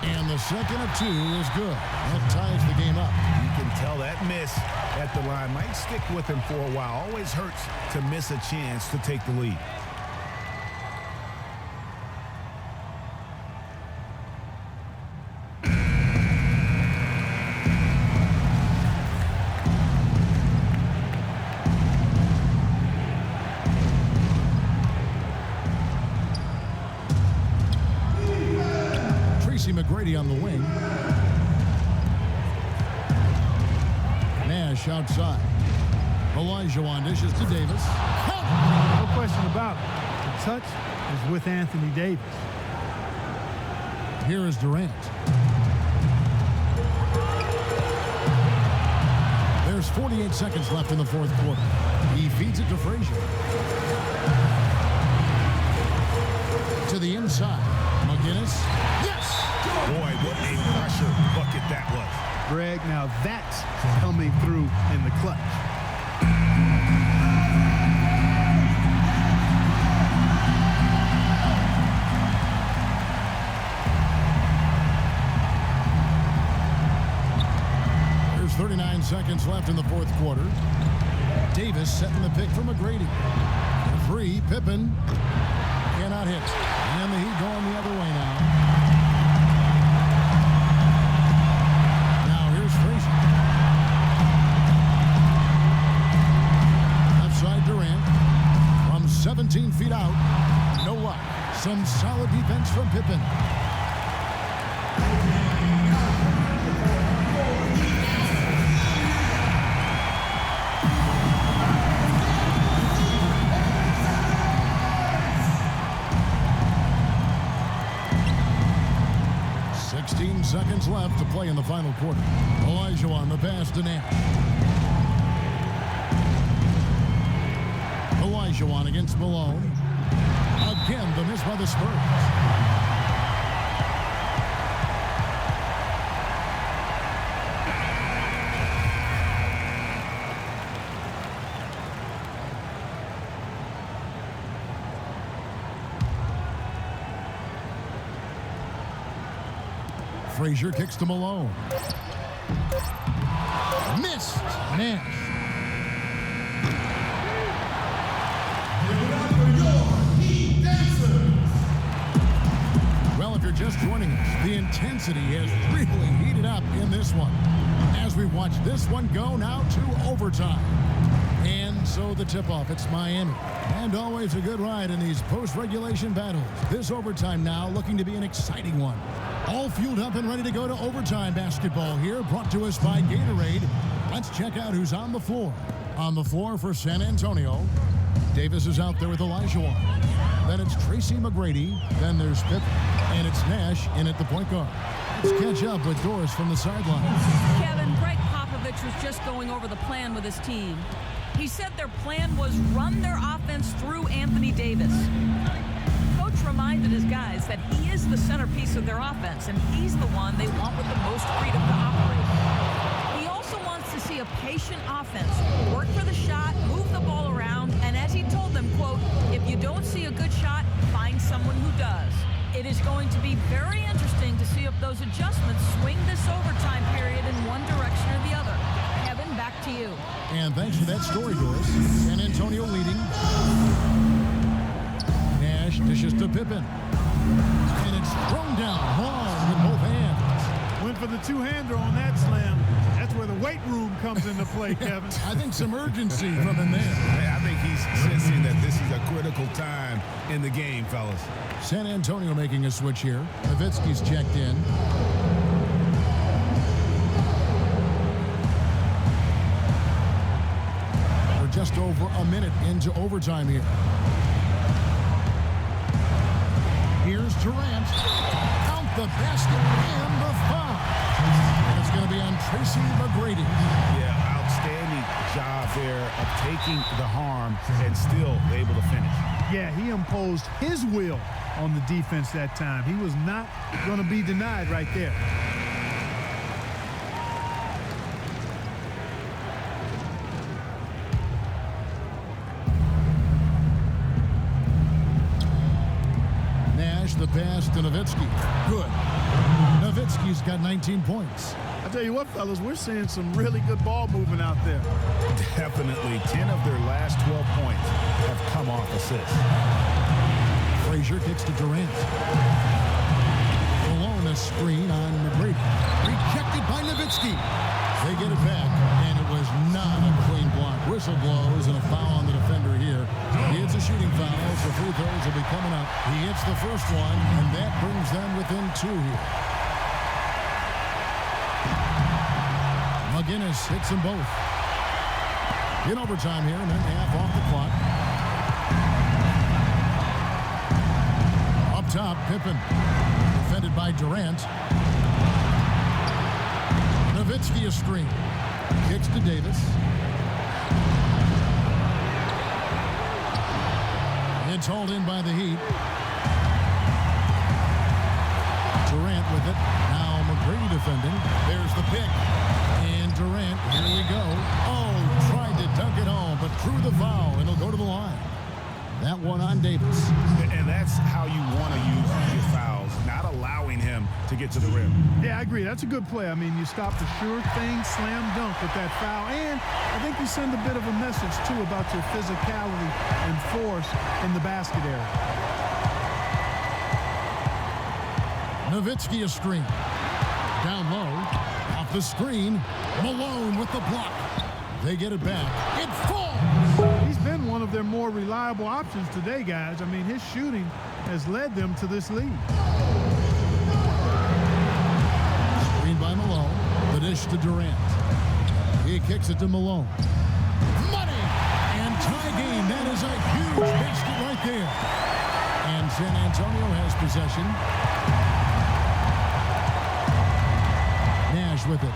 And the second of 2 is good. That ties the game up. You can tell that miss at the line might stick with him for a while. Always hurts to miss a chance to take the lead. McGrady on the wing. Nash outside. Olajuwon dishes to Davis. No question about it. The touch is with Anthony Davis. Here is Durant. There's 48 seconds left in the fourth quarter. He feeds it to Frazier. To the inside. McGinnis. Yes! Boy, what a pressure bucket that was. Greg, now that's coming through in the clutch. There's 39 seconds left in the fourth quarter. Davis setting the pick for McGrady. The 3, Pippen cannot hit. And the Heat going the other way now. Now here's Frazier. Left side Durant. From 17 feet out. No luck. Some solid defense from Pippen. Seconds left to play in the final quarter. Olajuwon the pass to Nash. Olajuwon against Malone. Again, the miss by the Spurs. Frazier kicks to Malone. Missed. Nash. Well, if you're just joining us, the intensity has really heated up in this one. As we watch this one go now to overtime. And so the tip-off, it's Miami. And always a good ride in these post-regulation battles. This overtime now looking to be an exciting one. All fueled up and ready to go to overtime basketball here, brought to us by Gatorade. Let's check out who's on the floor. On the floor for San Antonio, Davis is out there with Olajuwon. Then it's Tracy McGrady. Then there's Pippen. And it's Nash in at the point guard. Let's catch up with Doris from the sideline. Kevin, Greg Popovich was just going over the plan with his team. He said their plan was run their offense through Anthony Davis. Coach reminded his guys that he is the centerpiece of their offense, and he's the one they want with the most freedom to operate. He also wants to see a patient offense, work for the shot, move the ball around, and as he told them, quote, if you don't see a good shot, find someone who does. It is going to be very interesting to see if those adjustments swing this overtime period in one direction or the other. Kevin, back to you. And thanks for that story, Doris. San Antonio leading. Nash dishes to Pippen. And it's thrown down hard with both hands. Went for the two-hander on that slam. That's where the weight room comes into play, Kevin. I think some urgency from him there. I think he's sensing that this is a critical time in the game, fellas. San Antonio making a switch here. Nowitzki's checked in. We're just over a minute into overtime here. Here's Durant. Count the basket and the foul. And it's going to be on Tracy McGrady. Yeah, outstanding job there of taking the harm and still able to finish. Yeah, he imposed his will on the defense that time. He was not going to be denied right there. Nash, the pass to Nowitzki. Good. Nowitzki's got 19 points. I tell you what, fellas, we're seeing some really good ball movement out there. Definitely 10 of their last 12 points have come off assists. Frazier kicks to Durant. Malone a screen on McGrady. Rejected by Nowitzki. They get it back, and it was not a clean block. Whistle blows and a foul on the defender here. He hits a shooting foul, so free throws will be coming up. He hits the first one, and that brings them within 2 here. McGinnis hits them both. In overtime here, a minute and a half off the clock. Up top, Pippen. Defended by Durant. Nowitzki a screen. Kicks to Davis. It's hauled in by the Heat. Durant with it. Now McGrady defending. There's the pick. And Durant, here we go. Oh, tried to dunk it home, but threw the foul. It'll go to the line. That one on Davis. And that's how you want to use your fouls, not allowing him to get to the rim. Yeah, I agree. That's a good play. I mean, you stop the sure thing, slam dunk with that foul. And I think you send a bit of a message, too, about your physicality and force in the basket area. Nowitzki a screen. Down low. Off the screen. Malone with the block. They get it back. It falls. He's been one of their more reliable options today, guys. I mean, his shooting has led them to this lead. Screen by Malone. The dish to Durant. He kicks it to Malone. Money! And tie game. That is a huge basket right there. And San Antonio has possession. Nash with it.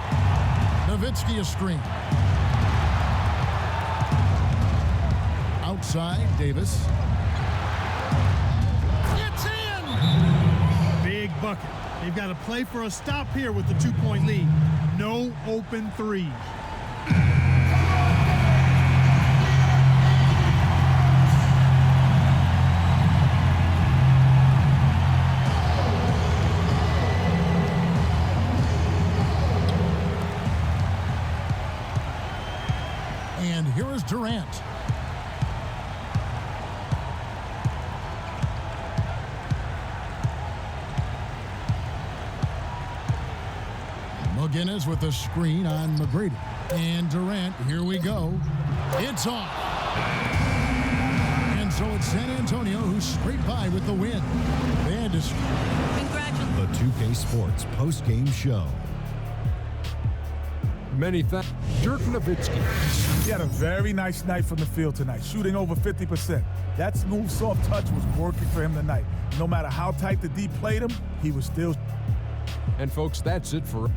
Nowitzki a screen. Outside, Davis. It's in! Big bucket. They've got to play for a stop here with the 2-point lead. No open threes. And here is Durant. McGinnis with a screen on McGrady. And Durant, here we go. It's off. And so it's San Antonio who scraped by with the win. They had to... The 2K Sports post-game show. Many thanks. Dirk Nowitzki. He had a very nice night from the field tonight, shooting over 50%. That smooth, soft touch was working for him tonight. No matter how tight the D played him, he was still... And folks, that's it for...